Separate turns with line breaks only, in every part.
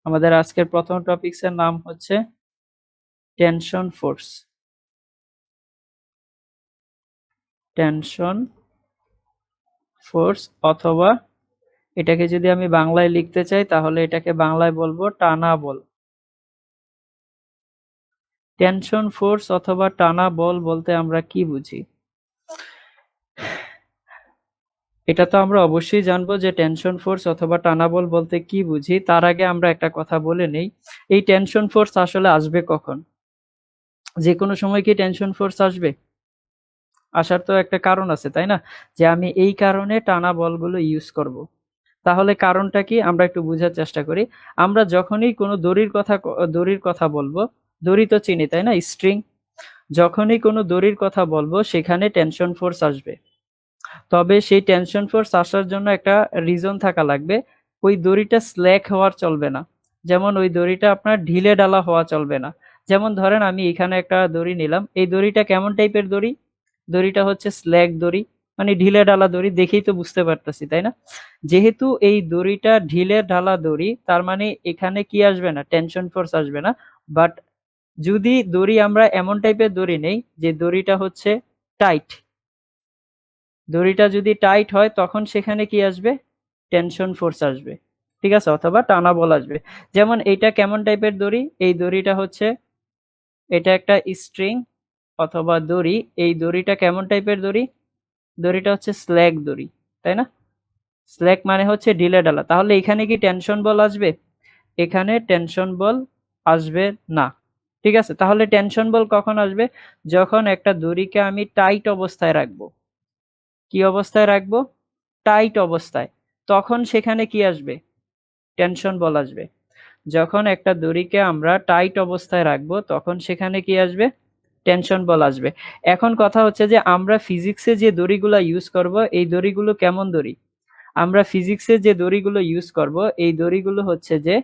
আমাদের আজকের প্রথম টপিকসের নাম হচ্ছে টেনশন ফোর্স। টেনশন ফোর্স অথবা এটাকে যদি আমি বাংলায় লিখতে চাই তাহলে এটাকে বাংলায় বলবো টানা বল। টেনশন ফোর্স অথবা টানা বল বলতে আমরা কি বুঝি? এটা তো আমরা অবশ্যই জানবো যে টেনশন ফোর্স অথবা টানা বল বলতে কি বুঝি। তার আগে আমরা একটা কথা বলে নেই, এই টেনশন ফোর্স আসলে আসবে কখন? যে কোনো সময় কি টেনশন ফোর্স আসবে? আসার তো একটা কারণ আছে, তাই না? যে আমি এই কারণে টানা বলগুলো ইউজ করব। তাহলে কারণটা কি আমরা একটু বোঝার চেষ্টা করি। আমরা যখনই কোনো দড়ির কথা বলবো, দড়ি তো চিনি তাই না, স্ট্রিং। যখনই কোনো দড়ির কথা বলবো সেখানে টেনশন ফোর্স আসবে। তবে সেই টেনশন ফোর্স আসার জন্য একটা রিজন থাকা লাগবে। ওই দড়িটা স্ল্যাক হওয়ার চলবে না। যেমন ওই দড়িটা আপনার ঢিলে ঢালা হওয়া চলবে না। যেমন ধরেন আমি এখানে একটা দড়ি নিলাম, এই দড়িটা কেমন টাইপের দড়ি? দড়িটা হচ্ছে স্ল্যাক দড়ি, মানে ঢিলে ঢালা দড়ি, দেখেই তো বুঝতে পারতেছি তাই না? যেহেতু এই দড়িটা ঢিলে ঢালা দড়ি, তার মানে এখানে কি আসবে না, টেনশন ফোর্স আসবে না। বাট যদি দড়ি আমরা এমন টাইপের দড়ি নেই যে দড়িটা হচ্ছে টাইট, দড়িটা যদি টাইট হয় তখন সেখানে কি আসবে, টেনশন ফোর্স আসবে। ঠিক আছে, অথবা টানা বল আসবে। যেমন এইটা কেমন টাইপের দড়ি? এই দড়িটা হচ্ছে, এটা একটা স্ট্রিং অথবা দড়ি। এই দড়িটা কেমন টাইপের দড়ি? দড়িটা হচ্ছে স্ল্যাক দড়ি, তাই না? স্ল্যাক মানে হচ্ছে ঢিলে ঢালা। তাহলে এখানে কি টেনশন বল আসবে? এখানে টেনশন বল আসবে না। ঠিক আছে, তাহলে টেনশন বল কখন আসবে? যখন একটা দড়িকে আমি টাইট অবস্থায় রাখবো। কি অবস্থায় রাখবো? টাইট অবস্থায়। তখন সেখানে কি আসবে, টেনশন বল আসবে। যখন একটা দড়িকে আমরা টাইট অবস্থায় রাখবো তখন সেখানে কি আসবে, টেনশন বল আসবে। এখন কথা হচ্ছে যে আমরা ফিজিক্সে যে দড়িগুলো ইউজ করব, এই দড়িগুলো কেমন দড়ি? আমরা ফিজিক্সে যে দড়িগুলো ইউজ করব, এই দড়িগুলো হচ্ছে যে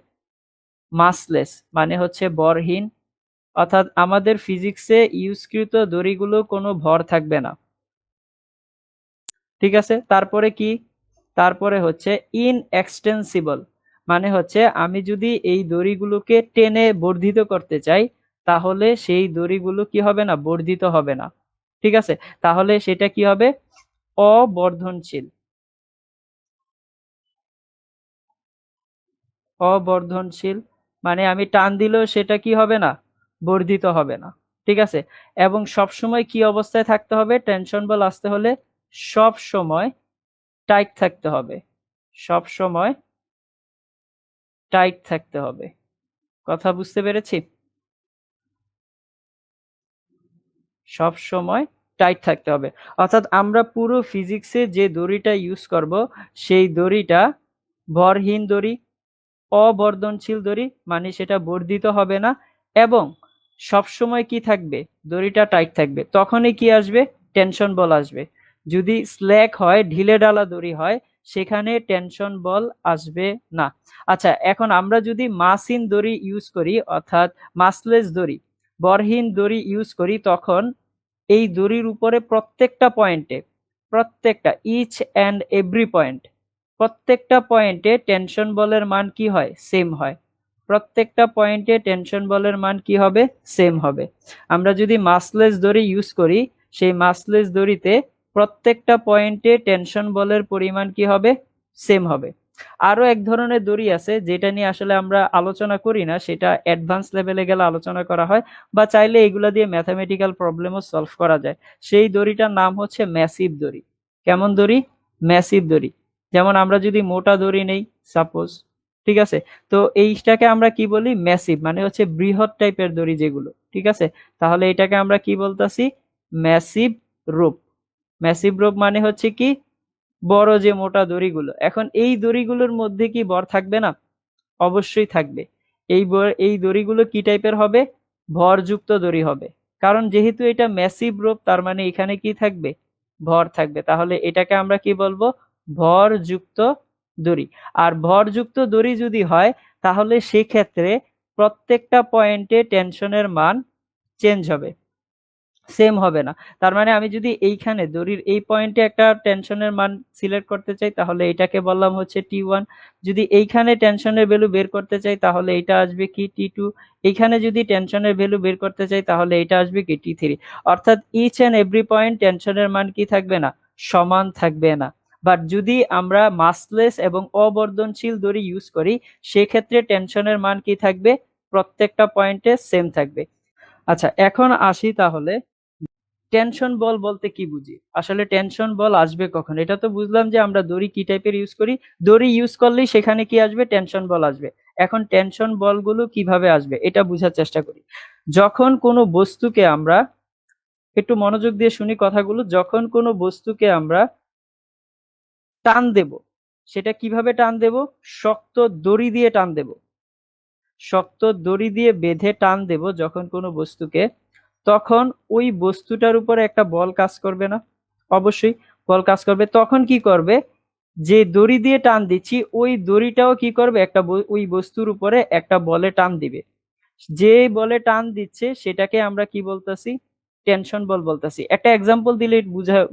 মাসলেস, মানে হচ্ছে ভরহীন। অর্থাৎ আমাদের ফিজিক্সে ইউজকৃত দড়িগুলো কোনো ভর থাকবে না। ঠিক আছে, তারপরে কি? তারপরে হচ্ছে ইনএক্সটেন্সিবল, মানে হচ্ছে আমি যদি এই দড়িগুলোকে টেনে বর্ধিত করতে চাই তাহলে সেই দড়িগুলো কি হবে না, বর্ধিত হবে না। ঠিক আছে, তাহলে সেটা কি হবে, অবর্ধনশীল। অবর্ধনশীল মানে আমি টান দিলেও সেটা কি হবে না, বর্ধিত হবে না। ঠিক আছে, এবং সব সময় কি অবস্থায় থাকতে হবে, টেনশন বল আসতে হলে সব সময় টাইট থাকতে হবে। সব সময় টাইট থাকতে হবে। কথা বুঝতে পেরেছি? সব সময় টাইট থাকতে হবে। অর্থাৎ আমরা পুরো ফিজিক্সে যে দড়িটা ইউজ করব সেই দড়িটা ভরহীন দড়ি, অবর্ধনশীল দড়ি, মানে সেটা বর্ধিত হবে না, এবং সব সময় কি থাকবে, দড়িটা টাইট থাকবে। তখনই কি আসবে, টেনশন বল আসবে। যদি স্ল্যাক হয়, ঢিলে ঢালা দড়ি হয়, সেখানে টেনশন বল আসবে না। আচ্ছা, এখন আমরা যদি মাসহীন দড়ি ইউজ করি, অর্থাৎ মাসলেস দড়ি, বরহীন দড়ি ইউজ করি, তখন এই দড়ির উপরে প্রত্যেকটা পয়েন্টে, প্রত্যেকটা ইচ অ্যান্ড এভরি পয়েন্ট, প্রত্যেকটা পয়েন্টে টেনশন বলের মান কি হয়, সেম হয়। প্রত্যেকটা পয়েন্টে টেনশন বলের মান কি হবে, সেম হবে। আমরা যদি মাসলেস দড়ি ইউজ করি, সেই মাসলেস দড়িতে প্রত্যেকটা পয়েন্টে টেনশন বলের পরিমাণ কি হবে, সেম হবে। আরো এক ধরনের দড়ি আছে যেটা নিয়ে আসলে আমরা আলোচনা করি না, সেটা অ্যাডভান্স লেভেলে গেলে আলোচনা করা হয়, বা চাইলে এগুলা দিয়ে ম্যাথামেটিক্যাল প্রবলেমও সলভ করা যায়। সেই দড়িটার নাম হচ্ছে ম্যাসিভ দড়ি। কেমন দড়ি? ম্যাসিভ দড়ি। যেমন আমরা যদি মোটা দড়ি নেই সাপোজ, ঠিক আছে, তো এইটাকে আমরা কি বলি, ম্যাসিভ, মানে হচ্ছে বৃহৎ টাইপের দড়ি যেগুলো। ঠিক আছে, তাহলে এটাকে আমরা কি বলতাছি, ম্যাসিভ রোপ। ম্যাসিভ রোপ মানে হচ্ছে কি, বড় যে মোটা দড়িগুলো। এখন এই দড়িগুলোর মধ্যে কি ভর থাকবে না? অবশ্যই থাকবে। এই দড়িগুলো কি টাইপের হবে, ভরযুক্ত দড়ি হবে। কারণ যেহেতু এটা ম্যাসিভ রোপ, তার মানে এখানে কি থাকবে, ভর থাকবে। তাহলে এটাকে আমরা কি বলবো, ভরযুক্ত দড়ি। আর ভরযুক্ত দড়ি যদি হয় তাহলে সেক্ষেত্রে প্রত্যেকটা পয়েন্টে টেনশনের মান চেঞ্জ হবে। সেম হবে না। তার মানে আমি যদি এইখানে দড়ির এই পয়েন্টে একটা টেনশনের মান সিলেক্ট করতে চাই তাহলে এটাকে বললাম হচ্ছে T1। যদি এইখানে টেনশনের ভ্যালু বের করতে চাই তাহলে এটা আসবে কি T2। এইখানে যদি টেনশনের ভ্যালু বের করতে চাই তাহলে এটা আসবে কি T3। অর্থাৎ ইচ এন্ড এভরি পয়েন্ট টেনশনের মান কি থাকবে না, সমান থাকবে না। বাট যদি আমরা মাসলেস এবং অবর্ধনশীল দড়ি ইউজ করি সেক্ষেত্রে টেনশনের মান কি থাকবে, প্রত্যেকটা পয়েন্টে সেম থাকবে। আচ্ছা, এখন আসি তাহলে টেনশন বল বলতে কি বুঝি। আসলে টেনশন বল আসবে কখন, এটা তো বুঝলাম যে আমরা দড়ি কি টাইপের ইউজ করি, দড়ি ইউজ করলেই সেখানে কি আসবে, টেনশন বল আসবে। এখন টেনশন বলগুলো কিভাবে আসবে এটা বোঝার চেষ্টা করি। যখন কোনো বস্তুকে আমরা, একটু মনোযোগ দিয়ে শুনি কথাগুলো, যখন কোনো বস্তুকে আমরা টান দেব, সেটা কিভাবে টান দেব, শক্ত দড়ি দিয়ে টান দেব, শক্ত দড়ি দিয়ে বেঁধে টান দেব যখন কোনো বস্তুকে, তখন ওই বস্তুটার উপরে একটা বল কাজ করবে না, অবশ্যই বল কাজ করবে। তখন কি করবে, যে দড়ি দিয়ে টান দিচ্ছি ওই দড়িটাও কি করবে, একটা ওই বস্তুর উপরে একটা বলে টান দিবে। যে বলে টান দিচ্ছে সেটাকে আমরা কি বলতেছি, টেনশন বল বলতেছি। একটা এক্সাম্পল দিলে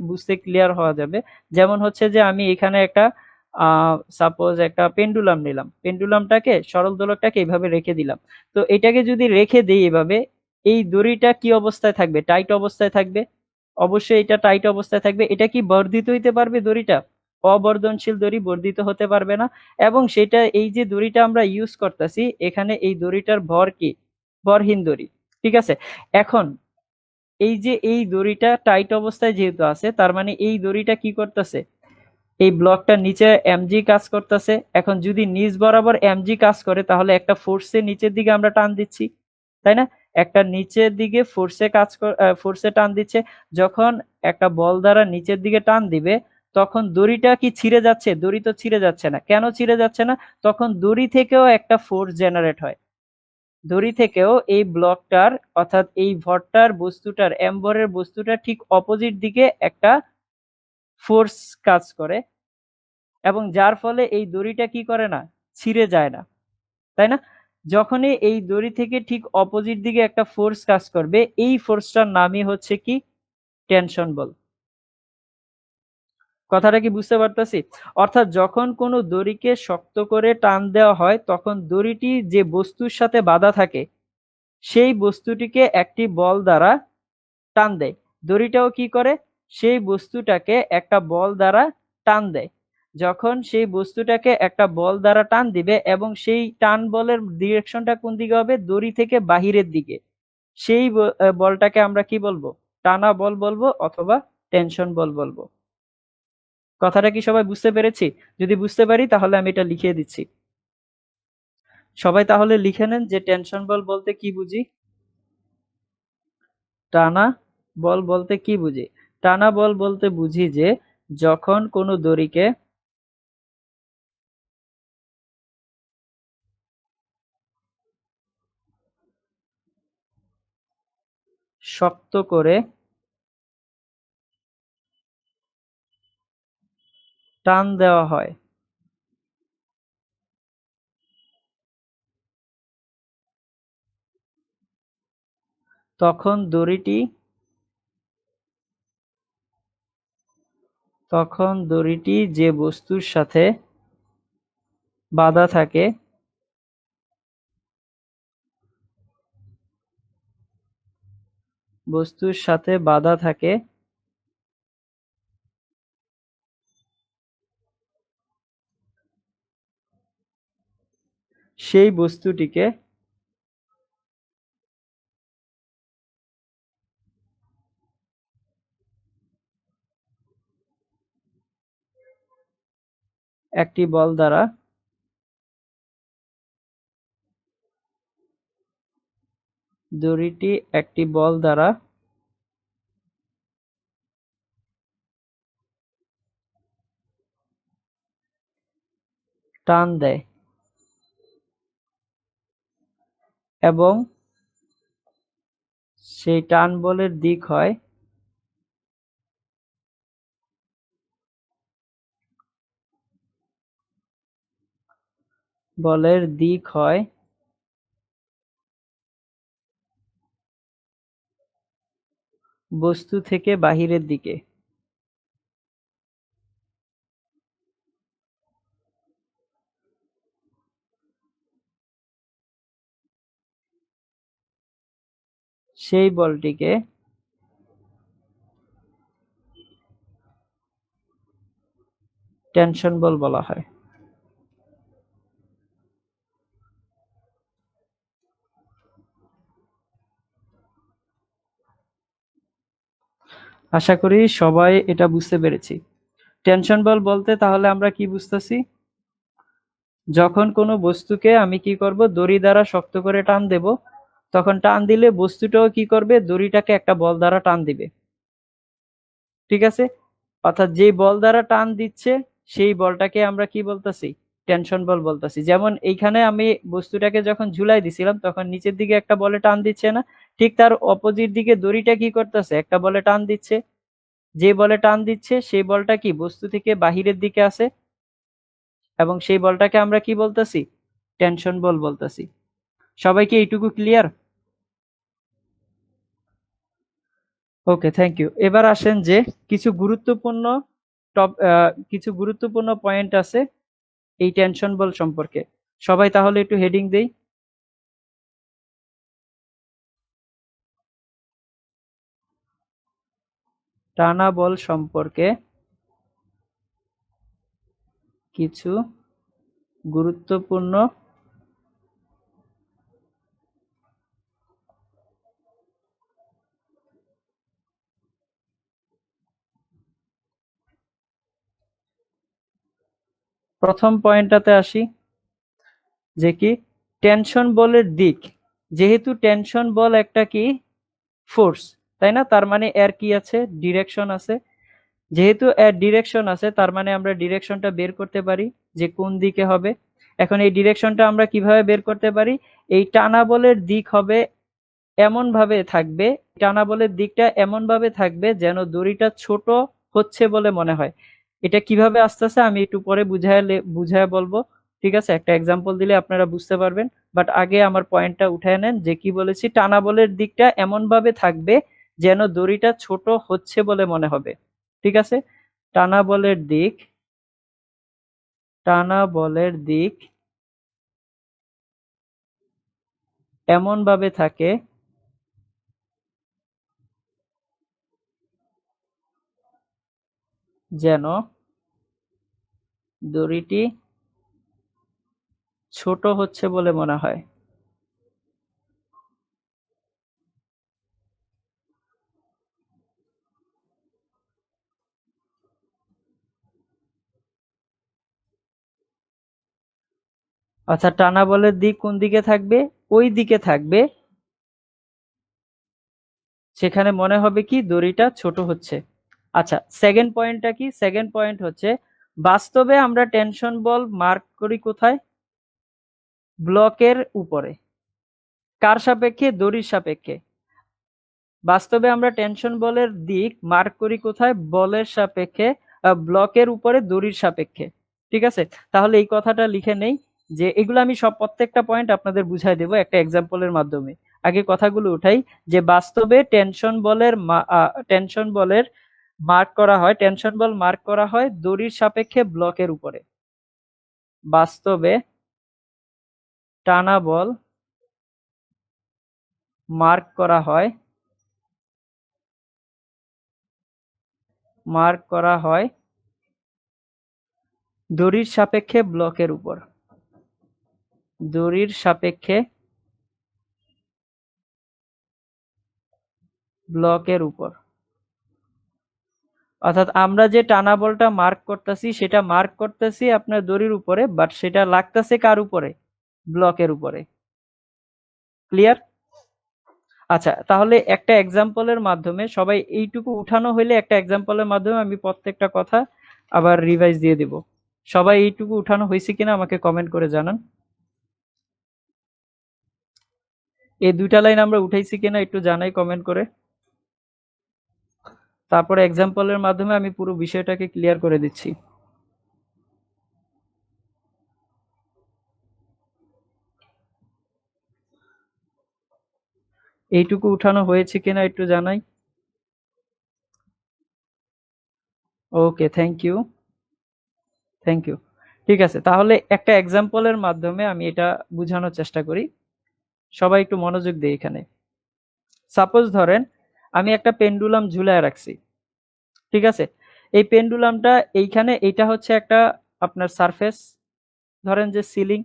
বুঝতে ক্লিয়ার হওয়া যাবে। যেমন হচ্ছে যে আমি এখানে একটা সাপোজ একটা পেন্ডুলাম নিলাম, পেন্ডুলামটাকে সরল দোলকটাকে এইভাবে রেখে দিলাম। তো এটাকে যদি রেখে দিই এভাবে, এই দড়িটা কি অবস্থায় থাকবে, টাইট অবস্থায় থাকবে। অবশ্যই এটা টাইট অবস্থায় থাকবে। এটা কি বর্ধিত হইতে পারবে দড়িটা, অবর্ধনশীল দড়ি বর্ধিত হতে পারবে না। এবং সেটা এই যে দড়িটা আমরা ইউজ করতেছি এখানে, এই দড়িটার ভর কি, ভরহীন দড়ি। ঠিক আছে। এখন এই যে এই দড়িটা টাইট অবস্থায় যেহেতু আছে, তার মানে এই দড়িটা কি করতেছে, এই ব্লকটা নিচে এমজি কাজ করতেছে। এখন যদি নিচ বরাবর এমজি কাজ করে তাহলে একটা ফোর্সে নিচের দিকে আমরা টান দিচ্ছি, তাই না, একটা নিচের দিকে ফোর্সে ফোর্সে টান দিচ্ছে। যখন একটা বল দ্বারা নিচের দিকে টান দিবে তখন দড়িটা কি ছিঁড়ে যাচ্ছে, দড়ি তো ছিঁড়ে যাচ্ছে না। কেন ছিঁড়ে যাচ্ছে না, তখন দড়ি থেকেও একটা ফোর্স জেনারেট হয়। দড়ি থেকেও এই ব্লকটার অর্থাৎ এই ভরটার বস্তুটার এমভরের বস্তুটার ঠিক অপোজিট দিকে একটা ফোর্স কাজ করে, এবং যার ফলে এই দড়িটা কি করে না, ছিঁড়ে যায় না, তাই না। যখনই এই দড়ি থেকে ঠিক অপোজিট দিকে একটা ফোর্স কাজ করবে এই ফোর্সটার নামই হচ্ছে কি, টেনশন বল। কথাটা কি বুঝতে পারতেছি। অর্থাৎ যখন কোনো দড়িকে শক্ত করে টান দেওয়া হয় তখন দড়িটি যে বস্তুর সাথে বাঁধা থাকে সেই বস্তুটিকে একটি বল দ্বারা টান দেয়। দড়িটাও কি করে, সেই বস্তুটাকে একটা বল দ্বারা টান দেয়। যখন সেই বস্তুটাকে একটা বল দ্বারা টান দিবে এবং সেই টান বলের ডিরেকশনটা কোন দিকে হবে, দড়ি থেকে বাহিরের দিকে, সেই বলটাকে আমরা কি বলবো, টানা বল বলবো অথবা টেনশন বল বলবো। কথাটা কি সবাই বুঝতে পেরেছি? যদি বুঝতে পারি তাহলে আমি এটা লিখে দিচ্ছি। সবাই তাহলে লিখে নেন যে টেনশন বল বলতে কি বুঝি। টানা বল বলতে কি বুঝি, টানা বল বলতে বুঝি যে যখন কোনো দড়িকে শক্ত করে টান দেওয়া হয় তখন দড়িটি, তখন দড়িটি যে বস্তুর সাথে বাঁধা থাকে, বস্তুর সাথে বাঁধা থাকে সেই বস্তুটিকে একটি বল দ্বারা, দড়িটি একটি বল দ্বারা টান দেয় এবং সেই টান বলের দিক হয়, বলের দিক হয় বস্তু থেকে বাহিরের দিকে। সেই বলটিকে টেনশন বল বলা হয়। আশা করি সবাই এটা বুঝতে পেরেছি। টেনশন বল বলতে তাহলে আমরা কি বুঝতেছি? যখন কোনো বস্তুকে আমি কি করব, দড়ি দ্বারা শক্ত করে টান দেব, তখন টান দিলে বস্তুটাও কি করবে, দড়িটাকে একটা বল দ্বারা টান দিবে। ঠিক আছে? অর্থাৎ যে বল দ্বারা টান দিচ্ছে সেই বলটাকে আমরা কি বলতেছি? টেনশন বল বলতেছি। যেমন এইখানে আমি বস্তুটাকে যখন ঝুলাই দিছিলাম তখন নিচের দিকে একটা বলে টান দিচ্ছে না? ঠিক তার অপোজিট দিকে দড়িটা কি করতেছে, একটা বলে টান দিচ্ছে। যে বলে টান দিচ্ছে সেই বলটা কি বস্তু থেকে বাহিরের দিকে আছে, এবং সেই বলটাকে আমরা কি বলতেছি? টেনশন বল বলতেছি। সবাই কি এইটুকু ক্লিয়ার? Okay, thank you. এবার আসেন যে কিছু গুরুত্বপূর্ণ কিছু গুরুত্বপূর্ণ পয়েন্ট আছে এই টেনশন বল সম্পর্কে। সবাই তাহলে একটু হেডিং দেই। টানা বল সম্পর্কে কিছু গুরুত্বপূর্ণ প্রথম পয়েন্টটাতে আসি, যে কি টেনশন বলের দিক। যেহেতু টেনশন বল একটা কি ফোর্স, তাই না? তার মানে এর কি আছে, ডিরেকশন আছে। যেহেতু এর ডিরেকশন আছে তার মানে আমরা ডিরেকশনটা বের করতে পারি যে কোন দিকে হবে। এখন এই ডিরেকশনটা আমরা কিভাবে বের করতে পারি? এই টানা বলের দিক হবে এমন ভাবে থাকবে, টানা বলের দিকটা এমন ভাবে থাকবে যেন দড়িটা ছোট হচ্ছে বলে মনে হয়। এটা কিভাবে আসতেছে আমি একটু পরে বুঝায় বলবো। ঠিক আছে, একটা এক্সাম্পল দিলে আপনারা বুঝতে পারবেন। বাট আগে আমার পয়েন্টটা উঠায় নেন, যে কি বলেছি, টানা বলের দিকটা এমন ভাবে থাকবে যেন দড়িটা ছোট হচ্ছে বলে মনে হবে। ঠিক আছে? টানা বলের দিক, টানা বলের দিক এমন ভাবে থাকে যেন দড়িটি ছোট হচ্ছে বলে মনে হয়। অর্থাৎ টানা বলের দিক কোন দিকে থাকবে? ওই দিকে থাকবে সেখানে মনে হবে কি দড়িটা ছোট হচ্ছে। আচ্ছা, সেকেন্ড পয়েন্টটা কি? সেকেন্ড পয়েন্ট হচ্ছে বাস্তবে আমরা টেনশন বল মার্ক করি কোথায়? ব্লকের উপরে। কার সাপেক্ষে? দড়ির সাপেক্ষে। বাস্তবে আমরা টেনশন বলের দিক মার্ক করি কোথায়? বলের সাপেক্ষে, ব্লকের উপরে, দড়ির সাপেক্ষে। ঠিক আছে? তাহলে এই কথাটা লিখে নেই, যে এগুলো আমি সব প্রত্যেকটা পয়েন্ট আপনাদের বুঝাই দেব একটা এক্সাম্পলের মাধ্যমে। আগে কথাগুলো উঠাই, যে বাস্তবে টেনশন বলের মার্ক করা হয়, টেনশন বল মার্ক করা হয় দড়ির সাপেক্ষে ব্লকের উপরে। বাস্তবে টানা বল মার্ক করা হয়, মার্ক করা হয় দড়ির সাপেক্ষে ব্লকের উপর। দড়ির সাপেক্ষে ব্লকের উপর। অর্থাৎ আমরা যে টানা বলটা মার্ক করতেছি সেটা মার্ক করতেছি আপনার দড়ির উপরে, বাট সেটা লাগতেছে কার উপরে? ব্লকের উপরে। ক্লিয়ার? আচ্ছা, তাহলে একটা এক্সাম্পলের মাধ্যমে সবাই এইটুকু উঠানো হইলে একটা এক্সাম্পলের মাধ্যমে আমি প্রত্যেকটা কথা আবার রিভাইজ দিয়ে দিব। সবাই এইটুকু উঠানো হয়েছে কিনা আমাকে কমেন্ট করে জানান। এই দুইটা লাইন আমরা উঠাইছি কিনা একটু জানাই কমেন্ট করে। তারপরে এক্সাম্পলের মাধ্যমে আমি পুরো বিষয়টাকে ক্লিয়ার করে দিচ্ছি। এইটুকু উঠানো হয়েছে কিনা একটু জানাই। ওকে, থ্যাংক ইউ। ঠিক আছে, তাহলে একটা এক্সাম্পলের মাধ্যমে আমি এটা বোঝানোর চেষ্টা করি। সবাই একটু মনোযোগ দিয়ে এখানে। সাপোজ ধরেন আমি একটা পেন্ডুলাম ঝুলায় রাখছি, ঠিক আছে? এই পেন্ডুলামটা এইখানে, এইটা হচ্ছে একটা আপনার সারফেস, ধরেন যে সিলিং,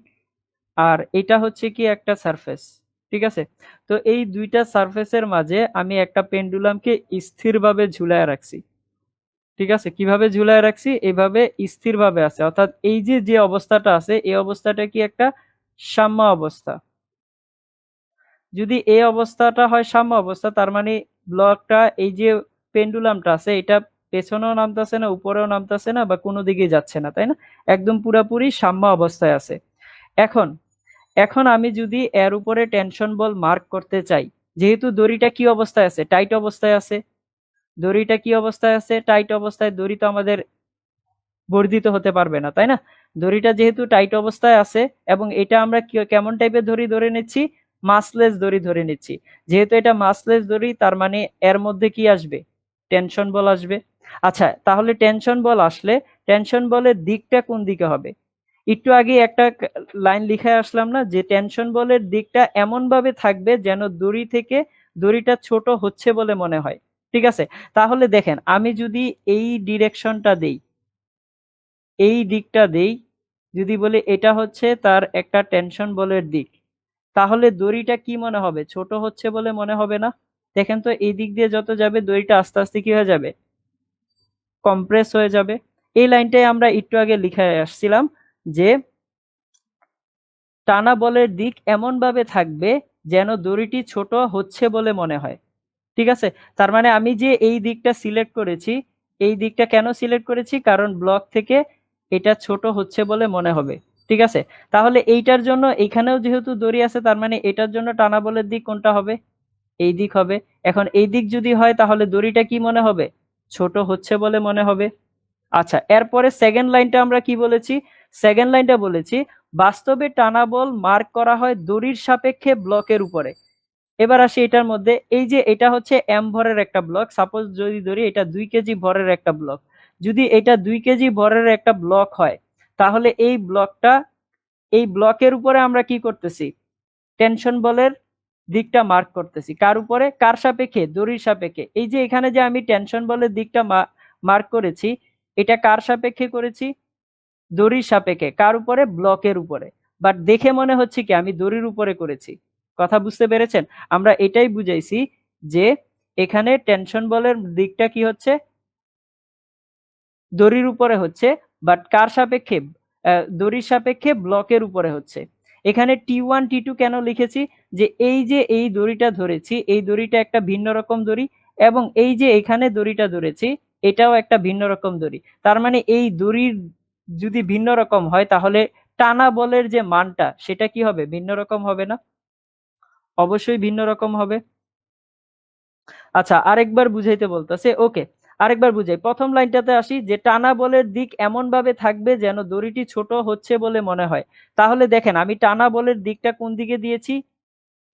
আর এটা হচ্ছে কি একটা সারফেস, ঠিক আছে? তো এই দুইটা সারফেসের মাঝে আমি একটা পেন্ডুলামকে স্থিরভাবে ঝুলায় রাখছি, ঠিক আছে? কিভাবে ঝুলায় রাখছি? এভাবে স্থিরভাবে আছে, অর্থাৎ এই যে যে অবস্থাটা আছে এই অবস্থাটা কি একটা সাম্য অবস্থা। যদি এই অবস্থাটা হয় সাম্য অবস্থা, তার মানে ব্লকটা, এই যে পেন্ডুলামটা আছে, এটা পেছনেও নামতেছে না, উপরেও নামতেছে না, বা কোনো দিকে যাচ্ছে না, তাই না? একদম পুরাপুরি সাম্য অবস্থায় আছে। এখন এখন আমি যদি এর উপরে টেনশন বল মার্ক করতে চাই, যেহেতু দড়িটা কি অবস্থায় আছে? টাইট অবস্থায় আছে। দড়িটা কি অবস্থায় আছে? টাইট অবস্থায়। দড়ি তো আমাদের বর্ধিত হতে পারবে না, তাই না? দড়িটা যেহেতু টাইট অবস্থায় আছে, এবং এটা আমরা কেমন টাইপের দড়ি ধরে নিচ্ছি? মাসলেস দড়ি ধরে নিচ্ছি। যেহেতু এটা মাসলেস দড়ি, তার মানে এর মধ্যে কি আসবে? টেনশন বল আসবে। আচ্ছা, তাহলে টেনশন বল আসলে টেনশন বলের দিকটা কোন দিকে হবে? একটু আগে একটা লাইন লিখে আসলাম না, যে টেনশন বলের দিকটা এমন ভাবে থাকবে যেন দড়ি থেকে দড়িটা ছোট হচ্ছে বলে মনে হয়, ঠিক আছে? তাহলে দেখেন, আমি যদি এই ডিরেকশনটা দেই, এই দিকটা দেই, যদি বলি এটা হচ্ছে তার একটা টেনশন বলের দিক, তাহলে দড়িটা কি মনে হবে? ছোট হচ্ছে বলে মনে হবে না? দেখেন তো, এই দিক দিয়ে যত যাবে দড়িটা আস্তে আস্তে কি হয়ে যাবে? কম্প্রেস হয়ে যাবে। এই লাইনটাই আমরা একটু আগে লিখে আসছিলাম, যে টানা বলের দিক এমন ভাবে থাকবে যেন দড়িটি ছোট হচ্ছে বলে মনে হয়, ঠিক আছে? তার মানে আমি যে এই দিকটা সিলেক্ট করেছি, এই দিকটা কেন সিলেক্ট করেছি? কারণ ব্লক থেকে এটা ছোট হচ্ছে বলে মনে হবে, ঠিক আছে? তাহলে এইটার জন্য এখানেও যেহেতু দড়ি আছে, তার মানে এটার জন্য টানা বলের দিক কোনটা হবে? এই দিক হবে। এখন এই দিক যদি হয়, তাহলে দড়িটা কি মনে হবে? ছোট হচ্ছে বলে মনে হবে। আচ্ছা, এরপরে সেকেন্ড লাইনটা আমরা কি বলেছি? সেকেন্ড লাইনটা বলেছি, বাস্তবে টানা বল মার্ক করা হয় দড়ির সাপেক্ষে ব্লকের উপরে। এবার আসি এটার মধ্যে, এই যে এটা হচ্ছে এম ভরের একটা ব্লক, সাপোজ যদি ধরি এটা 2 কেজি ভরের একটা ব্লক। যদি এটা 2 কেজি ভরের একটা ব্লক হয়, তাহলে এই ব্লকের উপরে আমরা কি করতেছি? টেনশন বলের দিকটা মার্ক করতেছি। কার উপরে? কার সাপেক্ষে? দড়ির সাপেক্ষে। এই যে এখানে যে আমি টেনশন বলের দিকটা মার্ক করেছি, এটা কার সাপেক্ষে করেছি? দড়ির সাপেক্ষে। কার উপরে? ব্লকের উপরে। বাট দেখে মনে হচ্ছে কি আমি দড়ির উপরে করেছি। কথা বুঝতে পেরেছেন? আমরা এটাই বুঝাইছি, যে এখানে টেনশন বলের দিকটা কি হচ্ছে? দড়ির উপরে হচ্ছে, বাট কার সাপেক্ষে? দড়ির সাপেক্ষে ব্লকের উপরে হচ্ছে। এখানে T1 T2 কেন লিখেছি? যে এই যে এই দড়িটা ধরেছি, এই দড়িটা একটা ভিন্ন রকম দড়ি, এবং এই যে এখানে দড়িটা ধরেছি, এটাও একটা ভিন্ন রকম দড়ি। তার মানে এই দড়ির যদি ভিন্ন রকম হয়, তাহলে টানা বলের যে মানটা, সেটা কি হবে? ভিন্ন রকম হবে না? অবশ্যই ভিন্ন রকম হবে। আচ্ছা, আরেকবার বুঝাইতে বলতেছে। ওকে, আরেকবার বুঝাই। প্রথম লাইনটাতে আসি, যে টানা বলের দিক এমন ভাবে থাকবে যেন দড়িটি ছোট হচ্ছে বলে মনে হয়। তাহলে দেখেন, আমি টানা বলের দিকটা কোন দিকে দিয়েছি?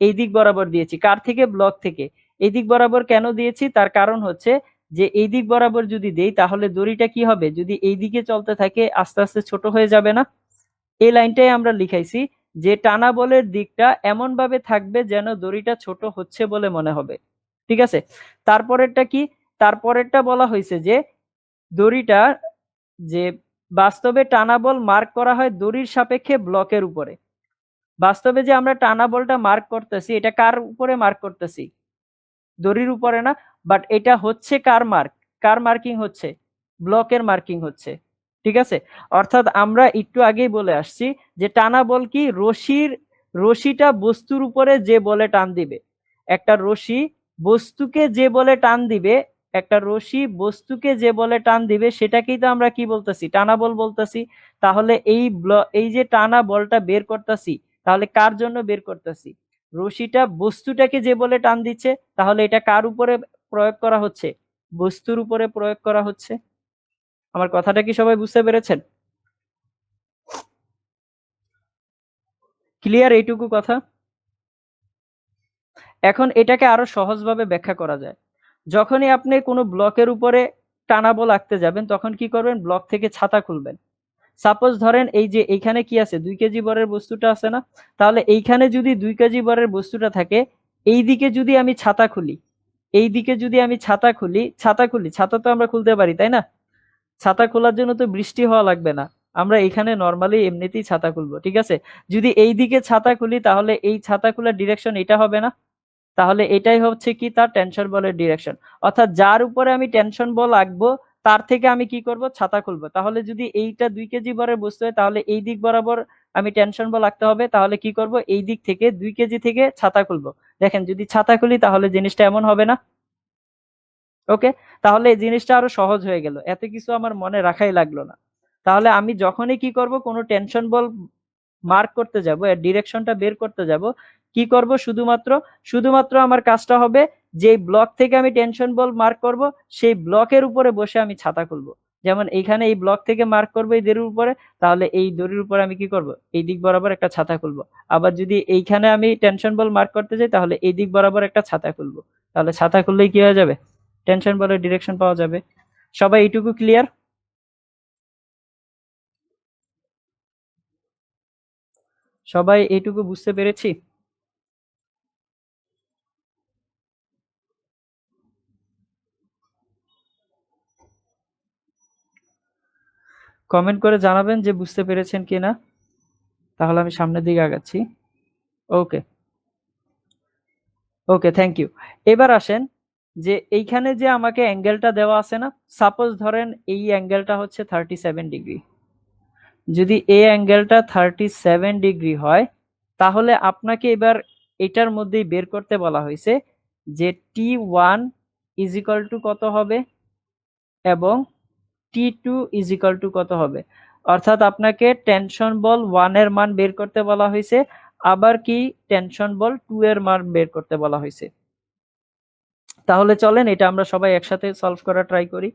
এই দিক বরাবর দিয়েছি। কার থেকে? ব্লক থেকে। এই দিক বরাবর কেন দিয়েছি? তার কারণ হচ্ছে, যে এই দিক বরাবর যদি দেই, তাহলে দড়িটা কি হবে? যদি এই দিকে চলতে থাকে, আস্তে আস্তে ছোট হয়ে যাবে না? এই লাইনটাই আমরা লিখাইছি, যে টানা বলের দিকটা এমন ভাবে থাকবে যেন দড়িটা ছোট হচ্ছে বলে মনে হবে, ঠিক আছে? তারপরেরটা কি? তারপরেরটা বলা হয়েছে, যে দড়িটা, যে বাস্তবে টানা বল মার্ক করা হয় দড়ির সাপেক্ষে ব্লকের উপরে। বাস্তবে যে আমরা টানা বলটা মার্ক করতেছি, এটা কার উপরে মার্ক করতেছি? দড়ির উপরে না? বাট এটা হচ্ছে কার মার্ক? কার মার্কিং হচ্ছে? ব্লকের মার্কিং হচ্ছে, ঠিক আছে? অর্থাৎ আমরা একটু আগেই বলে আসছি, যে টানা বল কি? রশিটা বস্তুর উপরে যে বলে টান দিবে, একটা রশি বস্তুকে যে বলে টান দিবে, একটা রশি বস্তুকে যে বলে টান দিবে, সেটাকেই তো আমরা কি বলতেছি? টানা বল বলতেছি। তাহলে এই যে টানা বলটা বের করতেছি, তাহলে কার জন্য বের করতেছি? রশিটা বস্তুটাকে যে বলে টান দিচ্ছে, তাহলে এটা কার উপরে প্রয়োগ করা হচ্ছে? বস্তুর উপরে প্রয়োগ করা হচ্ছে। আমার কথাটা কি সবাই বুঝতে পেরেছেন? ক্লিয়ার এইটুকু কথা? এখন এটাকে আরো সহজভাবে ব্যাখ্যা করা যায়। যখনই আপনি কোনো ব্লকের উপরে টানা বল আঁকতে যাবেন তখন কি করবেন, ব্লক থেকে ছাতা খুলবেন। সাপোজ ধরেন এই যে এইখানে কি আছে, 2 কেজি বরের বস্তুটা আছে না, তাহলে এইখানে যদি 2 কেজি বরের বস্তুটা থাকে, এই দিকে যদি আমি ছাতা খুলি, এই দিকে যদি আমি ছাতা খুলি, ছাতা তো আমরা খুলতে পারি তাই না, ছাতা খোলার জন্য তো বৃষ্টি হওয়া লাগবে না, আমরা এখানে নর্মালি এমনিতেই ছাতা খুলবো, ঠিক আছে। যদি এই দিকে ছাতা খুলি তাহলে এই ছাতা খোলার ডিরেকশন এটা হবে না, তাহলে এটাই হচ্ছে কি তার টেনশন বলের ডিরেকশন। অর্থাৎ যার উপরে আমি টেনশন বল আঁকবো তার থেকে আমি কি করব, ছাতা খুলবো। তাহলে যদি এইটা 2 কেজি বরের বস্তু হয় তাহলে এই দিক বরাবর আমি টেনশন বল আঁকতে হবে, তাহলে কি করব, এই দিক থেকে 2 কেজি থেকে ছাতা খুলবো। দেখেন যদি ছাতা খুলি তাহলে জিনিসটা এমন হবে না। ওকে, তাহলে এই জিনিসটা আরো সহজ হয়ে গেল, এত কিছু আমার মনে রাখাই লাগলো না। তাহলে আমি যখনই কি করব, কোনো টেনশন বল মার্ক করতে যাব, এর ডিরেকশনটা বের করতে যাব, কি করব, শুধুমাত্র আমার কাজটা হবে যে ব্লক থেকে আমি টেনশন বল মার্ক করব সেই ব্লকের উপরে বসে আমি ছাতা খুলবো। যেমন এইখানে এই ব্লক থেকে মার্ক করবো এই দড়ির উপরে, তাহলে এই দড়ির উপরে আমি কি করব, এই দিক বরাবর একটা ছাতা খুলবো। আবার যদি এইখানে আমি টেনশন বল মার্ক করতে যাই তাহলে এই দিক বরাবর একটা ছাতা খুলবো। তাহলে ছাতা খুললেই কি হয়ে যাবে, টেনশন বলের ডিরেকশন পাওয়া যাবে। সবাই এইটুকু ক্লিয়ার? সবাই এইটুকু বুঝতে পেরেছি? কমেন্ট করে জানাবেন যে বুঝতে পেরেছেন কিনা, তাহলে আমি সামনের দিকে আগাচ্ছি। ওকে, ওকে, থ্যাংক ইউ। এবার আসেন যে এইখানে যে আমাকে অ্যাঙ্গেলটা দেওয়া আছে না, সাপোজ ধরেন এই অ্যাঙ্গেলটা হচ্ছে 37 ডিগ্রি। যদি এই অ্যাঙ্গেলটা 37 ডিগ্রি হয় তাহলে আপনাকে এবার এটার মধ্যেই বের করতে বলা হয়েছে যে T1 ইজ ইকাল টু কত হবে এবং T2 ইজ ইকাল টু কত হবে। অর্থাৎ আপনাকে টেনশন বল 1 এর মান বের করতে বলা হয়েছে, আবার কি টেনশন বল 2 এর মান বের করতে বলা হয়েছে। তাহলে চলেন এটা আমরা সবাই একসাথে সলভ করা ট্রাই করি।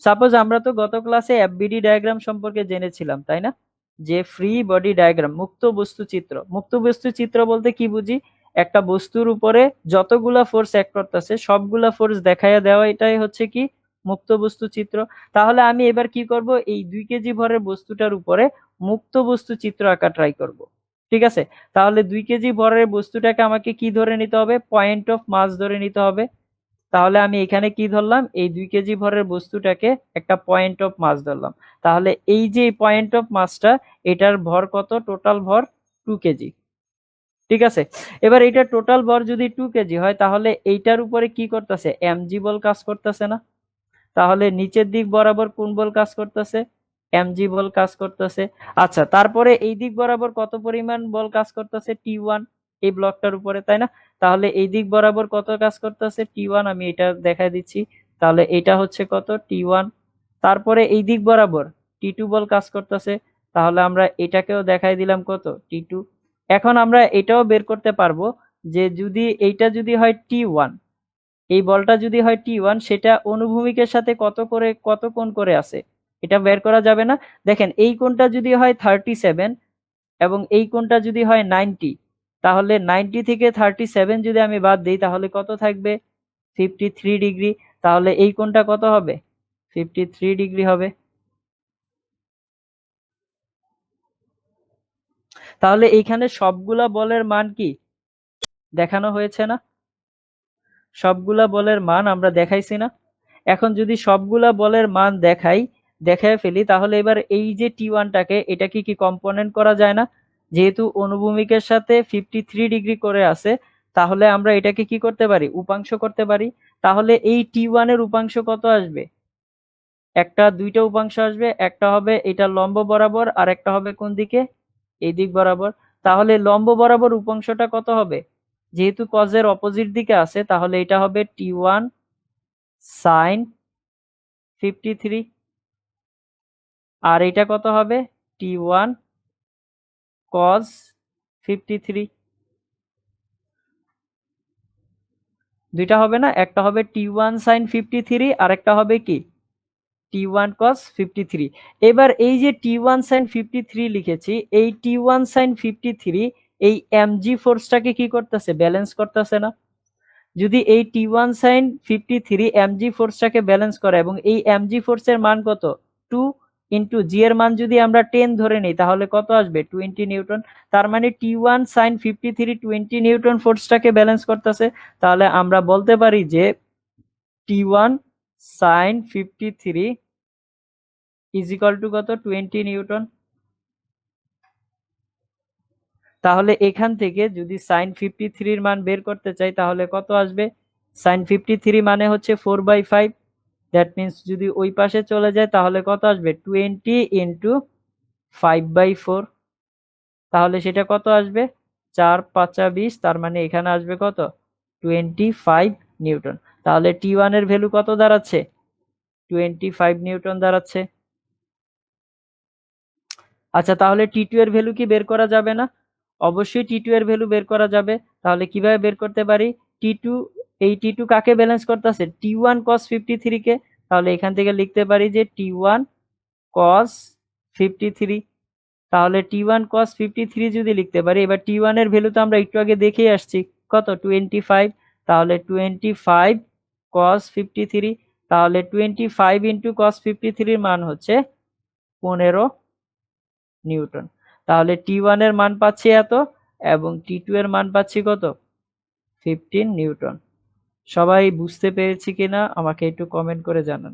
সাপোজ আমরা তো গত ক্লাসে এফবিডি ডায়াগ্রাম সম্পর্কে জেনেছিলাম তাই না, যে ফ্রি বডি ডায়াগ্রাম, মুক্ত বস্তু চিত্র। মুক্ত বস্তু চিত্র বলতে কি বুঝি, একটা বস্তুর উপরে যতগুলা ফোর্স অ্যাক্ট করতেছে সবগুলা ফোর্স দেখাইয়া দেওয়া, এটাই হচ্ছে কি মুক্ত বস্তু চিত্র। তাহলে আমি এবার কি করব, এই 2 কেজি ভরের বস্তুটার উপরে মুক্ত বস্তু চিত্র আঁকা ট্রাই করব। ঠিক আছে, তাহলে 2 কেজি ভরের বস্তুটাকে আমাকে কি ধরে নিতে হবে, পয়েন্ট অফ মাস ধরে নিতে হবে। তাহলে আমি এখানে কি ধরলাম, এই 2 কেজি ভরের বস্তুটাকে একটা পয়েন্ট অফ মাস ধরলাম। তাহলে এই যে পয়েন্ট অফ মাসটা, এটার ভর কত, টোটাল ভর 2 কেজি। ঠিক আছে, এবার এটা টোটাল ভর যদি 2 কেজি হয় তাহলে এইটার উপরে কি করতেছে, এমজি বল কাজ করতেছে না। তাহলে নিচের দিক বরাবর কোন বল কাজ করতেছে, এমজি বল কাজ করতেছে। আচ্ছা, তারপরে এই দিক বরাবর কত পরিমাণ বল কাজ করতেছে, T1 এই ব্লকটার উপরে, তাই না। তাহলে এই দিক বরাবর কত কাজ করতেছে, T1, আমি এটা দেখাই দিচ্ছি। তাহলে এটা হচ্ছে কত, T1। তারপরে এই দিক বরাবর T2 বল কাজ করতেছে, তাহলে আমরা এটাকেও দেখাই দিলাম কত, T2। এখন আমরা এটাও বের করতে পারবো যে যদি এইটা যদি হয় T1, এই বলটা যদি হয় T1, সেটা অনুভূমিকের সাথে কত কোণ করে আছে এটা বের করা যাবে না। দেখেন এই কোণটা যদি হয় 37 এবং এই কোণটা যদি হয় 90, তাহলে 90 থেকে 37 যদি আমি বাদ দিই তাহলে কত থাকবে, 53 ডিগ্রি। তাহলে এই কোণটা কত হবে, 53 ডিগ্রি হবে। তাহলে এইখানে সবগুলা বলের মান কি দেখানো হয়েছে না, সবগুলা বলের মান আমরা দেখাইছি না। এখন যদি সবগুলা বলের মান দেখায় ফেলি তাহলে এবার এই যে T1টাকে এটাকে কি কম্পোনেন্ট করা যায় না, যেহেতু অনুভূমিকের সাথে 53 ডিগ্রি করে আছে, তাহলে আমরা এটাকে কি করতে পারি, উপাংশ করতে পারি। তাহলে এই T1 এর উপাংশ কত আসবে, দুইটা উপাংশ আসবে, একটা হবে এটা লম্ব বরাবর আর একটা হবে কোন দিকে, এই দিক বরাবর। তাহলে লম্ব বরাবর উপাংশটা কত হবে, যেহেতু cos এর অপোজিট দিকে আছে তাহলে এটা হবে T1 sin 53, আর এটা কত হবে, T1 cos 53। দুইটা হবে না, একটা হবে T1 sin 53 আর একটা হবে কি T1 cos 53। এবার এই যে T1 sin 53 লিখেছি, এই T1 sin 53 এই mg ফোর্সটাকে কি করতেছে, ব্যালেন্স করতেছে না। যদি এই T1 sin 53 mg ফোর্সটাকে ব্যালেন্স করে এবং এই mg ফোর্সের মান কত 2 ইন্টু জি এর মান যদি আমরা 10 ধরে নিই তাহলে কত আসবে 20 নিউটন। তার মানে T1 sin 53 20 নিউটন ফোর্সটাকে ব্যালেন্স করতেছে। তাহলে আমরা বলতে পারি যে T1 sin 53 is equal to কত 20 নিউটন। তাহলে এখান থেকে যদি sin 53 এর মান বের করতে চাই তাহলে কত আসবে sin 53 মানে হচ্ছে 4/5, দ্যাট মিন্স যদি ওই পাশে চলে যায় তাহলে কত আসবে 20 ইন্টু 5/4, তাহলে সেটা কত আসবে 4 5 20, তার মানে এখানে আসবে কত 25 নিউটন। তাহলে T1 এর ভ্যালু কত দাঁড়াচ্ছে 25 নিউটন দাঁড়াচ্ছে। আচ্ছা তাহলে T2 এর ভ্যালু কি বের করা যাবে না? অবশ্যই T2 এর ভ্যালু বের করা যাবে। তাহলে কিভাবে বের করতে পারি T2, এই T2 কাকে ব্যালেন্স করতেছে T1 cos 53 কে। তাহলে এখান থেকে লিখতে পারি যে T1 cos 53। তাহলে T1 cos 53 যদি লিখতে পারি, এবার T1 এর ভ্যালু তো আমরা একটু আগে দেখেই আসছি কত 25, তাহলে 25 cos 53, তাহলে 25 ইন্টু cos 53 এর মান হচ্ছে 15 নিউটন। তাহলে T1 এর মান পাচ্ছি এত এবং T2 এর মান পাচ্ছি কত 15 নিউটন। সবাই বুঝতে পেরেছি কিনা আমাকে একটু কমেন্ট করে জানান।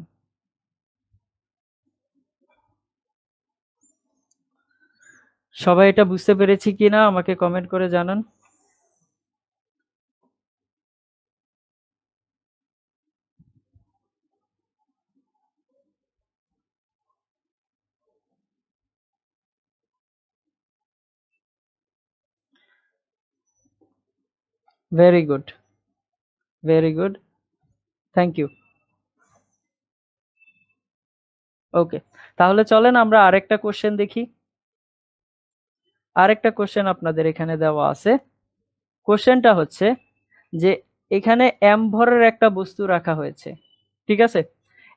সবাই এটা বুঝতে পেরেছি কিনা আমাকে কমেন্ট করে জানান। Very good, very good, thank you. Okay, তাহলে চলেন আমরা আরেকটা কোশ্চেন দেখি। আরেকটা কোশ্চেন আপনাদের এখানে দেওয়া আছে। কোশ্চেনটা হচ্ছে যে এখানে m ভরের একটা বস্তু রাখা হয়েছে, ঠিক আছে।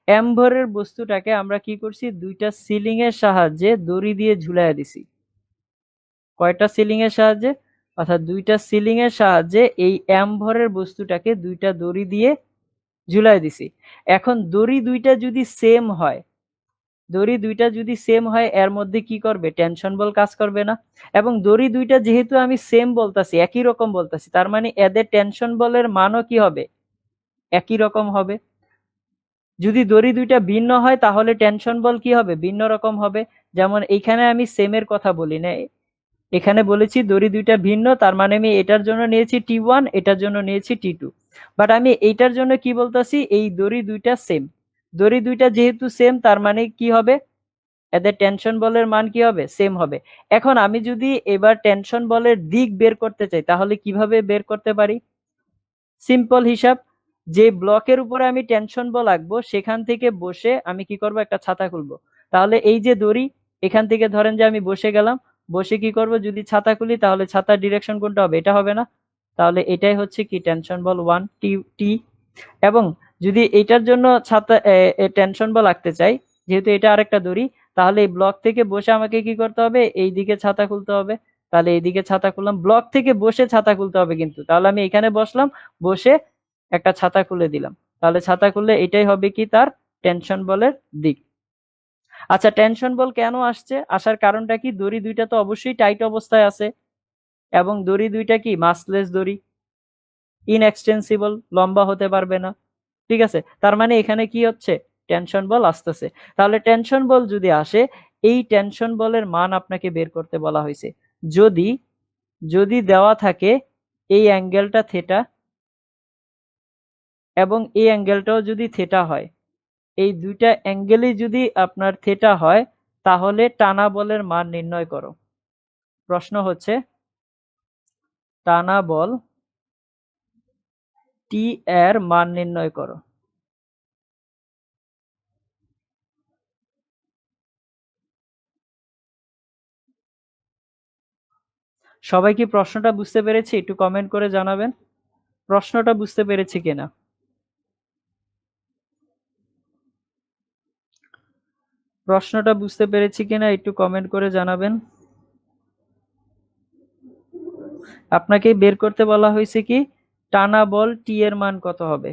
m ভরের বস্তুটাকে আমরা কি করছি দুইটা সিলিং এর সাহায্যে দড়ি দিয়ে ঝুলাইয়া দিছি। কয়টা সিলিং এর সাহায্যে? অর্থাৎ দুইটা সিলিং এর সাহায্যে এই m ভরের বস্তুটাকে দুইটা দড়ি দিয়ে ঝুলাই দিছি। এখন দড়ি দুইটা যদি সেম হয়, দড়ি দুইটা যদি সেম হয় এর মধ্যে কি করবে টেনশন বল কাজ করবে না। এবং দড়ি দুইটা যেহেতু আমি সেম বলতাছি একই রকম বলতাছি, তার মানে এদের টেনশন বলের মানও কি হবে একই রকম হবে। যদি দড়ি দুইটা ভিন্ন হয় তাহলে টেনশন বল কি হবে ভিন্ন রকম হবে। যেমন এইখানে আমি সেমের কথা বলি না, এখানে বলেছি দড়ি দুইটা ভিন্ন, তার মানে আমি এটার জন্য নিয়েছি T1, এটার জন্য নিয়েছি T2, বাট আমি এইটার জন্য কি বলতাছি এই দড়ি দুইটা সেম। দড়ি দুইটা যেহেতু সেম তার মানে কি হবে এদের টেনশন বলের মান কি হবে সেম হবে। এখন আমি যদি এবার টেনশন বলের দিক বের করতে চাই তাহলে কিভাবে বের করতে পারি? সিম্পল হিসাব, যে ব্লকের উপরে আমি টেনশন বল আঁকবো সেখান থেকে বসে আমি কি করব একটা ছাতা খুলবো। তাহলে এই যে দড়ি এখান থেকে ধরেন যে আমি বসে গেলাম, বসে কি করব যদি ছাতা খুলি তাহলে ছাতার ডিরেকশন কোনটা হবে এটা হবে না। তাহলে এটাই হচ্ছে কি টেনশন বল 1 টি। এবং যদি এটার জন্য ছাতা টেনশন বল আঁকতে চাই, যেহেতু এটা আরেকটা দড়ি, তাহলে এই ব্লক থেকে বসে আমাকে কি করতে হবে এই দিকে ছাতা খুলতে হবে। তাহলে এইদিকে ছাতা খুললাম, ব্লক থেকে বসে ছাতা খুলতে হবে কিন্তু। তাহলে আমি এখানে বসলাম, বসে একটা ছাতা খুলে দিলাম, তাহলে ছাতা খুললে এটাই হবে কি তার টেনশন বলের দিক। আচ্ছা টেনশন বল কেন আসছে, আসার কারণটা কি দড়ি দুইটা তো অবশ্যই টাইট অবস্থায় আছে এবং দড়ি দুইটা কি মাসলেস দড়ি, ইনএক্সটেন্সিবল, লম্বা হতে পারবে না, ঠিক আছে। তার মানে এখানে কি হচ্ছে টেনশন বল আসতেছে। তাহলে টেনশন বল যদি আসে এই টেনশন বলের মান আপনাকে বের করতে বলা হয়েছে। যদি যদি দেওয়া থাকে এই অ্যাঙ্গেলটা থিটা এবং এই অ্যাঙ্গেলটাও যদি থিটা হয়, এই দুইটা অ্যাঙ্গেলই যদি আপনার থিটা হয় তাহলে টানা বলের মান নির্ণয় করো। প্রশ্ন হচ্ছে টানা বল টি এর মান নির্ণয় করো। সবাই কি প্রশ্নটা বুঝতে পেরেছি একটু কমেন্ট করে জানাবেন প্রশ্নটা বুঝতে পেরেছি কিনা। প্রশ্নটা বুঝতে পেরেছি কিনা একটু কমেন্ট করে জানাবেন। আপনাকে বের করতে বলা হয়েছে কি টানা বল টি এর মান কত হবে?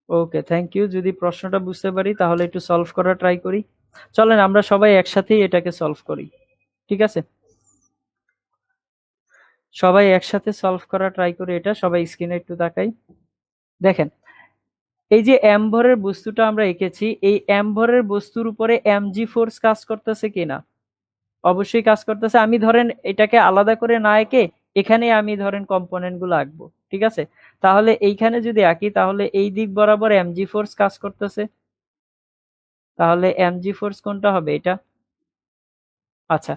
ওকে, থ্যাংক ইউ। যদি প্রশ্নটা বুঝতে পারি তাহলে একটু সলভ করা ট্রাই করি। চলেন আমরা সবাই একসাথেই এটাকে সলভ করি, ঠিক আছে? সবাই একসাথে সলভ করা ট্রাই করি এটা। সবাই স্ক্রিনে একটু তাকাই। দেখেন, এই যে এম ভরের বস্তুটা আমরা এঁকেছি, এই এম ভরের বস্তুর উপরে এমজি ফোর্স কাজ করতেছে কিনা? অবশ্যই কাজ করতেছে। আমি ধরেন এটাকে আলাদা করে না এঁকে এখানে আমি ধরেন কম্পোনেন্ট গুলো আঁকবো, ঠিক আছে? তাহলে এইখানে যদি আঁকি তাহলে এই দিক বরাবর এমজি ফোর্স কাজ করতেছে। তাহলে এমজি ফোর্স কোনটা হবে? এটা। আচ্ছা,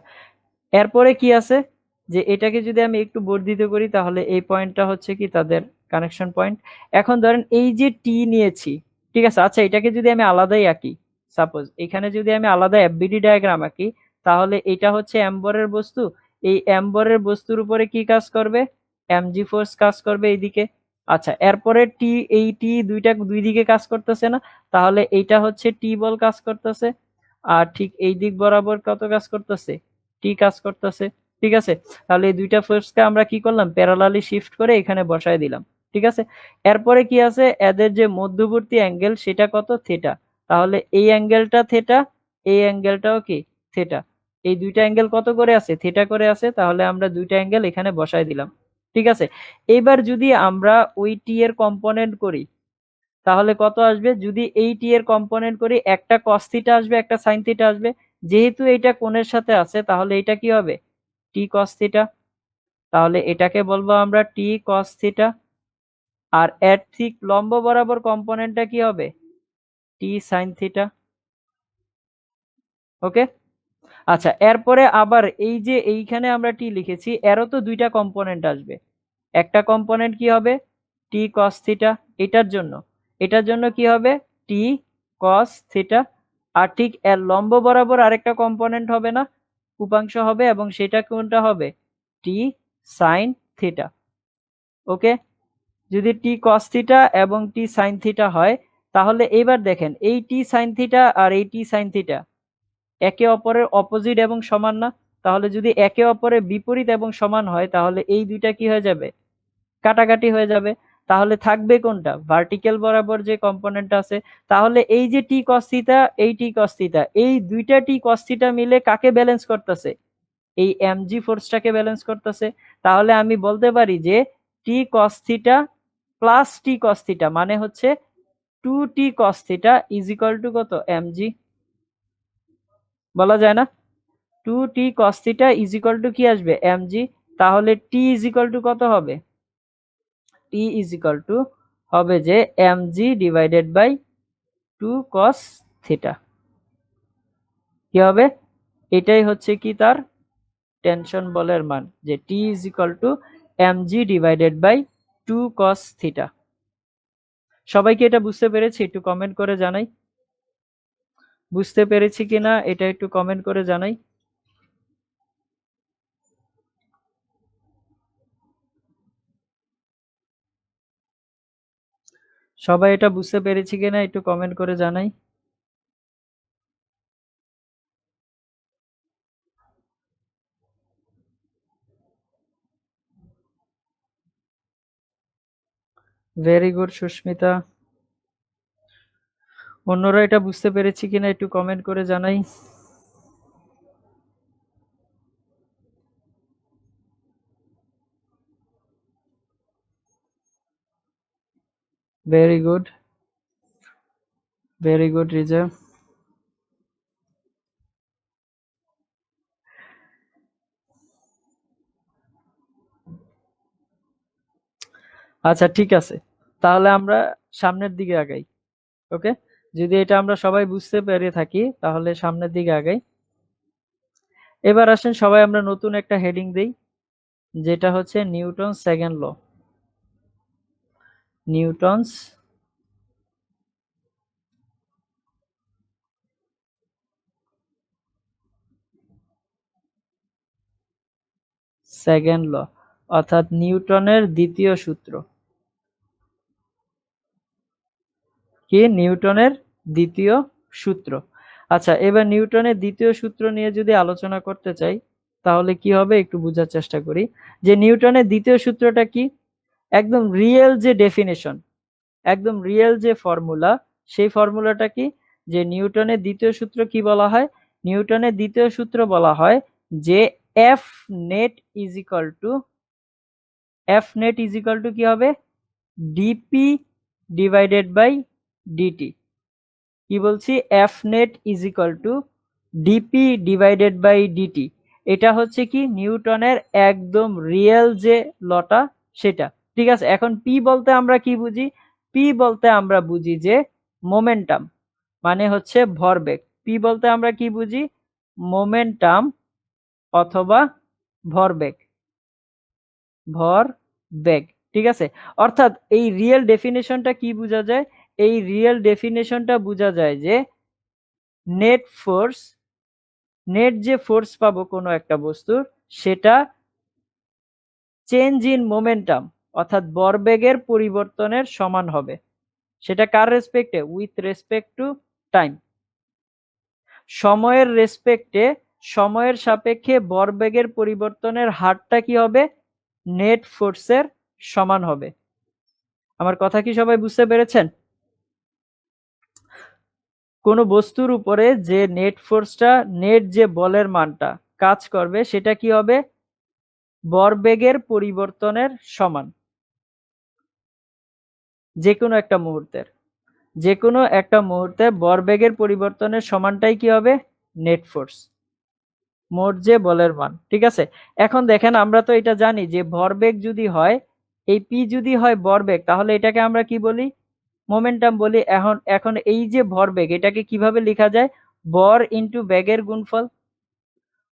এরপরে কি আছে যে এটাকে যদি আমি একটু বর্ধিত করি তাহলে এই পয়েন্টটা হচ্ছে কি তাদের কানেকশন পয়েন্ট। এখন ধরেন এই যে টি নিয়েছি, ঠিক আছে? আচ্ছা, এটাকে যদি আমি আলাদাই আঁকি, সাপোজ এখানে যদি আমি আলাদা এফবিডি ডায়াগ্রাম আঁকি, তাহলে এটা হচ্ছে এম্বরের বস্তু। এই এম্বরের বস্তুর উপরে কি কাজ করবে? এমজি ফোর্স কাজ করবে এইদিকে। আচ্ছা, এরপরে টি, এই টি দুইটা দুই দিকে কাজ করতেছে না? তাহলে এইটা হচ্ছে টি বল কাজ করতেছে। আর ঠিক এই দিক বরাবর কত কাজ করতেছে? টি কাজ করতেছে, ঠিক আছে? তাহলে এই দুইটা ফোর্সকে আমরা কি করলাম? প্যারালালি শিফট করে এখানে বসায় দিলাম, ঠিক আছে? এরপরে কি আছে? এদের যে মধ্যবর্তী অ্যাঙ্গেল সেটা কত? থিটা। তাহলে এই অ্যাঙ্গেলটা থিটা, এই অ্যাঙ্গেলটাও কি থিটা। এই দুইটা অ্যাঙ্গেল কত করে আছে? থিটা করে আছে। তাহলে আমরা দুইটা অ্যাঙ্গেল এখানে বসায় দিলাম, ঠিক আছে? এবার যদি আমরা ওই টি এর কম্পোনেন্ট করি তাহলে কত আসবে? যদি এই টি এর কম্পোনেন্ট করি, একটা কস থিটা আসবে, একটা সাইন থিটা আসবে। যেহেতু এটা কোণের সাথে আছে তাহলে এটা কি হবে? টি কস থিটা। তাহলে এটাকে বলবো আমরা টি কস থিটা। আর এর ঠিক লম্ব বরাবর কম্পোনেন্টটা কি হবে? টি সাইন থিটা। ওকে। আচ্ছা, এরপরে আবার এই যে এইখানে আমরা টি লিখেছি, এরও তো দুইটা কম্পোনেন্ট আসবে। একটা কম্পোনেন্ট কি হবে? টি কস থিটা। এটার জন্য কি হবে? টি কস থিটা। আর ঠিক এর লম্ব বরাবর আরেকটা কম্পোনেন্ট হবে না? উপাংশ হবে, এবং সেটা কোনটা হবে? টি সাইন থিটা। ওকে। যদি টি কস থিটা এবং টি সাইন থিটা হয়, তাহলে এবার দেখেন এই টি সাইন থিটা আর এই টি সাইন থিটা একে অপরের অপোজিট এবং সমান না? তাহলে যদি একে অপরের বিপরীত এবং সমান হয় তাহলে এই দুইটা কি হয়ে যাবে? কাটাকাটি হয়ে যাবে। তাহলে থাকবে কোনটা? ভার্টিক্যাল বরাবর যে কম্পোনেন্ট আছে। তাহলে এই যে টি কস থিটা, এই টি কস থিটা, এই দুইটা টি কস থিটা মিলে কাকে ব্যালেন্স করতেছে? এই এমজি ফোর্সটাকে ব্যালেন্স করতেছে। তাহলে আমি বলতে পারি যে টি কস থিটা প্লাস টি কস থিটা মানে হচ্ছে 2t cos theta is equal to কত? mg। বলা যায় না? 2t cos theta is equal to কি আসবে? mg। তাহলে t ইজ ইকুয়াল টু কত হবে? t ইজ ইকুয়াল টু হবে যে mg divided by 2 cos theta. কি হবে? এটাই হচ্ছে কি তার টেনশন বলের মান, যে t is equal to mg divided by 2 cos theta. সবাইকে এটা বুঝতে পেরেছি? একটু কমেন্ট করে জানাই। বুঝতে পেরেছি কিনা এটা একটু কমেন্ট করে জানাই। সবাই এটা বুঝতে পেরেছি কিনা একটু কমেন্ট করে জানাই। Very good Susmita. অন্যরা এটা বুঝতে পেরেছি কিনা একটু কমেন্ট করে জানাই। Very good, very good Riza. আচ্ছা, ঠিক আছে। তাহলে আমরা সামনের দিকে আগাই। ওকে। যদি এটা আমরা সবাই বুঝতে পেরে থাকি তাহলে সামনের দিকে আগাই। এবার আসেন সবাই আমরা নতুন একটা হেডিং দেই, যেটা হচ্ছে Newton second law. Newton's second law, অর্থাৎ নিউটনের দ্বিতীয় সূত্র। কি? নিউটনের দ্বিতীয় সূত্র। আচ্ছা, এবার নিউটনের দ্বিতীয় সূত্র নিয়ে যদি আলোচনা করতে চাই তাহলে কি হবে একটু বোঝার চেষ্টা করি যে নিউটনের দ্বিতীয় সূত্রটা কি। একদম রিয়েল যে ডেফিনেশন, একদম রিয়েল যে ফর্মুলা, সেই ফর্মুলাটা কি, যে নিউটনের দ্বিতীয় সূত্র কি বলা হয়, নিউটনের দ্বিতীয় সূত্র বলা হয় যে F net is equal to, F net is equal to কি হবে, ডিপি ডিভাইডেড বাই ডিটি। কি বলছি, F net is equal to dp divided by dt. এটা হচ্ছে কি নিউটনের একদম রিয়েল যে লটা সেটা। ঠিক আছে, এখন পি বলতে আমরা কি বুঝি, পি বলতে আমরা বুঝি যে মোমেন্টাম, মানে হচ্ছে ভরবেগ। পি বলতে আমরা কি বুঝি, মোমেন্টাম অথবা ভরবেগ, ভরবেগ। ঠিক আছে, অর্থাৎ এই রিয়েল ডেফিনেশনটা কি বোঝা যায়, এই রিয়েল ডেফিনেশনটা বোঝা যায় যে নেট ফোর্স, নেট যে ফোর্স পাবো কোনো একটা বস্তুর, সেটা চেঞ্জ ইন মোমেন্টাম অর্থাৎ ভরবেগের পরিবর্তনের সমান হবে। সেটা কার রেসপেক্টে, উইথ রেসপেক্ট টু টাইম, সময়ের রেসপেক্টে, সময়ের সাপেক্ষে ভরবেগের পরিবর্তনের হারটা কি হবে, নেট ফোর্সের সমান হবে। আমার কথা কি সবাই বুঝতে পেরেছেন? কোনো বস্তুর উপরে যে নেট ফোর্সটা, নেট যে বলের মানটা কাজ করবে সেটা কি হবে, ভরবেগের পরিবর্তনের সমান। যে কোনো একটা মুহূর্তের, যে কোনো একটা মুহূর্তে ভরবেগের পরিবর্তনের সমানটাই কি হবে, নেট ফোর্স, মোট যে বলের মান। ঠিক আছে, এখন দেখেন আমরা তো এটা জানি যে ভরবেগ যদি হয়, এই পি যদি হয় ভরবেগ, তাহলে এটাকে আমরা কি বলি, মোমেন্টাম বলি। এখন এখন এই যে ভরবেগ, এটাকে কিভাবে লেখা যায়, ভর ইনটু বেগের গুণফল।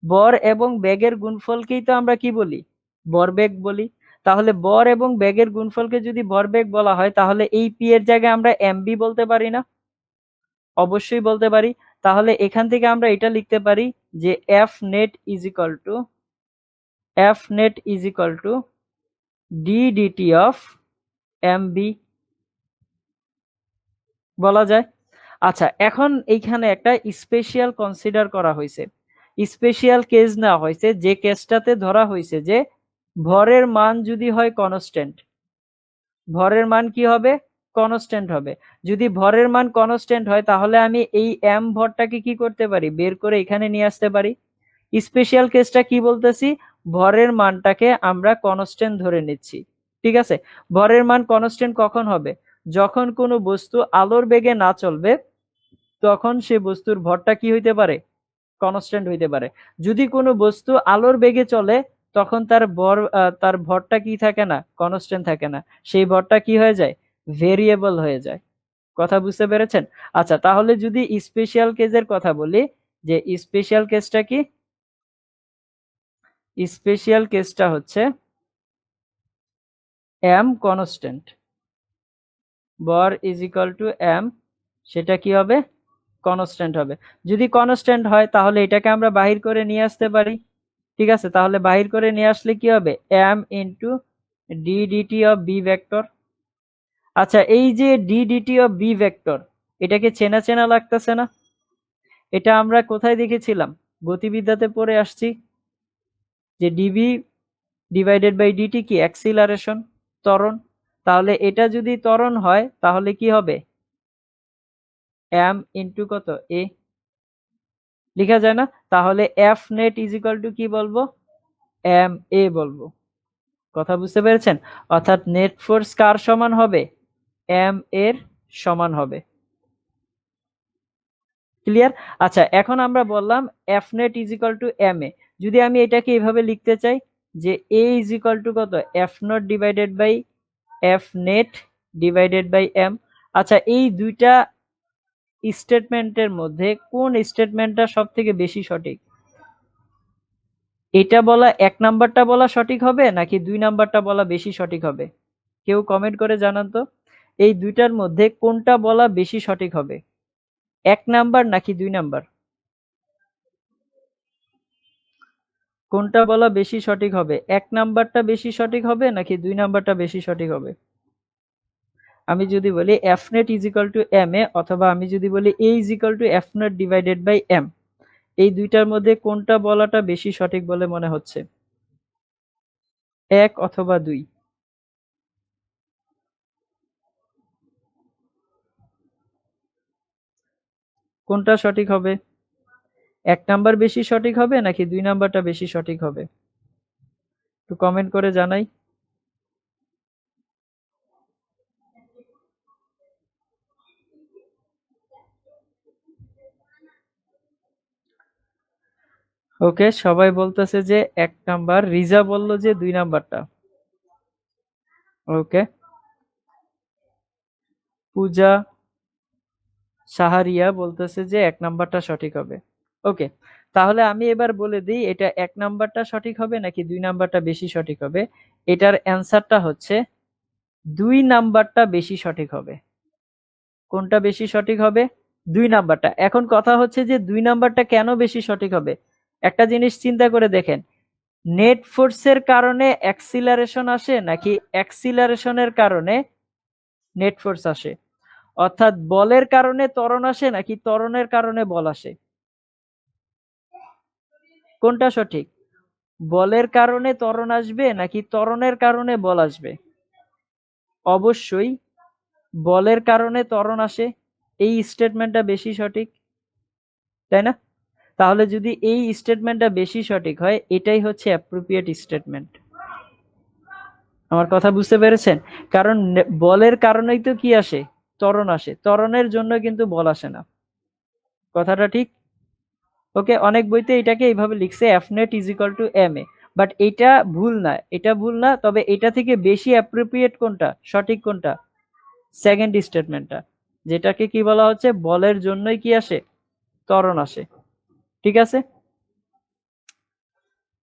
ভর এবং বেগের গুণফলকেই তো আমরা কি বলি, ভরবেগ বলি। তাহলে ভর এবং বেগের গুণফলকে যদি ভরবেগ বলা হয়, তাহলে এই পি এর জায়গায় আমরা এমবি বলতে পারি না? অবশ্যই বলতে পারি। তাহলে এখান থেকে আমরা এটা লিখতে পারি যে F net is equal to, F net is equal to d dt of mv বলা যায়। আচ্ছা, এখন এইখানে একটা স্পেশাল কনসিডার করা হয়েছে, স্পেশাল কেস নেওয়া হয়েছে, যে কেসটাতে ধরা হয়েছে যে ভরের মান যদি হয় কনস্ট্যান্ট, ভরের মান কি হবে, কনস্ট্যান্ট হবে। যদি ভরের মান কনস্ট্যান্ট হয় তাহলে আমি এই এম ভরটাকে কি করতে পারি, বের করে এখানে নিয়ে আসতে পারি। স্পেশাল কেসটা কি বলতেছি, ভরের মানটাকে আমরা কনস্ট্যান্ট ধরে নিচ্ছি। ঠিক আছে, ভরের মান কনস্ট্যান্ট কখন হবে, যখন কোনো বস্তু আলোর বেগে না চলবে, তখন সে বস্তুর ভরটা কি হইতে পারে, কনস্ট্যান্ট হইতে পারে। যদি কোনো বস্তু আলোর বেগে চলে, তখন তার ভরটা কি থাকে না, কনস্ট্যান্ট থাকে না, সেই ভরটা কি হয়ে যায়, ভেরিয়েবল হয়ে যায়। কথা বুঝতে পেরেছেন? আচ্ছা, তাহলে যদি স্পেশাল কেসের কথা বলি, যে স্পেশাল কেসটা কি, স্পেশাল কেসটা হচ্ছে এম কনস্ট্যান্ট, ভর ইজ ইকুয়াল টু এম, সেটা কি হবে, কনস্ট্যান্ট হবে। যদি কনস্ট্যান্ট হয় তাহলে এটাকে আমরা বাহির করে নিয়ে আসতে পারি। ঠিক আছে, তাহলে বাহির করে নিয়ে আসলে কি হবে, m into d dt of v vector. আচ্ছা, এই যে d dt of v vector, এটাকে চেনা চেনা লাগতেছে না? এটা আমরা কোথায় দেখেছিলাম, গতিবিদ্যাতে পড়ে আসছি যে ডিবি ডিভাইডেড বাই ডিটি কি, অ্যাক্সিলারেশন, ত্বরণ। তাহলে এটা যদি ত্বরণ হয় তাহলে কি হবে, এম ইন্টু কত, এ, লেখা যায় না? তাহলে F net is equal to কি বলবো, এম এ বলবো। কথা বুঝতে পেরেছেন? অর্থাৎ নেট ফোর্স কার সমান হবে, এম এর সমান হবে। ক্লিয়ার? আচ্ছা, এখন আমরা বললাম F net is equal to m a. যদি আমি এটাকে এভাবে লিখতে চাই যে এ ইজ ইকুয়াল টু কত, F not divided by F net divided by m. আচ্ছা, এই দুইটা স্টেটমেন্টের মধ্যে কোন স্টেটমেন্টটা সব থেকে বেশি সঠিক? এটা বলা, এক নাম্বারটা বলা সঠিক হবে নাকি দুই নাম্বারটা বলা বেশি সঠিক হবে? কেউ কমেন্ট করে জানান তো, এই দুইটার মধ্যে কোনটা বলা বেশি সঠিক হবে, এক নাম্বার নাকি দুই নাম্বার? কোনটা বলা বেশি সঠিক হবে, এক নাম্বারটা বেশি সঠিক হবে নাকি দুই নাম্বারটা বেশি সঠিক হবে? আমি যদি বলি F net is equal to m a, অথবা আমি যদি বলি a is equal to F not divided by m, এই দুইটার মধ্যে কোনটা বলাটা বেশি সঠিক বলে মনে হচ্ছে? 1 অথবা 2? কোনটা সঠিক হবে? 1 নাম্বার বেশি সঠিক হবে নাকি 2 নাম্বারটা বেশি সঠিক হবে? একটু কমেন্ট করে জানাই। ওকে, সবাই বলতেছে যে 1 নাম্বার, রিজা বলল যে 2 নাম্বারটা। ওকে, পূজা, সাহারিয়া বলতেছে যে 1 নাম্বারটা সঠিক হবে। ওকে, তাহলে আমি এবার বলে দিই এটা 1 নাম্বারটা সঠিক হবে নাকি 2 নাম্বারটা বেশি সঠিক হবে। এটার অ্যান্সারটা হচ্ছে 2 নাম্বারটা বেশি সঠিক হবে। কোনটা বেশি সঠিক হবে? 2 নাম্বারটা। এখন কথা হচ্ছে যে 2 নাম্বারটা কেন বেশি সঠিক হবে? একটা জিনিস চিন্তা করে দেখেন, নেট ফোর্সের কারণে অ্যাক্সিলারেশন আসে নাকি অ্যাক্সিলারেশনের কারণে নেট ফোর্স আসে? অর্থাৎ বলের কারণে ত্বরণ আসে নাকি ত্বরণের কারণে বল আসে? কোনটা সঠিক? বলের কারণে ত্বরণ আসবে নাকি ত্বরণের কারণে বল আসবে? অবশ্যই বলের কারণে ত্বরণ আসে। এই স্টেটমেন্টটা বেশি সঠিক, তাই না? তাহলে যদি এই স্টেটমেন্টটা বেশি সঠিক হয়, এটাই হচ্ছে অ্যাপ্রোপ্রিয়েট স্টেটমেন্ট। আমার কথা বুঝতে পেরেছেন? কারণ বলের কারণেই তো কি আসে? ত্বরণ আসে। ত্বরণের জন্য কিন্তু বল আসে না। কথাটা ঠিক? ওকে, অনেক বইতে এটাকে এইভাবে লিখছে F net is equal to m a, but এটা ভুল না, এটা ভুল না। তবে এটা থেকে বেশি অ্যাপ্রোপ্রিয়েট কোনটা, সঠিক কোনটা? সেকেন্ড স্টেটমেন্টটা, যেটাকে কি বলা হচ্ছে বলের জন্যই কি আসে? ত্বরণ আসে। ঠিক আছে,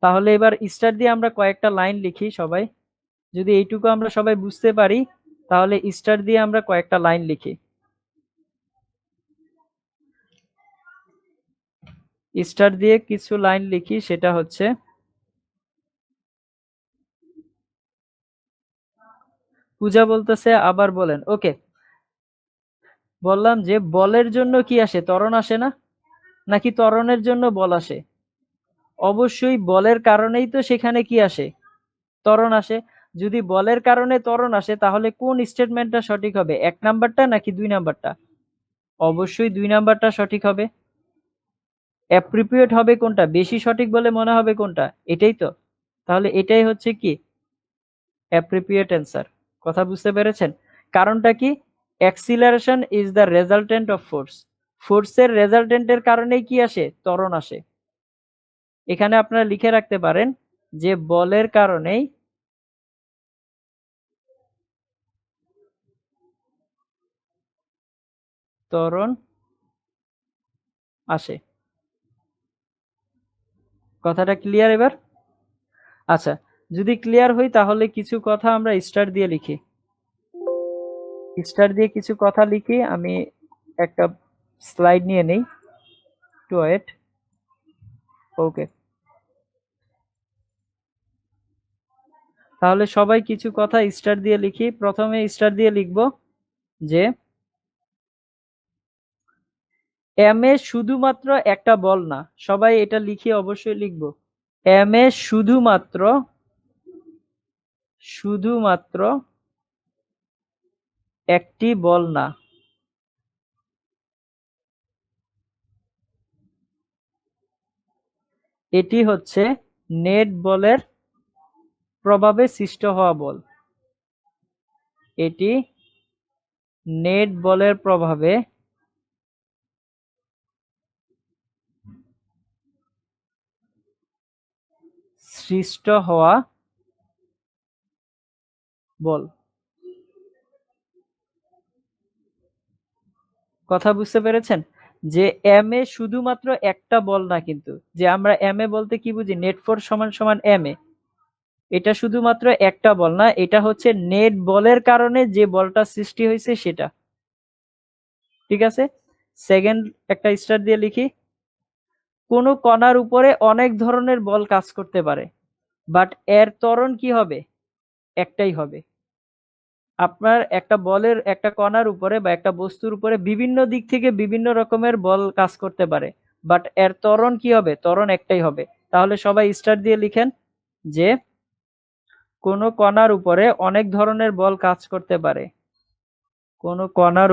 তাহলে এবার স্টার দিয়ে আমরা কয়েকটা লাইন লিখি সবাই। যদি এইটুকু আমরা সবাই বুঝতে পারি তাহলে স্টার দিয়ে আমরা কয়েকটা লাইন লিখি। স্টার দিয়ে কিছু লাইন লিখি, সেটা হচ্ছে পূজা বলতেছে আবার বলেন। ওকে, বললাম যে বলের জন্য কি আসে? ত্বরণ আসে না, নাকি ত্বরণের জন্য বল আসে? অবশ্যই বলের কারণেই তো সেখানে কি আসে? ত্বরণ আসে। যদি বলের কারণে ত্বরণ আসে তাহলে কোন স্টেটমেন্টটা সঠিক হবে? 1 নাম্বারটা নাকি 2 নাম্বারটা? অবশ্যই 2 নাম্বারটা সঠিক হবে। অ্যাপ্রোপ্রিয়েট হবে কোনটা? বেশি সঠিক বলে মনে হবে কোনটা? এটাই তো। তাহলে এটাই হচ্ছে কি অ্যাপ্রোপ্রিয়েট অ্যান্সার। কথা বুঝতে পেরেছেন? কারণটা কি? Acceleration is the resultant of force. ফোর্সের রেজাল্টেন্টের কারণেই কি আসে? ত্বরণ আসে। এখানে আপনারা লিখে রাখতে পারেন যে বলের কারণেই ত্বরণ আসে। কথাটা ক্লিয়ার এবার? আচ্ছা, যদি ক্লিয়ার হই তাহলে কিছু কথা আমরা স্টার দিয়ে লিখি। স্টার দিয়ে কিছু কথা লিখি। আমি একটা স্লাইড নিয়ে নেই, টু ওয়েট। ওকে, তাহলে সবাই কিছু কথা স্টার দিয়ে লিখি। প্রথমে স্টার দিয়ে লিখব যে এম এ শুধুমাত্র একটা বল না। সবাই এটা লিখে অবশ্যই লিখব। এম এ শুধুমাত্র একটি বল না। এটি হচ্ছে নেট বলের প্রভাবে সৃষ্ট হওয়া বল। এটি নেট বলের প্রভাবে সৃষ্ট হওয়া বল। কথা বুঝতে পেরেছেন? যে এম এ শুধুমাত্র একটা বল না, কিন্তু যে আমরা এম এ বলতে কি বুঝি? নেট ফোর্স সমান সমান এম এ। এটা শুধুমাত্র একটা বল না, এটা হচ্ছে নেট বলের কারণে যে বলটা সৃষ্টি হয়েছে সেটা। ঠিক আছে, সেকেন্ড একটা স্টার দিয়ে লিখি। কোন কণার উপরে অনেক ধরনের বল কাজ করতে পারে, বাট এর ত্বরণ কি হবে? একটাই হবে। আপনার একটা বলের একটা কণার উপরে বা একটা বস্তুর উপরে বিভিন্ন দিক থেকে বিভিন্ন রকমের বল কাজ করতে পারে, বাট এর ত্বরণ কি হবে? ত্বরণ একটাই হবে। তাহলে সবাই স্টার দিয়ে লিখেন যে কোনো কণার উপরে অনেক ধরনের বল কাজ করতে পারে। কোনো কণার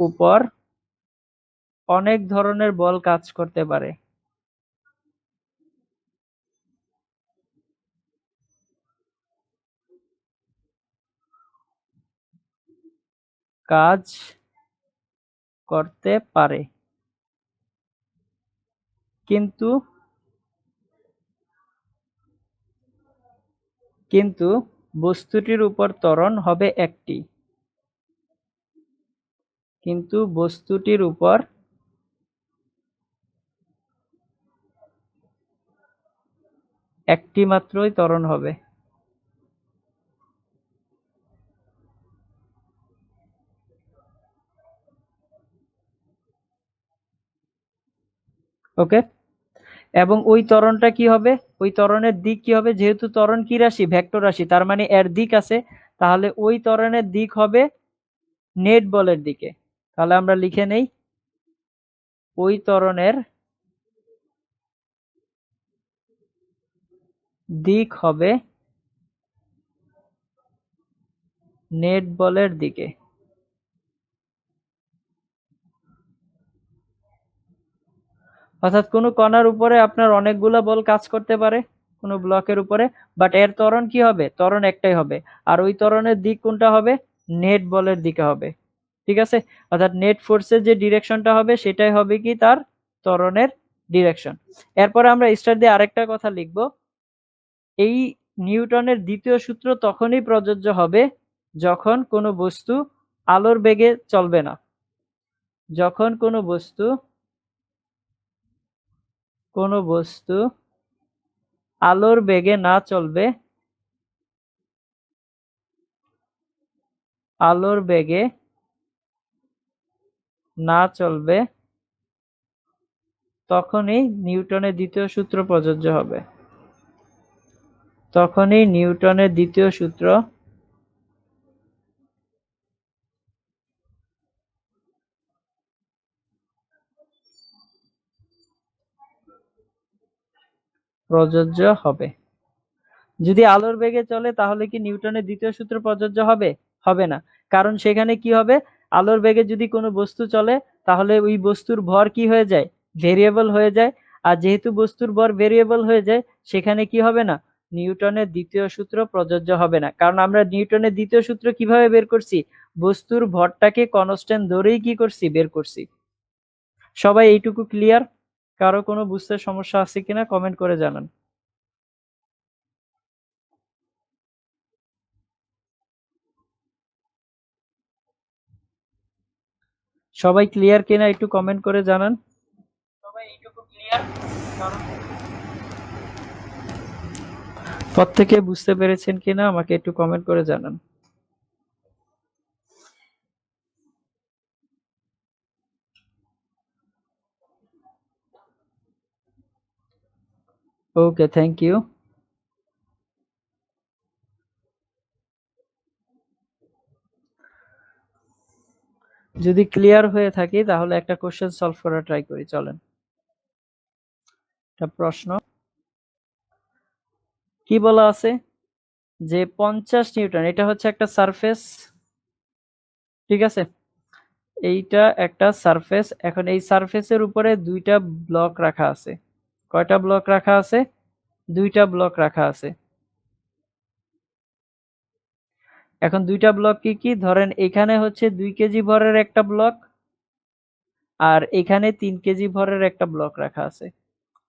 উপর অনেক ধরনের বল কাজ করতে পারে। কাজ করতে পারে, কিন্তু বস্তুটির উপর ত্বরণ হবে একটি। কিন্তু বস্তুটির উপর একটি মাত্রই ত্বরণ হবে। ওকে, এবং ওই ত্বরণটা কি হবে? ওই ত্বরণের দিক কি হবে? যেহেতু ত্বরণ কি রাশি? ভেক্টর রাশি, তার মানে এর দিক আছে, তাহলে ওই ত্বরণের দিক হবে নেট বলের দিকে। তাহলে আমরা লিখে নেই, ওই ত্বরণের দিক হবে নেট বলের দিকে। অর্থাৎ কোনো কণার উপরে আপনার অনেকগুলা বল কাজ করতে পারে কোনো ব্লকের উপরে, বাট এর ত্বরণ কি হবে? ত্বরণ একটাই হবে। আর ওই ত্বরণের দিক কোনটা হবে? নেট বলের দিকে হবে। ঠিক আছে, অর্থাৎ নেট ফোর্সের যে ডিরেকশনটা হবে সেটাই হবে কি তার ত্বরণের ডিরেকশন। এরপরে আমরা স্টার দিয়ে আরেকটা কথা লিখব, এই নিউটনের দ্বিতীয় সূত্র তখনই প্রযোজ্য হবে যখন কোনো বস্তু আলোর বেগে চলবে না। যখন কোনো বস্তু আলোর বেগে না চলবে, আলোর বেগে না চলবে, তখনই নিউটনের দ্বিতীয় সূত্র প্রযোজ্য হবে। তখনই নিউটনের দ্বিতীয় সূত্র প্রযোজ্য হবে। যদি আলোর বেগে চলে তাহলে কি নিউটনের দ্বিতীয় সূত্র প্রযোজ্য হবে? হবে না, কারণ সেখানে কি হবে? আলোর বেগে যদি কোনো বস্তু চলে তাহলে ওই বস্তুর ভর কি হয়ে যায়? ভেরিয়েবল হয়ে যায়। আর যেহেতু বস্তুর ভর ভেরিয়েবল হয়ে যায়, সেখানে কি হবে না? নিউটনের দ্বিতীয় সূত্র প্রযোজ্য হবে না। কারণ আমরা নিউটনের দ্বিতীয় সূত্র কিভাবে বের করছি? বস্তুর ভরটাকে কনস্ট্যান্ট ধরেই কি করছি? বের করছি। সবাই এইটুকু ক্লিয়ার? কারো কোনো বুঝতে সমস্যা আছে কিনা কমেন্ট করে জানান। সবাই ক্লিয়ার কিনা একটু কমেন্ট করে জানান। সবাই এইটুকু ক্লিয়ার? প্রত্যেকে বুঝতে পেরেছেন কিনা আমাকে একটু কমেন্ট করে জানান। ওকে, থ্যাংক ইউ। যদি ক্লিয়ার হয়ে থাকি তাহলে একটা কোশ্চেন সলভ করা ট্রাই করি, চলেন। একটা প্রশ্ন কি বলা আছে যে 50 নিউটন, এটা হচ্ছে একটা সারফেস, ঠিক আছে? এইটা একটা সারফেস। এখন এই সারফেসের উপরে দুইটা ব্লক রাখা আছে। কয়টা ব্লক রাখা আছে? দুইটা ব্লক রাখা আছে। এখন দুইটা ব্লক কি কি? ধরেন এখানে হচ্ছে 2 কেজি ভরের একটা ব্লক, আর এখানে 3 কেজি ভরের একটা ব্লক রাখা আছে।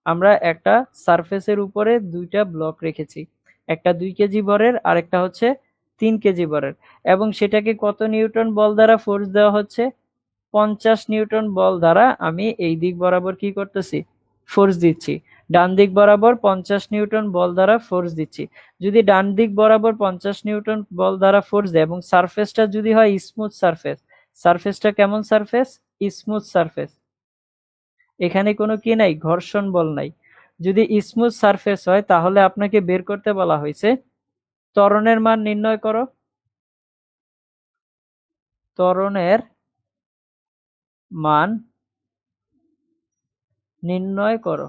আমরা একটা সারফেসের উপরে দুইটা ব্লক রেখেছি, একটা 2 কেজি ভরের আর একটা হচ্ছে 3 কেজি ভরের, এবং সেটাকে কত নিউটন বল দ্বারা ফোর্স দেওয়া হচ্ছে? 50 নিউটন বল দ্বারা আমি এই দিক বরাবর কি করতেছি? ফোর্স দিচ্ছি। ডান দিক বরাবর 50 নিউটন বল দ্বারা ফোর্স দিচ্ছি। যদি ডান দিক বরাবর 50 নিউটন বল দ্বারা ফোর্স দেয় এবং সারফেসটা যদি হয় স্মুথ সারফেস, সারফেসটা কেমন সারফেস? Smooth surface. এখানে কোনো কি নাই? ঘর্ষণ বল নাই। যদি স্মুথ সারফেস হয় তাহলে আপনাকে বের করতে বলা হয়েছে ত্বরণের মান নির্ণয় করো। ত্বরণের মান নির্ণয় করো।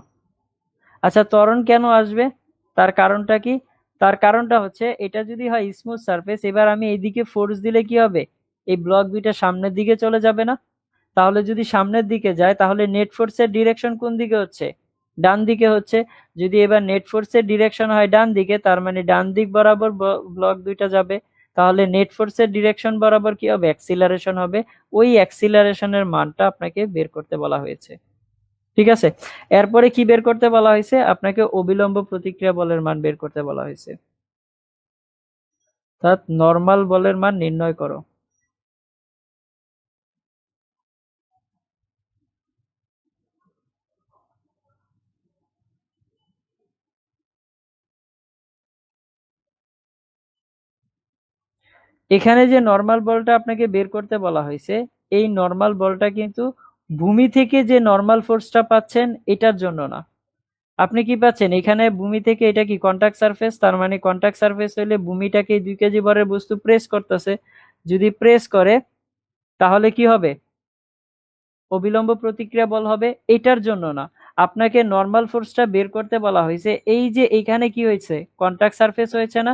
আচ্ছা, ত্বরণ কেন আসবে? তার কারণটা কি? তার কারণটা হচ্ছে এটা যদি হয় স্মুথ সারফেস, এবার আমি এইদিকে ফোর্স দিলে কি হবে? এই ব্লক দুইটা সামনের দিকে চলে যাবে না? তাহলে যদি সামনের দিকে যায় তাহলে নেট ফোর্সের ডিরেকশন কোন দিকে হচ্ছে? ডান দিকে হচ্ছে। যদি এবার নেট ফোর্সের ডিরেকশন হয় ডান দিকে, তার মানে ডান দিক বরাবর ব্লক দুইটা যাবে। তাহলে নেট ফোর্সের ডিরেকশন বরাবর কি হবে? অ্যাক্সিলারেশন হবে। ওই অ্যাক্সিলারেশনের মানটা আপনাকে বের করতে বলা হয়েছে। ঠিক আছে, এরপরে কি বের করতে বলা হয়েছে? আপনাকে অবিলম্ব প্রতিক্রিয়া বলের মান বের করতে বলা হয়েছে। অর্থাৎ নর্মাল বলের মান নির্ণয় করো। এখানে যে নর্মাল বলটা আপনাকে বের করতে বলা হয়েছে, এই নর্মাল বলটা কিন্তু ভূমি থেকে যে নর্মাল ফোর্সটা পাচ্ছেন এটার জন্য না। আপনি কি পাচ্ছেন? এখানে ভূমি থেকে এটা কি কন্টাক্ট সারফেস, তার মানে কন্টাক্ট সারফেস হলে ভূমিটাকে 2 কেজি ভরের বস্তু প্রেস করতেছে। যদি প্রেস করে তাহলে কি হবে? অবিলম্ব প্রতিক্রিয়া বল হবে। এটার জন্য না, আপনাকে নর্মাল ফোর্সটা বের করতে বলা হয়েছে। এই যে এইখানে কি হয়েছে? কন্টাক্ট সারফেস হয়েছে না?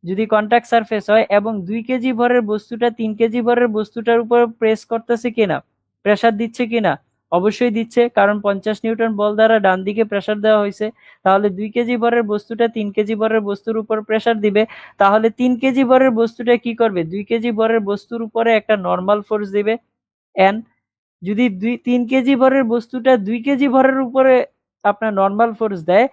যদি কন্টাক্ট সারফেস হয় এবং 2 কেজি ভরের বস্তুটা 3 কেজি ভরের বস্তুটার উপর প্রেস করতেছে কিনা, প্রেসার দিচ্ছে কিনা? অবশ্যই দিচ্ছে, কারণ 50 নিউটন বল দ্বারা ডান দিকে প্রেসার দেওয়া হয়েছে। তাহলে 2 কেজি ভরের বস্তুটা 3 কেজি ভরের বস্তুর উপর প্রেসার দিবে। তাহলে 3 কেজি ভরের বস্তুটা কি করবে? 2 কেজি ভরের বস্তুর উপরে একটা নর্মাল ফোর্স দিবে এন। যদি 3 কেজি ভরের বস্তুটা 2 কেজি ভরের উপরে আপনার নর্মাল ফোর্স দেয়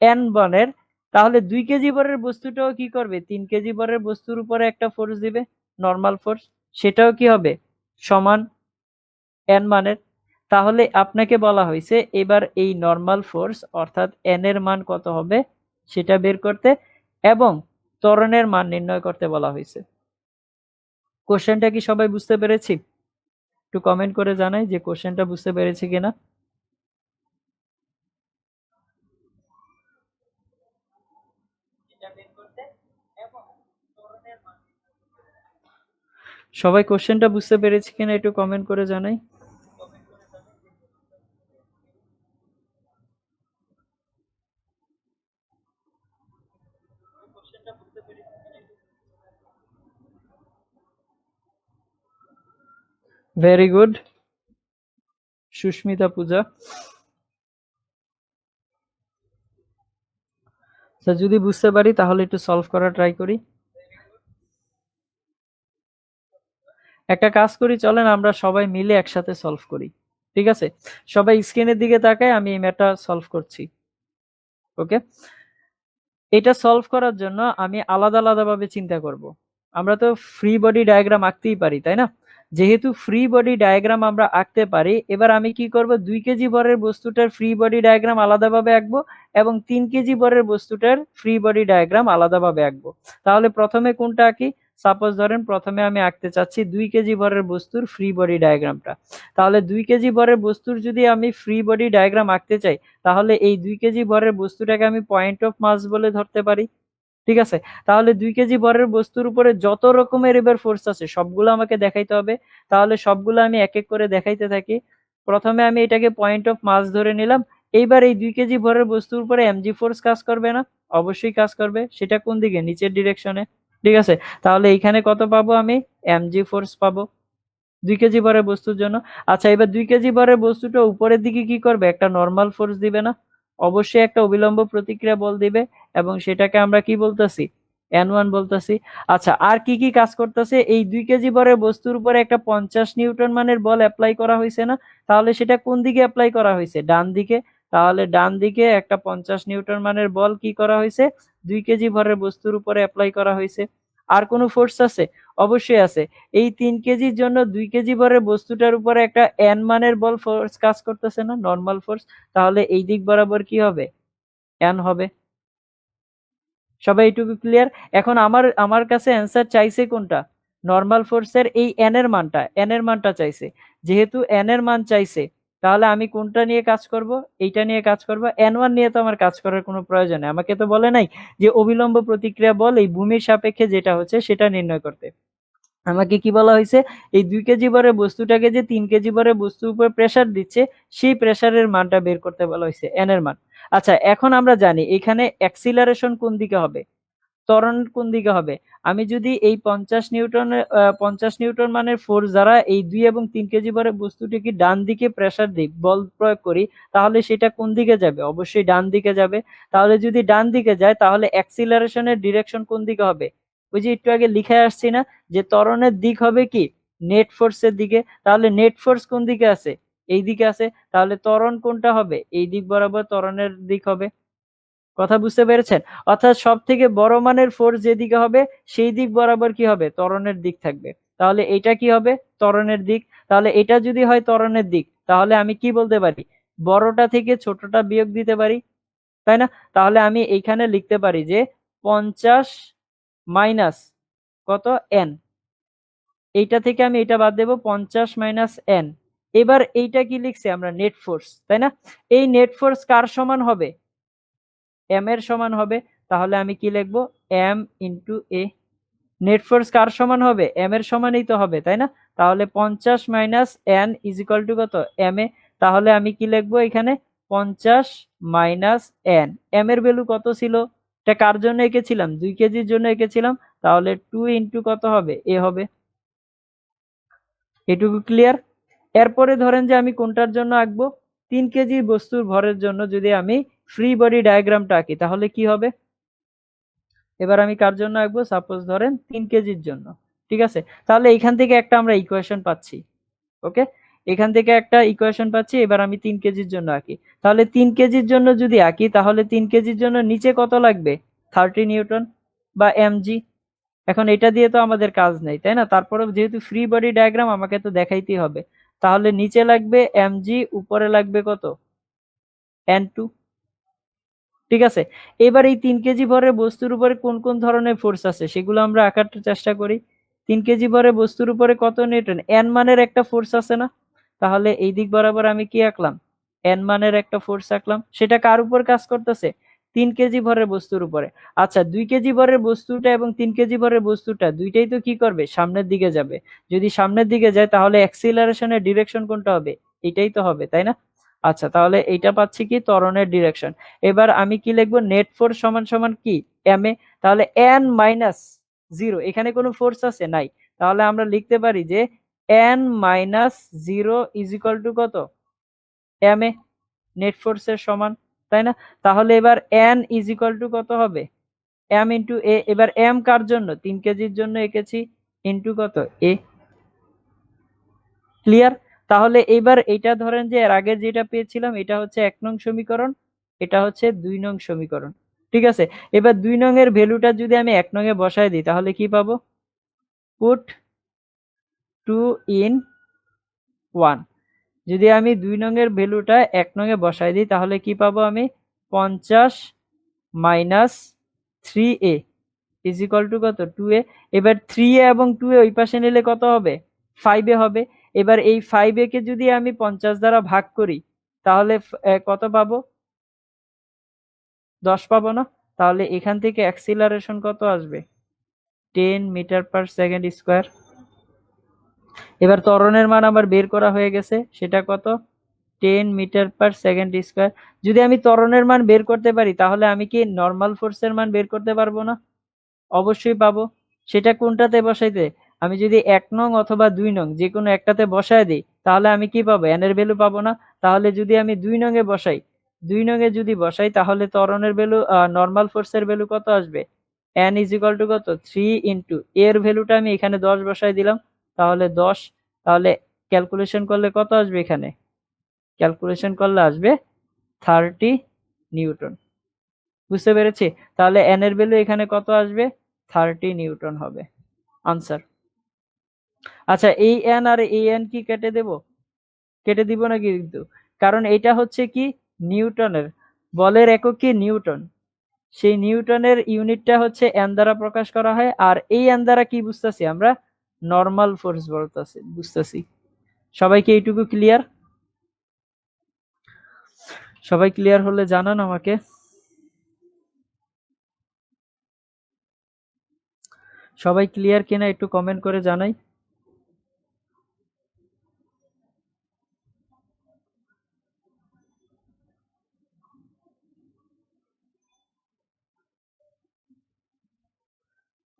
এন বনের, তাহলে 2 কেজি ভরের বস্তুটাও কি করবে? 3 কেজি ভরের বস্তুর উপরে একটা ফোর্স দিবে, নর্মাল ফোর্স। সেটাও কি হবে? সমান এন মানের। তাহলে আপনাকে বলা হয়েছে এবার এই নর্মাল ফোর্স অর্থাৎ এন এর মান কত হবে সেটা বের করতে এবং ত্বরণের মান নির্ণয় করতে বলা হয়েছে। কোশ্চেনটা কি সবাই বুঝতে পেরেছি? একটু কমেন্ট করে জানাই যে কোশ্চেনটা বুঝতে পেরেছি কিনা। সবাই কোশ্চেনটা বুঝতে পেরেছি কিনা একটু কমেন্ট করে জানাই। ভেরি গুড, সুস্মিতা পূজা। যদি বুঝতে পারি তাহলে একটু সলভ করা ট্রাই করি। একটা কাজ করি, চলেন আমরা সবাই মিলে একসাথে সলভ করি। ঠিক আছে, সবাই স্ক্রিনের দিকে তাকায়, আমি এই ম্যাথটা সলভ করছি। ওকে, এটা সলভ করার জন্য আমি আলাদা আলাদা ভাবে চিন্তা করব। আমরা তো ফ্রি বডি ডায়াগ্রাম আঁকতেই পারি, তাই না? যেহেতু ফ্রি বডি ডায়াগ্রাম আমরা আঁকতে পারি, এবার আমি কি করব? 2 কেজি ভরের বস্তুটার ফ্রি বডি ডায়াগ্রাম আলাদাভাবে আঁকবো এবং 3 কেজি ভরের বস্তুটার ফ্রি বডি ডায়াগ্রাম আলাদাভাবে আঁকবো। তাহলে প্রথমে কোনটা আঁকি? সাপোজ ধরেন প্রথমে আমি আঁকতে চাচ্ছি 2 কেজি ভরের বস্তুর ফ্রি বডি ডায়াগ্রামটা। তাহলে 2 কেজি ভরের বস্তুর যদি আমি ফ্রি বডি ডায়াগ্রাম আঁকতে চাই, তাহলে এই 2 কেজি ভরের বস্তুটাকে আমি পয়েন্ট অফ মাস বলে ধরতে পারি। ঠিক আছে, তাহলে 2 কেজি ভরের বস্তুর উপরে যত রকমের এবার ফোর্স আছে সবগুলো আমাকে দেখাইতে হবে। তাহলে সবগুলো আমি এক এক করে দেখাইতে থাকি। প্রথমে আমি এটাকে পয়েন্ট অফ মাস ধরে নিলাম। এইবার এই 2 কেজি ভরের বস্তুর উপরে এমজি ফোর্স কাজ করবে না? অবশ্যই কাজ করবে। সেটা কোন দিকে? নিচের ডিরেকশনে। ঠিক আছে, তাহলে এইখানে কত পাবো? আমি এমজি ফোর্স পাবো 2 কেজি ভরের বস্তুর জন্য। আচ্ছা, এবার 2 কেজি ভরের বস্তুটা উপরের দিকে কি করবে? একটা নর্মাল ফোর্স দিবে না? অবশ্যই একটা অবিলম্ব প্রতিক্রিয়া বল দিবে এবং সেটাকে আমরা কি বলতেছি? N1 বলতেছি। আচ্ছা, আর কি কি কাজ করতেছে? এই 2 কেজি ভরের বস্তুর উপরে একটা 50 নিউটন মানের বল অ্যাপ্লাই করা হয়েছে না? তাহলে সেটা কোন দিকে অ্যাপ্লাই করা হয়েছে? ডান দিকে। তাহলে ডান দিকে একটা 50 নিউটন মানের বল কি করা হয়েছে? 2 কেজি ভরের বস্তুর উপরে অ্যাপ্লাই করা হয়েছে। আর কোনো ফোর্স আছে? অবশ্যই আছে। এই 3 কেজির জন্য 2 কেজি ভরের বস্তুটার উপরে একটা N মানের বল ফোর্স কাজ করতেছে না? Normal force. তাহলে এই দিক বরাবর কি হবে? N হবে। সবাই এইটুকু ক্লিয়ার? এখন আমার কাছে অ্যান্সার চাইছে কোনটা? নরমাল ফোর্সের এই N এর মানটা চাইছে। যেহেতু N এর মান চাইছে, তাহলে আমি কোনটা নিয়ে কাজ করব? এইটা নিয়ে কাজ করব। n1 নিয়ে তো আমার কাজ করার কোনো প্রয়োজন নেই, আমাকে তো বলে নাই যে অবিলম্ব প্রতিক্রিয়া বল এই ভূমির সাপেক্ষে যেটা হচ্ছে সেটা নির্ণয় করতে। আমাকে কি বলা হয়েছে? এই 2 কেজি ভরের বস্তুটাকে যে 3 কেজি ভরের বস্তুর উপর প্রেসার দিচ্ছে সেই প্রেসারের মানটা বের করতে বলা হয়েছে, n এর মান। আচ্ছা, এখন আমরা জানি এখানে অ্যাক্সিলারেশন কোন দিকে হবে, ত্বরণ কোন দিকে হবে। আমি যদি এই 50 নিউটন মানের ফোর্স দ্বারা এই 2 এবং 3 কেজি ভরের বস্তুটিকে ডান দিকে প্রেসার দিই, বল প্রয়োগ করি, তাহলে সেটা কোন দিকে যাবে? অবশ্যই ডান দিকে যাবে। তাহলে যদি ডান দিকে যায় তাহলে অ্যাক্সিলারেশনের ডিরেকশন কোন দিকে হবে? ওই যে একটু আগে লিখে আসছি না যে ত্বরণের দিক হবে কি নেট ফোর্সের দিকে। তাহলে নেট ফোর্স কোন দিকে আছে? এই দিকে আছে। তাহলে ত্বরণ কোনটা হবে? এই দিক বরাবর ত্বরণের দিক হবে। কথা বুঝতে পেরেছেন? অর্থাৎ সব থেকে বড় মানের ফোর্স যেদিকে হবে সেই দিক বরাবর কি হবে? ত্বরণের দিক থাকবে। তাহলে এটা কি হবে? ত্বরণের দিক। তাহলে এটা যদি হয় ত্বরণের দিক, তাহলে আমি কি বলতে পারি? বড়টা থেকে ছোটটা বিয়োগ দিতে পারি, তাই না? তাহলে আমি এইখানে লিখতে পারি যে 50 মাইনাস কত n, এইটা থেকে আমি এটা বাদ দেব, 50 মাইনাস n। এবার এইটা কি লিখছি আমরা? নেট ফোর্স, তাই না? এই নেট ফোর্স কার সমান হবে? m এর সমান হবে। তাহলে আমি কি লিখবো? m into a। Net force কার সমান হবে? m এর সমানই তো হবে, তাই না? তাহলে 50 minus n is equal to কত? m এ। তাহলে আমি কি লিখবো এখানে? 50 মাইনাস n। m এর ভ্যালু কত ছিল? এটা কার জন্য এঁকেছিলাম? 2 কেজির জন্য এঁকেছিলাম। তাহলে 2 ইন্টু কত হবে? a হবে। এটুকু ক্লিয়ার? এরপরে ধরেন যে আমি কোনটার জন্য আঁকবো? 3 কেজি বস্তুর ভরের জন্য যদি আমি ফ্রি বডি ডায়াগ্রামটা আঁকি তাহলে কি হবে? এবার আমি কার জন্য আঁকবো? সাপোজ ধরেন 3 কেজির জন্য, ঠিক আছে? তাহলে এখান থেকে একটা আমরা ইকুয়েশন পাচ্ছি, ওকে? এখান থেকে একটা ইকুয়েশন পাচ্ছি। এবার আমি 3 কেজির জন্য আঁকি। তাহলে 3 কেজির জন্য যদি আঁকি তাহলে 3 কেজির জন্য নিচে কত লাগবে? 30 নিউটন বা এমজি। এখন এটা দিয়ে তো আমাদের কাজ নেই, তাই না? তারপরেও যেহেতু ফ্রি বডি ডায়াগ্রাম আমাকে তো দেখাইতেই হবে। তাহলে নিচে লাগবে এমজি, উপরে লাগবে কত? n2, ঠিক আছে? এবার এই 3 কেজি ভরের বস্তুর উপরে কোন কোন ধরনের ফোর্স আছে সেগুলো আমরা আঁকার চেষ্টা করি। 3 কেজি ভরের বস্তুর উপরে কত নিউটন? n মানের একটা ফোর্স আছে না? তাহলে এই দিক বরাবর আমি কি আঁকলাম? n মানের একটা ফোর্স আঁকলাম। সেটা কার উপর কাজ করতেছে? 3 কেজি ভরের বস্তুর উপরে। আচ্ছা, 2 কেজি ভরের বস্তুটা এবং 3 কেজি ভরের বস্তুটা দুইটাই তো কি করবে? সামনের দিকে যাবে। যদি সামনের দিকে যায় তাহলে অ্যাক্সিলারেশনের ডিরেকশন কোনটা হবে? এটাই তো হবে, তাই না? আচ্ছা, তাহলে এইটা পাচ্ছি কি? ত্বরণের ডিরেকশন। এবার আমি কি লিখবো? নেট ফোর্স সমান সমান কি? m এ। তাহলে n মাইনাস 0, এখানে কোনো ফোর্স আছে? নাই। তাহলে আমরা লিখতে পারি যে n minus 0 is equal to কত? m এ, নেট ফোর্সের সমান, তাই না? তাহলে এবার n ইজ ইকুয়াল টু কত হবে? m into a। এবার m কার জন্য? 3 কেজির জন্য এঁকেছি, ইন্টু কত? a। ক্লিয়ার? তাহলে এবার এটা ধরেন যে এর আগে যেটা পেয়েছিলাম এটা হচ্ছে 1 নং সমীকরণ, এটা হচ্ছে 2 নং সমীকরণ, ঠিক আছে? এবার 2 নং এর ভ্যালুটা যদি আমি 1 নং এ বসায় দিই তাহলে কি পাবো? Put 2 in 1। যদি আমি 2 নং এর ভ্যালুটা 1 নং এ বসায় দিই তাহলে কি পাবো আমি? 50 minus 3a is equal to কত? 2a। এবার 3a এবং 2a ওই পাশে নিলে কত হবে? 5a হবে। এবার এই 5a কে যদি আমি 50 দ্বারা ভাগ করি তাহলে কত পাবো? 10 পাবো না? তাহলে এখান থেকে অ্যাক্সিলারেশন কত আসবে? 10 মিটার পার সেকেন্ড স্কয়ার। এবার ত্বরণের মান আমার বের করা হয়ে গেছে, সেটা কত? 10 মিটার পার সেকেন্ড স্কয়ার। যদি আমি ত্বরণের মান বের করতে পারি তাহলে আমি কি নরমাল ফোর্সের মান বের করতে পারবো না? অবশ্যই পাবো। সেটা কোনটাতে বসাইতে? আমি যদি 1 নং অথবা 2 নং যে কোনো একটাতে বসায় দিই তাহলে আমি কি পাবো? n এর ভ্যালু পাবো না? তাহলে যদি আমি 2 নং এ বসাই, 2 নং এ যদি বসাই তাহলে ত্বরণের ভ্যালু, নরমাল ফোর্সের ভ্যালু কত আসবে? n ইজ ইকুয়াল টু কত? 3 ইনটু এর ভ্যালুটা আমি এখানে 10 বসাই দিলাম, তাহলে 10। তাহলে ক্যালকুলেশন করলে কত আসবে এখানে? ক্যালকুলেশন করলে আসবে 30 নিউটন। বুঝতে পেরেছি? তাহলে n এর ভ্যালু এখানে কত আসবে? 30 নিউটন হবে আনসার। আচ্ছা, এই n আর এই n কি কেটে দেব? কেটে দিব না কিন্তু, কারণ এটা হচ্ছে কি নিউটনের, বলের একক কি? নিউটন। সেই নিউটনের ইউনিটটা হচ্ছে n দ্বারা প্রকাশ করা হয়। আর এই n দ্বারা কি বুঝতেছি আমরা? নরমাল ফোর্স বলতেছি, বুঝতেছি। সবাইকে এইটুকু ক্লিয়ার? সবাই ক্লিয়ার হলে জানান আমাকে। সবাই ক্লিয়ার কিনা একটু কমেন্ট করে জানাই।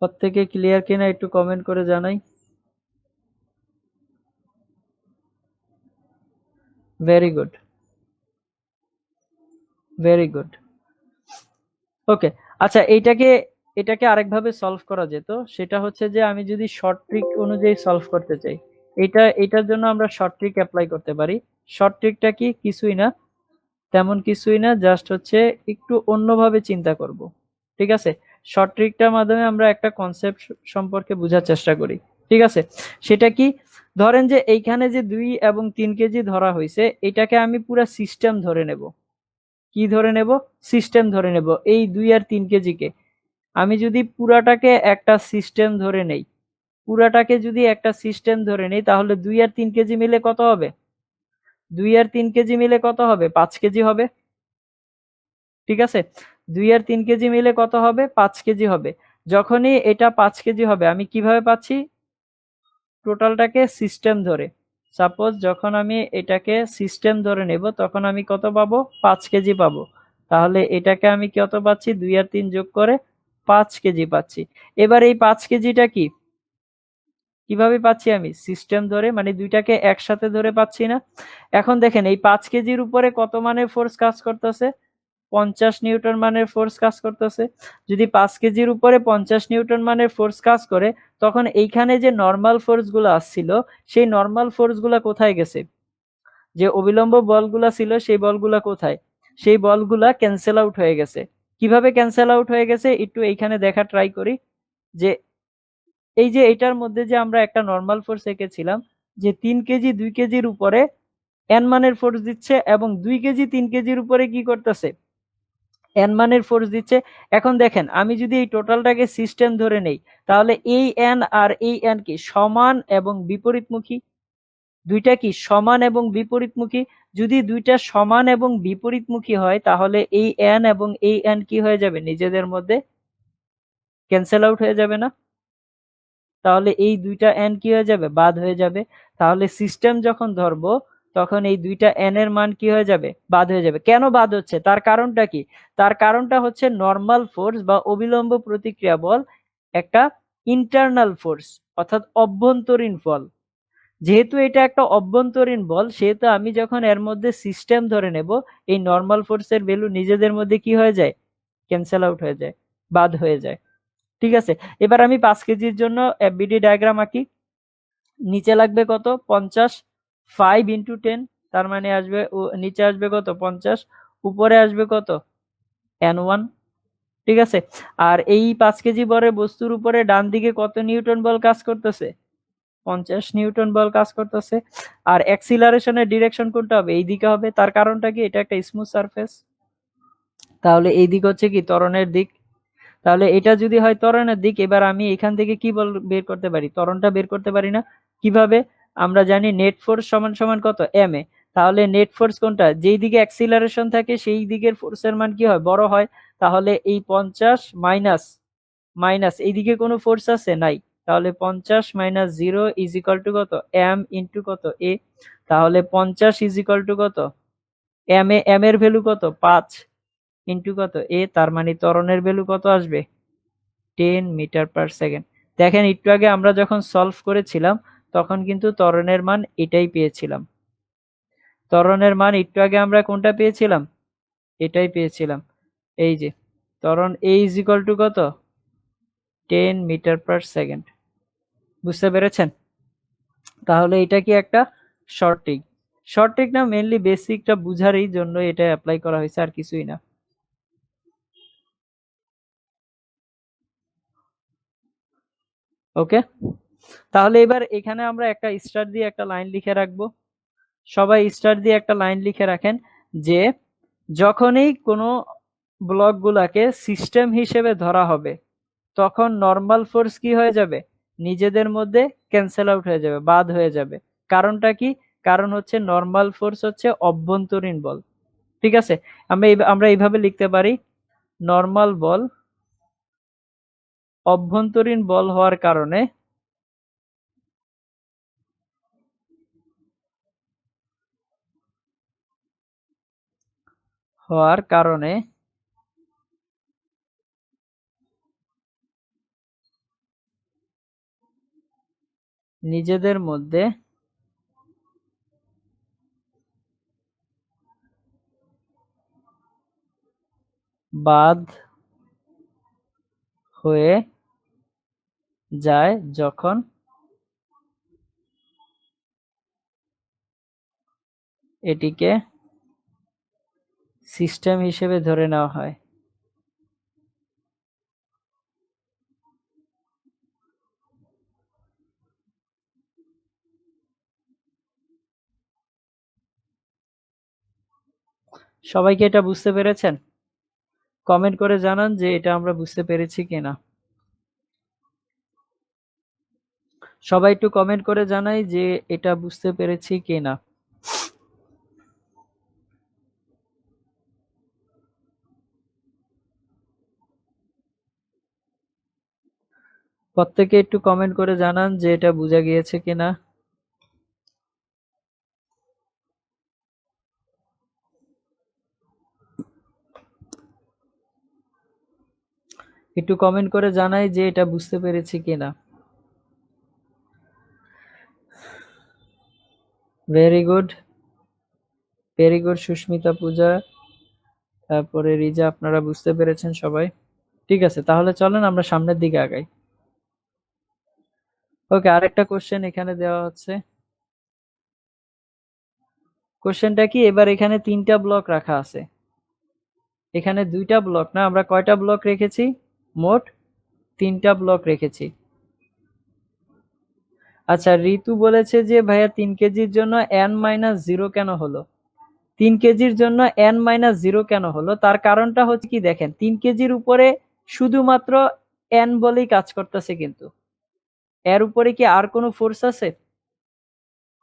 প্রত্যেকে ক্লিয়ার কিনা একটু কমেন্ট করে জানাই। Very good, very good. Okay, আচ্ছা এটাকে আরেকভাবে সলভ করা যেত, সেটা হচ্ছে যে আমি যদি শর্ট ট্রিক অনুযায়ী সলভ করতে চাই, এটার জন্য আমরা শর্ট ট্রিক অ্যাপ্লাই করতে পারি। শর্ট ট্রিকটা কি? কিছুই না, তেমন কিছুই না, জাস্ট হচ্ছে একটু অন্যভাবে চিন্তা করব। ঠিক আছে, শর্ট ট্রিকটার মাধ্যমে আমরা একটা কনসেপ্ট সম্পর্কে বোঝার চেষ্টা করি। ঠিক আছে, সেটা কি? ধরেন যে এইখানে যে 2 এবং 3 কেজি ধরা হয়েছে, এটাকে আমি পুরো সিস্টেম ধরে নেব। কি ধরে নেব? সিস্টেম ধরে নেব। এই 2 আর 3 কেজিকে আমি যদি পুরাটাকে একটা সিস্টেম ধরে নেই, পুরাটাকে যদি একটা সিস্টেম ধরে নেই, তাহলে 2 আর 3 কেজি মিলে কত হবে? 2 আর 3 কেজি মিলে কত হবে? 5 কেজি হবে। ঠিক আছে, 2 আর 3 কেজি মিলে কত হবে? 5 কেজি হবে। যখনই এটা 5 কেজি হবে, আমি কিভাবে পাচ্ছি? টোটালটাকে সিস্টেম ধরে। সাপোজ যখন আমি এটাকে সিস্টেম ধরে নেব, তখন আমি কত পাবো? 5 কেজি পাবো। তাহলে এটাকে আমি কত পাচ্ছি? 2 আর 3 যোগ করে 5 কেজি পাচ্ছি। এবার এই 5 কেজিটা কি কিভাবে পাচ্ছি? আমি সিস্টেম ধরে, মানে দুইটাকে একসাথে ধরে পাচ্ছি না? এখন দেখেন এই 5 কেজির উপরে কত মানের ফোর্স কাজ করতেছে? 50 নিউটন মানের ফোর্স কাজ করতেছে। যদি 5 কেজির উপরে 50 নিউটন মানের ফোর্স কাজ করে, তখন এইখানে যে নর্মাল ফোর্স গুলো আসছিল, সেই নর্মাল ফোর্স গুলা কোথায় গেছে? যে অবিলম্ব বলগুলা ছিল, সেই বলগুলা কোথায়? সেই বলগুলা ক্যান্সেল আউট হয়ে গেছে। কিভাবে ক্যান্সেল আউট হয়ে গেছে একটু এইখানে দেখা ট্রাই করি। যে এই যে এটার মধ্যে যে আমরা একটা নর্মাল ফোর্স এঁকেছিলাম, যে 3 কেজি 2 কেজির উপরে এন মানের ফোর্স দিচ্ছে, এবং 2 কেজি 3 কেজির উপরে কি করতেছে? এন মানের ফোর্স দিচ্ছে। এখন দেখেন, আমি যদি এই টোটালটাকে সিস্টেম ধরে নেই, তাহলে এই এন আর এই এন কি সমান এবং বিপরীতমুখী? দুইটা কি সমান এবং বিপরীতমুখী? যদি দুইটা সমান এবং বিপরীতমুখী হয়, তাহলে এই এন এবং এই এন কি হয়ে যাবে? নিজেদের মধ্যে ক্যান্সেল আউট হয়ে যাবে না? তাহলে এই দুইটা এন কি হয়ে যাবে? বাদ হয়ে যাবে। তাহলে সিস্টেম যখন ধরবো, তখন এই দুইটা এন এর মান কি হয়ে যাবে? বাদ হয়ে যাবে। কেন বাদ হচ্ছে? তার কারণটা কি? তার কারণটা হচ্ছে নর্মাল ফোর্স বা অবিলম্ব প্রতিক্রিয়া বল একটা ইন্টারনাল ফোর্স, অর্থাৎ অভ্যন্তরীণ বল। যেহেতু এটা একটা অভ্যন্তরীণ বল, সেহেতু আমি যখন এর মধ্যে সিস্টেম ধরে নেব, এই নর্মাল ফোর্সের ভ্যালু নিজেদের মধ্যে কি হয়ে যায়? ক্যান্সেল আউট হয়ে যায়, বাদ হয়ে যায়। ঠিক আছে, এবার আমি 5 কেজির জন্য এফবিডি ডায়াগ্রাম আঁকি। নিচে লাগবে কত? 50। 5 ইন্টু 10, তার মানে আসবে নিচে আসবে কত? 50। উপরে আসবে কত? n1। ঠিক আছে, আর এই 5 কেজি বরের বস্তুর উপরে ডান দিকে কত নিউটন বল কাজ করতেছে? 50 নিউটন বল কাজ করতেছে। আর অ্যাক্সিলারেশনের ডিরেকশন কোনটা হবে? এই দিকে হবে। তার কারণটা কি? এটা একটা স্মুথ সারফেস, তাহলে এই দিক হচ্ছে কি ত্বরণের দিক। তাহলে এটা যদি হয় ত্বরণের দিক, এবার আমি এখান থেকে কি বল বের করতে পারি? ত্বরণটা বের করতে পারি না? কিভাবে? আমরা জানি নেট ফোর্স সমান সমান কত? M A. তাহলে নেট ফোর্স কোনটা? যেই দিকে অ্যাক্সিলারেশন থাকে সেই দিকের ফোর্সের মান কি হয়? বড় হয়। তাহলে এই 50 মাইনাস মাইনাস এইদিকে কোনো ফোর্স আছে? নাই। তাহলে 50 মাইনাস 0 ইজ ইকুয়াল টু কত? এম ইন্টু কত? এ। তাহলে 50 ইজ ইকুয়াল টু কত? এম এর ভ্যালু কত? 5 ইন্টু কত? এ। তার মানে ত্বরণের ভ্যালু কত আসবে? 10 মিটার পার সেকেন্ড। দেখেন একটু আগে আমরা যখন সলভ করেছিলাম, তখন কিন্তু ত্বরণের মান এটাই পেয়েছিলাম। ত্বরণের মান একটু আগে আমরা কোনটা পেয়েছিলাম? এটাই পেয়েছিলাম। এই যে ত্বরণ এ ইজ ইকুয়াল টু কত? 10 মিটার পার সেকেন্ড। বুঝতে পেরেছেন? তাহলে এটা কি একটা শর্ট ট্রিক? শর্ট ট্রিক না, মেইনলি বেসিকটা বুঝারই জন্য এটা অ্যাপ্লাই করা হয়েছে, আর কিছুই না। ওকে, তাহলে এবার এখানে আমরা একটা স্টার দিয়ে একটা লাইন লিখে রাখবো। সবাই স্টার দিয়ে একটা লাইন লিখে রাখেন যে যখনই কোনো ব্লকগুলাকে সিস্টেম হিসেবে ধরা হবে, তখন নর্মাল ফোর্স কি হয়ে যাবে? নিজেদের মধ্যে ক্যান্সেল আউট হয়ে যাবে, বাদ হয়ে যাবে। কারণটা কি? কারণ হচ্ছে নর্মাল ফোর্স হচ্ছে অভ্যন্তরীণ বল। ঠিক আছে, আমরা এইভাবে লিখতে পারি, নর্মাল বল অভ্যন্তরীণ বল হওয়ার কারণে নিজেদের মধ্যে বাদ হয়ে যায় যখন এটিকে সিস্টেম হিসেবে ধরে নেওয়া হয়। সবাইকে এটা বুঝতে পেরেছেন? কমেন্ট করে জানান যে এটা আমরা বুঝতে পেরেছি কিনা। সবাই একটু কমেন্ট করে জানাই যে এটা বুঝতে পেরেছি কিনা। প্রত্যেকে একটু কমেন্ট করে জানান যে এটা বোঝা গিয়েছে কিনা। একটু কমেন্ট করে জানাই যে এটা বুঝতে পেরেছি কিনা। Very good, very good Susmita, Puja, তারপরে রিজা, আপনারা বুঝতে পেরেছেন সবাই। ঠিক আছে, তাহলে চলেন আমরা সামনের দিকে আগাই। ওকে, আরেকটা কোশ্চেন এখানে দেওয়া হচ্ছে। কোশ্চেনটা কি, এবার এখানে 3টা ব্লক রাখা আছে, এখানে 2টা ব্লক না, আমরা কয়টা ব্লক রেখেছি? মোট 3টা ব্লক রেখেছি। আচ্ছা, ঋতু বলেছে যে ভাইয়া 3 কেজির জন্য n-0 কেন হলো? 3 কেজির জন্য n-0 কেন হলো, তার কারণটা হচ্ছে কি, দেখেন 3 কেজির উপরে শুধুমাত্র n বলেই কাজ করতেছে, কিন্তু এর উপরে কি আর কোনো ফোর্স আছে?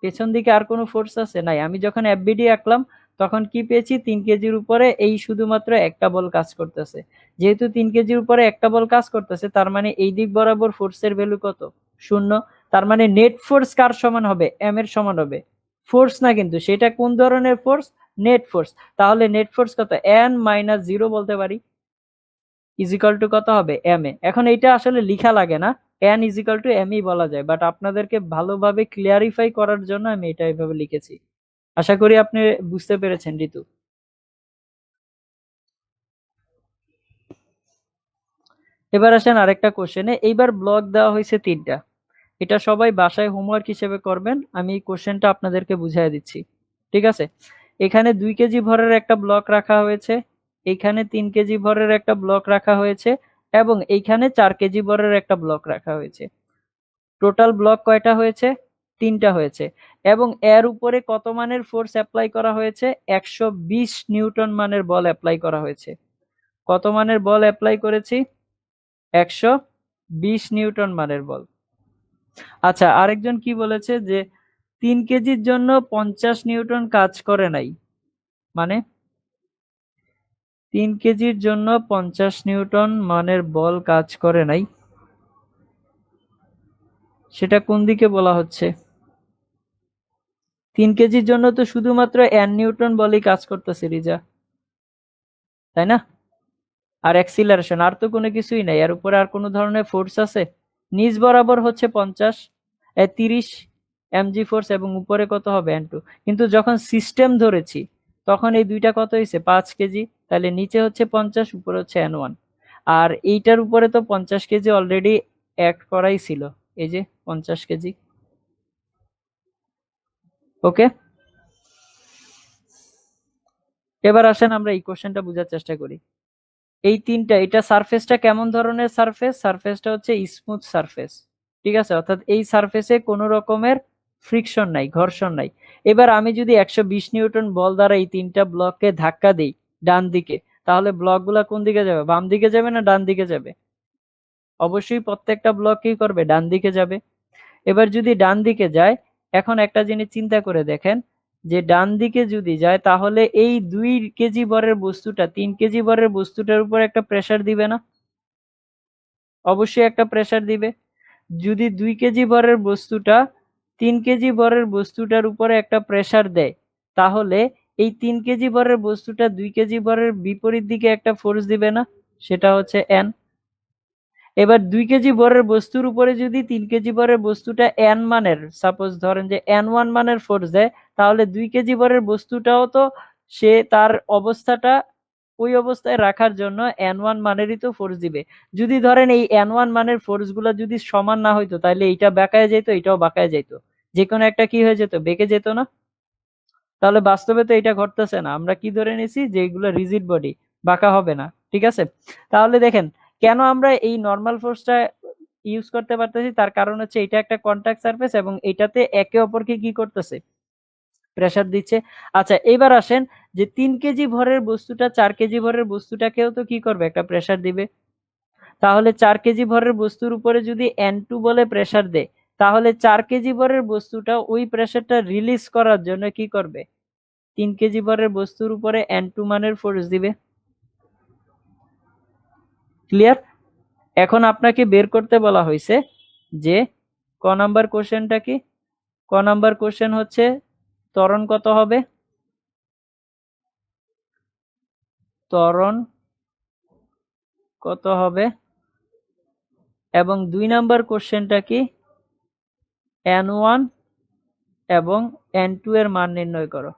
পেছন দিকে আর কোনো ফোর্স আছে? নাই। আমি যখন এফবিডি আঁকলাম তখন কি পেয়েছি, 3 কেজির উপরে এই শুধুমাত্র একটা বল কাজ করতেছে। যেহেতু 3 কেজির উপরে একটা বল কাজ করতেছে, তার মানে এই দিক বরাবর ফোর্সের ভ্যালু কত? 0। তার মানে নেট ফোর্স কার সমান হবে? এম এর সমান হবে। ফোর্স না কিন্তু, সেটা কোন ধরনের ফোর্স? Net force. তাহলে নেট ফোর্স কত? n-0 বলতে পারি, ইজিক্যাল টু কত হবে? M a. এখন এইটা আসলে লিখা লাগে না, n equal to m e বলা যায়, বাট আপনাদেরকে ভালোভাবে ক্লিয়ারিফাই করার জন্য আমি এটা এইভাবে লিখেছি। আশা করি আপনি বুঝতে পেরেছেন ঋতু। এবার আসেন আরেকটা কোশ্চেনে। এইবার ব্লক দেওয়া হয়েছে 3টা, এটা সবাই বাসায় হোমওয়ার্ক হিসেবে করবেন, আমি এই কোশ্চেনটা আপনাদেরকে বুঝিয়ে দিচ্ছি। ঠিক আছে, এখানে 2 কেজি ভরের একটা ব্লক রাখা হয়েছে, এখানে 3 কেজি ভরের একটা ব্লক রাখা হয়েছে, এবং এইখানে 4 কেজি ভরের একটা ব্লক রাখা হয়েছে। টোটাল ব্লক কয়টা হয়েছে? 3টা হয়েছে। এবং এর উপরে কত মানের ফোর্স অ্যাপ্লাই করা হয়েছে? 120 নিউটন মানের বল অ্যাপ্লাই করা হয়েছে। কত মানের বল অ্যাপ্লাই করেছি? 120 নিউটন মানের বল। আচ্ছা, আরেকজন কি বলেছে যে 3 কেজির জন্য 50 নিউটন কাজ করে নাই, মানে 3 কেজির জন্য 50 নিউটন মানের বল কাজ করে নাই, সেটা কোন দিকে বলা হচ্ছে? 3 কেজির জন্য তো শুধুমাত্র n নিউটন বলই কাজ করতেছে রিজা, তাই না? আর অ্যাক্সিলারেশন, আর তো কোনো কিছুই নাই, এর উপরে আর কোনো ধরনের ফোর্স আছে? নিচ বরাবর হচ্ছে 30 mg ফোর্স, এবং উপরে কত হবে? n2। কিন্তু যখন সিস্টেম ধরেছি তখন এই দুইটা কত হয়েছে? 5 কেজি। তাহলে নিচে হচ্ছে 50, উপরে হচ্ছে n1। আর এইটার উপরে তো 50 কেজি অলরেডি অ্যাড করাই ছিল, এই যে 50 কেজি। ওকে, এবার আসেন আমরা এই কোশ্চেনটা বোঝার চেষ্টা করি। এই 3টা, এটা সারফেসটা কেমন ধরনের সারফেস? সারফেসটা হচ্ছে স্মুথ সারফেস। ঠিক আছে, অর্থাৎ এই সারফেসে কোনো রকমের ফ্রিকশন নাই, ঘর্ষণ নাই। এবার আমি যদি 120 নিউটন বল দ্বারা এই 3টা ব্লককে ধাক্কা দিই ডান দিকে, তাহলে ব্লকগুলা কোন দিকে যাবে? বাম দিকে যাবে না ডান দিকে যাবে? অবশ্যই প্রত্যেকটা ব্লক কি করবে? ডান দিকে যাবে। এবার যদি ডান দিকে যায়, এখন একটা জিনিস চিন্তা করে দেখেন, যে ডান দিকে যদি যায় তাহলে এই 2 কেজি ভরের বস্তুটা 3 কেজি ভরের বস্তুটার উপর একটা প্রেসার দিবে না? অবশ্যই একটা প্রেসার দিবে। যদি 2 কেজি ভরের বস্তুটা 3 কেজি ভরের বস্তুটার উপরে একটা প্রেসার দেয়, তাহলে এই 3 কেজি ভরের বস্তুটা 2 কেজি ভরের বিপরীত দিকে একটা ফোর্স দিবে না? সেটা হচ্ছে N। এবার 2 কেজি ভরের বস্তুর উপরে যদি 3 কেজি ভরের বস্তুটা N মানের, সাপোজ ধরেন যে N1 মানের ফোর্স দেয়, তাহলে 2 কেজি ভরের বস্তুটাও তো সে তার অবস্থাটা ওই অবস্থায় রাখার জন্য N1 মানেরই তো ফোর্স দিবে। যদি ধরেন এই N1 মানের ফোর্সগুলো যদি সমান না হইতো, তাহলে এইটা বেঁকায় যেত, এটাও বাঁকায় যেত, যে কোনো একটা কি হয়ে যেত, বেঁকে যেত না? তাহলে বাস্তবে তো এটা ঘটতেছে না। আমরা কি ধরে নিছি যে এগুলো রিজিড বডি, বাঁকা হবে না। ঠিক আছে? তাহলে দেখেন কেন আমরা এই নরমাল ফোর্সটা ইউজ করতে পারতেছি, তার কারণ হচ্ছে এটা একটা কন্টাক্ট সারফেস এবং এটাতে একে অপরকে কি করতেছে, প্রেসার দিচ্ছে। আচ্ছা, এবার আসেন যে 3 কেজি ভরের বস্তুটা 4 কেজি ভরের বস্তুটাকেও তো কি করবে, একটা প্রেসার দিবে। তাহলে 4 কেজি ভরের বস্তুর উপরে যদি N2 বলে প্রেসার দেয়, তাহলে 4 কেজি ভরের বস্তুটা ওই প্রেসারটা রিলিজ করার জন্য কি করবে, 3 কেজি ভরের বস্তুর উপরে N2 মানের ফোর্স দিবে। ক্লিয়ার? এখন আপনাকে বের করতে বলা হয়েছে যে ক নাম্বার কোশ্চেনটা কি? ক নাম্বার কোশ্চেন হচ্ছে ত্বরণ কত হবে, ত্বরণ কত হবে, এবং 2 নাম্বার কোশ্চেনটা কি, N1 এবং N2 এর মান নির্ণয় করো।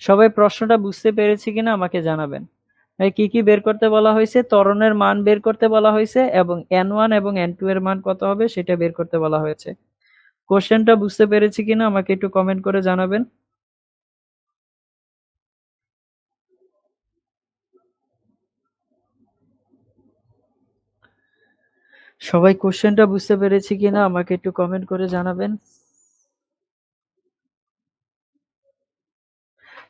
সবাই প্রশ্নটা বুঝতে পেরেছি কিনা আমাকে জানাবেন। কি কি বের করতে বলা হয়েছে? ত্বরণের মান বের করতে বলা হয়েছে এবং N1 এবং N2 এর মান কত হবে সেটা বের করতে বলা হয়েছে। কোশ্চেনটা বুঝতে পেরেছি কিনা আমাকে একটু কমেন্ট করে জানাবেন। সবাই কোশ্চেনটা বুঝতে পেরেছি কিনা আমাকে একটু কমেন্ট করে জানাবেন।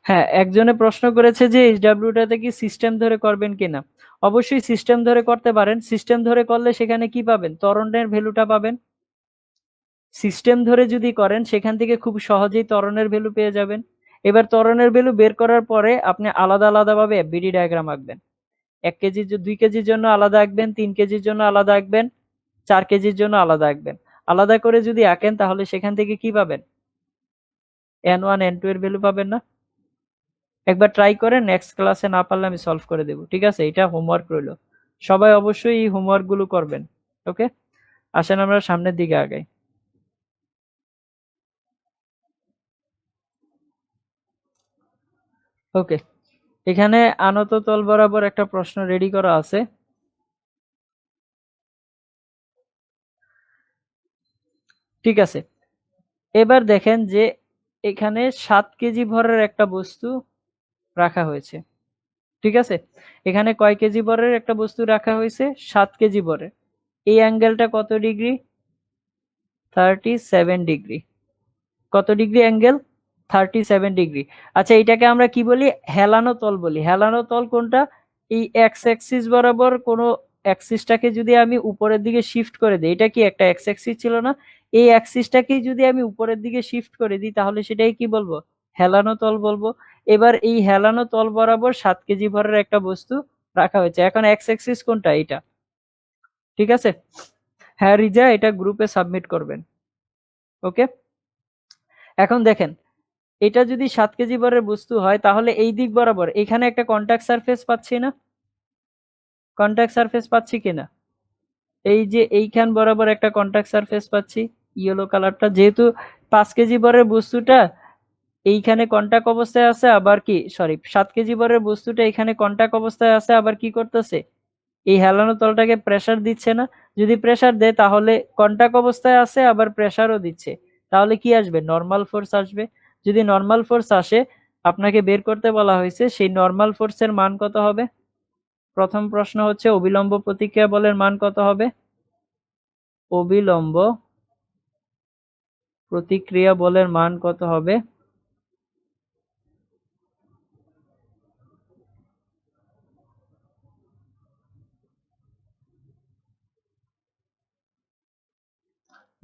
হ্যাঁ, একজনে প্রশ্ন করেছে যে এইচডব্লিউটাতে কি সিস্টেম ধরে করবেন কিনা। অবশ্যই সিস্টেম ধরে করতে পারেন। সিস্টেম ধরে করলে সেখানে কি পাবেন, ত্বরণের ভ্যালুটা পাবেন। সিস্টেম ধরে যদি করেন সেখান থেকে খুব সহজেই ত্বরণের ভ্যালু পেয়ে যাবেন। এবার ত্বরণের ভ্যালু বের করার পরে আপনি আলাদা আলাদা ভাবে এফবিডি ডায়াগ্রাম আঁকবেন। 1 কেজি 2 কেজির জন্য আলাদা আঁকবেন, 3 কেজির জন্য আলাদা আঁকবেন, 4 কেজির জন্য আলাদা আঁকবেন। আলাদা করে যদি আঁকেন তাহলে সেখান থেকে কি পাবেন, N1 N2 এর ভ্যালু পাবেন না? একবার ট্রাই করেন, নেক্সট ক্লাসে না পারলে আমি সলভ করে দেব। ঠিক আছে? এটা হোমওয়ার্ক রইল। সবাই অবশ্যই এই হোমওয়ার্ক গুলো করবেন। ওকে? আসেন আমরা সামনের দিকে আগাই। ওকে, এখানে আনত তল বরাবর একটা প্রশ্ন রেডি করা আছে। ঠিক আছে, এবার দেখেন যে এখানে 7 কেজি ভরের একটা বস্তু রাখা হয়েছে। ঠিক আছে, এখানে কয় কেজি ভরের একটা বস্তু রাখা হয়েছে, 7 কেজি ভরের। এই অ্যাঙ্গেলটা কত ডিগ্রি, 37 ডিগ্রি। কত ডিগ্রি অ্যাঙ্গেল, 37 ডিগ্রি। আচ্ছা, এটাকে আমরা কি বলি, হেলানো তল বলি। হেলানো তল কোনটা, এই এক্স অ্যাক্সিস বরাবর কোনো অ্যাক্সিসটাকে যদি আমি উপরের দিকে শিফট করে দিই, এটা কি একটা এক্স অ্যাক্সিস ছিল না, এই অ্যাক্সিসটাকে যদি আমি উপরের দিকে শিফট করে দিই তাহলে সেটাই কি বলবো, হেলানো তল বলবো। এবার এই হেলানো তল বরাবর 7 কেজি ভরের একটা বস্তু রাখা হয়েছে। এখন এক্স অ্যাক্সিস কোনটা, এটা। ঠিক আছে, হ্যাঁ রিজা, এটা গ্রুপে সাবমিট করবেন। ওকে, এখন দেখেন এটা যদি 7 কেজি ভরের বস্তু হয় তাহলে এই দিক বরাবর এখানে একটা কন্টাক্ট সারফেস পাচ্ছি না, কন্টাক্ট সারফেস পাচ্ছি কিনা, এই যে এইখান বরাবর একটা কন্টাক্ট সারফেস পাচ্ছি, ইয়েলো কালারটা, যেহেতু 5 কেজি ভরের বস্তুটা এইখানে কন্টাক্ট অবস্থায় আছে, আবার কি সরি 7 কেজি ভরের বস্তুটা এখানে কন্টাক্ট অবস্থায় আছে, আবার কি করতেছে, এই হেলানো তলটাকে প্রেসার দিচ্ছে না। যদি প্রেসার দেয় তাহলে কন্টাক্ট অবস্থায় আছে আবার প্রেসারও দিচ্ছে, তাহলে কি আসবে, নর্মাল ফোর্স আসবে। যদি নর্মাল ফোর্স আসে, আপনাকে বের করতে বলা হয়েছে সেই নর্মাল ফোর্সের মান কত হবে। প্রথম প্রশ্ন হচ্ছে অবিলম্ব প্রতিক্রিয়া বলের মান কত হবে, অবিলম্ব প্রতিক্রিয়া বলের মান কত হবে।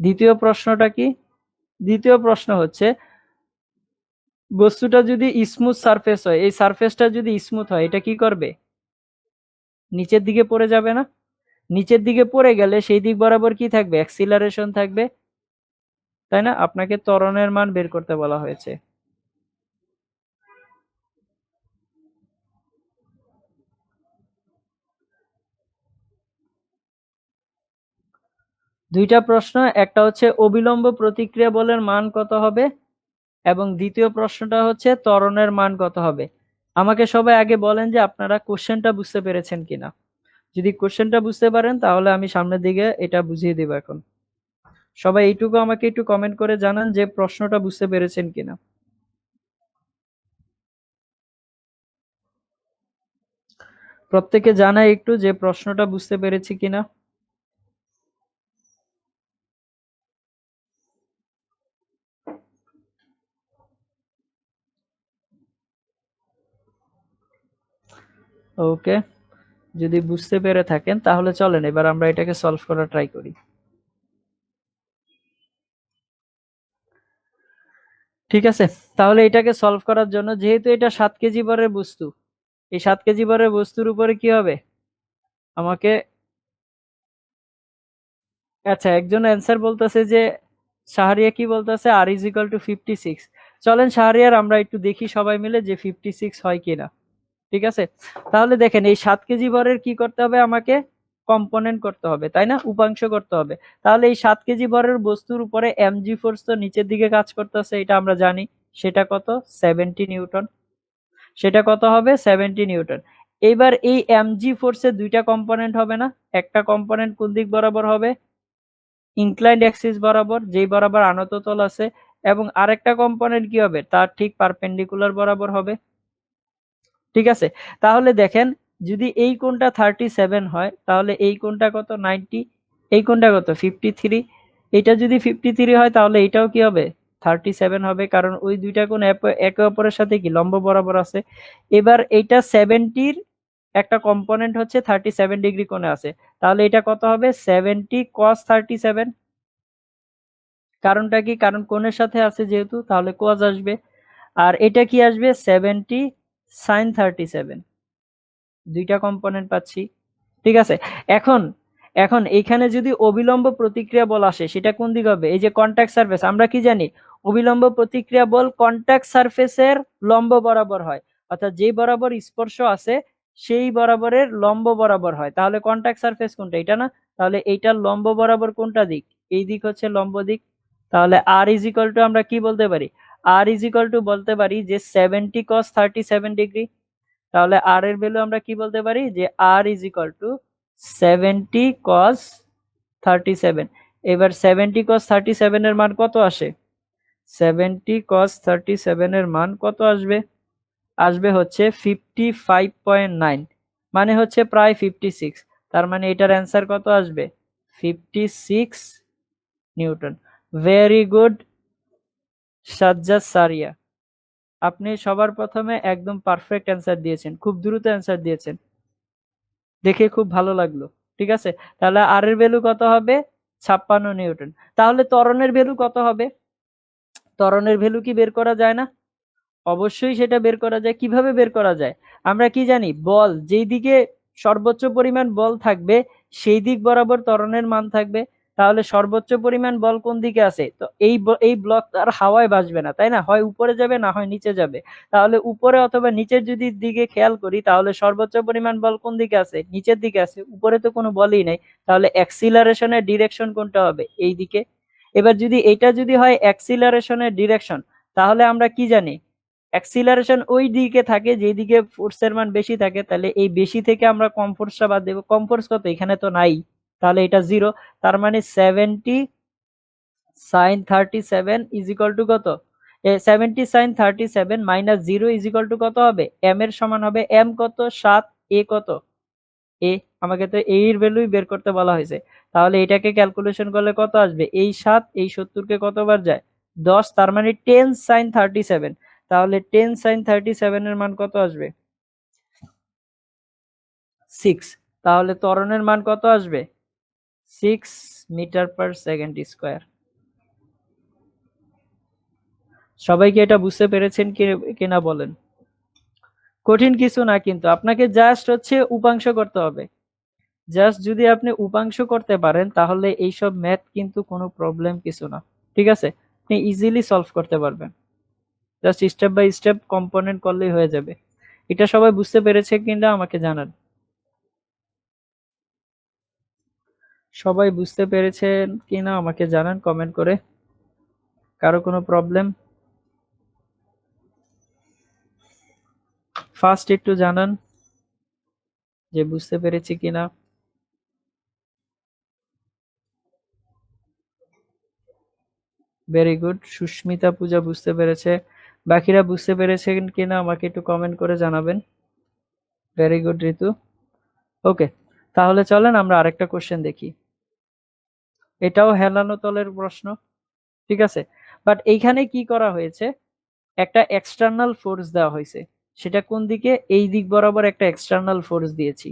দ্বিতীয় প্রশ্নটা কি? দ্বিতীয় প্রশ্ন হচ্ছে বস্তুটা যদি স্মুথ সারফেস হয়, এই সারফেসটা যদি স্মুথ হয়, এটা কি করবে? নিচের দিকে পড়ে যাবে না? নিচের দিকে পড়ে গেলে সেই দিক বরাবর কি থাকবে? অ্যাক্সিলারেশন থাকবে, তাই না? আপনাকে ত্বরণের মান বের করতে বলা হয়েছে। দুইটা প্রশ্ন, একটা হচ্ছে অবিলম্ব প্রতিক্রিয়া বলের মান কত হবে, এবং দ্বিতীয় প্রশ্নটা হচ্ছে ত্বরণের মান কত হবে। আমাকে সবাই আগে বলেন যে আপনারা কোশ্চেনটা বুঝতে পেরেছেন কিনা। যদি কোশ্চেনটা বুঝতে পারেন তাহলে আমি সামনের দিকে এটা বুঝিয়ে দেব। এখন সবাই এইটুকু আমাকে একটু কমেন্ট করে জানান যে প্রশ্নটা বুঝতে পেরেছেন কিনা। প্রত্যেকে জানাই একটু যে প্রশ্নটা বুঝতে পেরেছি কিনা। ওকে, যদি বুঝতে পেরে থাকেন তাহলে চলেন এবার আমরা এটাকে সলভ করার ট্রাই করি। ঠিক আছে, তাহলে এটাকে সলভ করার জন্য, যেহেতু এটা 7 কেজি ভরের বস্তু, এই 7 কেজি ভরের বস্তুর উপরে কি হবে আমাকে, আচ্ছা একজন অ্যান্সার বলতেছে যে শাহরিয়া কি বলতেছে, আর ইজ ইকুয়াল টু 56। চলেন শাহরিয়ার আমরা একটু দেখি সবাই মিলে যে 56 হয় কিনা। ঠিক আছে, তাহলে দেখেন এই 7 কেজি ভরের কি করতে হবে আমাকে, কম্পোনেন্ট করতে হবে, তাই না? উপাংশ করতে হবে। তাহলে এই 7 কেজি ভরের বস্তুর উপরে এমজি ফোর্স তো নিচের দিকে কাজ করতেছে, এটা আমরা জানি। সেটা কত? 70 নিউটন। সেটা কত হবে? 70 নিউটন। এইবার এই এমজি ফোর্সের দুইটা কম্পোনেন্ট হবে না? একটা কম্পোনেন্ট কোন দিক বরাবর হবে? ইনক্লাইন্ড অ্যাক্সিস বরাবর, যেই বরাবর আনত তল আছে, এবং আরেকটা কম্পোনেন্ট কি হবে? তার ঠিক পারপেন্ডিকুলার বরাবর হবে। ঠিক আছে, তাহলে দেখেন যদি এই কোণটা 37 হয় তাহলে এই কোণটা কত? 90। এই কোণটা কত? 53। এটা যদি 53 হয় তাহলে এটাও কি হবে? 37 হবে, কারণ ওই দুইটা কোণ একে অপরের সাথে কি লম্ব বরাবর আছে। এবার এইটা 70-র একটা কম্পোনেন্ট হচ্ছে 37 ডিগ্রি কোণে আছে, তাহলে এটা কত হবে? 70 cos 37। কারণটা কি? কারণ কোণের সাথে আছে যেহেতু, তাহলে cos আসবে। আর এটা কি আসবে? 70 sin 37। দুইটা কম্পোনেন্ট পাচ্ছি। ঠিক আছে, এখন এখন এইখানে যদি অবিলম্ব প্রতিক্রিয়া বল আসে সেটা কোন দিক হবে? এই যে কন্টাক্ট সারফেস, আমরা কি জানি অবিলম্ব প্রতিক্রিয়া বল কন্টাক্ট সারফেসের লম্ব বরাবর হয়, অর্থাৎ যেই বরাবর স্পর্শ আছে সেই বরাবরের লম্ব বরাবর হয়। তাহলে কন্টাক্ট সারফেস কোনটা? এটা না? তাহলে এইটার লম্ব বরাবর কোনটা দিক? এই দিক হচ্ছে লম্ব দিক। তাহলে আর ইজ ইকুয়াল টু আমরা কি বলতে পারি? আর ইজ ইকুয়াল টু বলতে পারি যে 70 cos 37 ডিগ্রি। তাহলে আর এর ভ্যালু আমরা কি বলতে পারি? যে আর ইজ ইকুয়াল টু 70 cos 37। এবার 70 cos 37 এর মান কত আসে? 70 cos 37 এর মান কত আসবে? আসবে হচ্ছে 55.9, মানে হচ্ছে প্রায় 56। তার মানে এটার অ্যান্সার কত আসবে? 56 নিউটন। ভেরি গুড সাজ্জাদ সারিয়া, আপনি সবার প্রথমে একদম পারফেক্ট অ্যান্সার দিয়েছেন, খুব দ্রুত অ্যান্সার দিয়েছেন, দেখে খুব ভালো লাগলো। ঠিক আছে, তাহলে আর এর ভ্যালু কত হবে? 56 নিউটন। তাহলে ত্বরণের ভ্যালু কত হবে? ত্বরণের ভ্যালু কি বের করা যায় না? অবশ্যই সেটা বের করা যায়। কিভাবে বের করা যায়? আমরা কি জানি, বল যেই দিকে সর্বোচ্চ পরিমাণ বল থাকবে সেই দিক বরাবর ত্বরণের মান থাকবে। তাহলে সর্বোচ্চ পরিমাণ বল কোন দিকে আছে? তো এই ব্লক আর হাওয়ায় ভাসবে না, তাই না? হয় উপরে যাবে না হয় নিচে যাবে। তাহলে উপরে অথবা নিচের যদি দিকে খেয়াল করি তাহলে সর্বোচ্চ পরিমাণ বল কোন দিকে আছে? নিচের দিকে আছে, উপরে তো কোনো বলই নেই। তাহলে অ্যাক্সিলারেশনের ডিরেকশন কোনটা হবে? এই দিকে। এবার যদি এটা যদি হয় অ্যাক্সিলারেশনের ডিরেকশন, তাহলে আমরা কি জানি অ্যাক্সিলারেশন ওই দিকে থাকে যেদিকে ফোর্সের মান বেশি থাকে। তাহলে এই বেশি থেকে আমরা কম ফোর্সটা বাদ দেবো। কম ফোর্স কত? এখানে তো নাই, তাহলে এটা 0। তার মানে 70 sin 37 ইজ ইকুয়াল টু কত? 70 sin 37 minus 0 is equal to কত হবে? এম এর সমান হবে। এম কত? 7। এ কত? এ, আমাকে তো এ এর ভ্যালুই বের করতে বলা হয়েছে। তাহলে এটাকে ক্যালকুলেশন করলে কত আসবে? এই 7 এই 70 কে কতবার যায়? 10। তার মানে 10 sin 37। তাহলে 10 sin 37 এর মান কত আসবে? 6। তাহলে ত্বরণের মান কত আসবে? 6 মিটার পার সেকেন্ড স্কয়ার। সবাই কি এটা বুঝতে পেরেছেন কিনা বলেন? কঠিন কিছু না, কিন্তু আপনাকে জাস্ট হচ্ছে উপাংশ করতে হবে। জাস্ট যদি আপনি উপাংশ করতে পারেন তাহলে এইসব ম্যাথ কিন্তু কোনো প্রবলেম কিছু না। ঠিক আছে, আপনি ইজিলি সলভ করতে পারবেন। Just step by step component করলেই হয়ে যাবে। এটা সবাই বুঝতে পেরেছে কিনা আমাকে জানান। সবাই বুঝতে পেরেছেন কিনা আমাকে জানান কমেন্ট করে। কারো কোনো প্রবলেম? ফার্স্ট একটু জানান যে বুঝতে পেরেছি কিনা। ভেরি গুড, সুস্মিতা পূজা বুঝতে পেরেছে। বাকিরা বুঝতে পেরেছেন কিনা আমাকে একটু কমেন্ট করে জানাবেন। ভেরি গুড ঋতু। ওকে, তাহলে চলেন আমরা আরেকটা কোশ্চেন দেখি। এটাও হেলানো তলের প্রশ্ন। ঠিক আছে, বাট এইখানে কি করা হয়েছে, একটা এক্সটার্নাল ফোর্স দেওয়া হয়েছে। সেটা কোন দিকে? এই দিক বরাবর একটা এক্সটার্নাল ফোর্স দিয়েছি।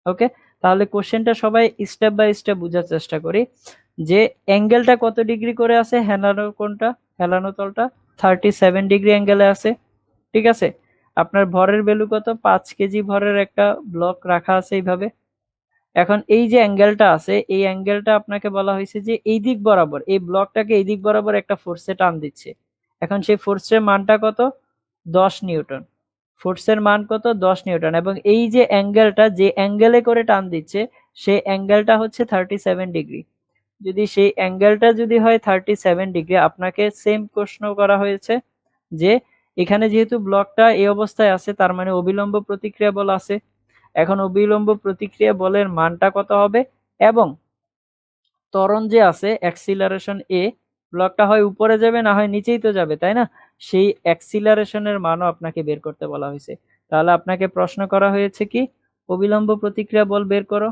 ওকে, তাহলে কোশ্চেনটা সবাই স্টেপ বাই স্টেপ বোঝার চেষ্টা করি যে অ্যাঙ্গেলটা কত ডিগ্রি করে আছে, হেলানো কোনটা, হেলানো তলটা 37 ডিগ্রি অ্যাঙ্গেলে আছে। ঠিক আছে, আপনার ভরের ভ্যালু কত? 5 কেজি ভরের একটা ব্লক রাখা আছে এইভাবে। এখন এই যে অ্যাঙ্গেলটা আছে, এই অ্যাঙ্গেলটা আপনাকে বলা হয়েছে যে এই দিক বরাবর, এই ব্লকটাকে এই দিক বরাবর একটা ফোর্সে টান দিচ্ছে। এখন সেই ফোর্সের মানটা কত? 10 নিউটন। ফোর্সের মান কত? 10 নিউটন। এবং এই যে অ্যাঙ্গেলটা, যে অ্যাঙ্গেলে করে টান দিচ্ছে, সেই অ্যাঙ্গেলটা হচ্ছে 37 ডিগ্রি। যদি সেই অ্যাঙ্গেলটা যদি হয় 37 ডিগ্রি, আপনাকে সেম প্রশ্ন করা হয়েছে যে এখানে যেহেতু ব্লকটা এই অবস্থায় আছে, তার মানে অবিলম্ব প্রতিক্রিয়া বল আছে। এখন অবিলম্ব প্রতিক্রিয়া বলের মানটা কত হবে? এবং ত্বরণ যে আছে অ্যাক্সিলারেশন এ, ব্লকটা হয় উপরে যাবে না হয় নিচেই তো যাবে, তাই না? সেই অ্যাক্সিলারেশনের মানও আপনাকে বের করতে বলা হয়েছে। তাহলে আপনাকে প্রশ্ন করা হয়েছে কি, অবিলম্ব প্রতিক্রিয়া বল বের করো।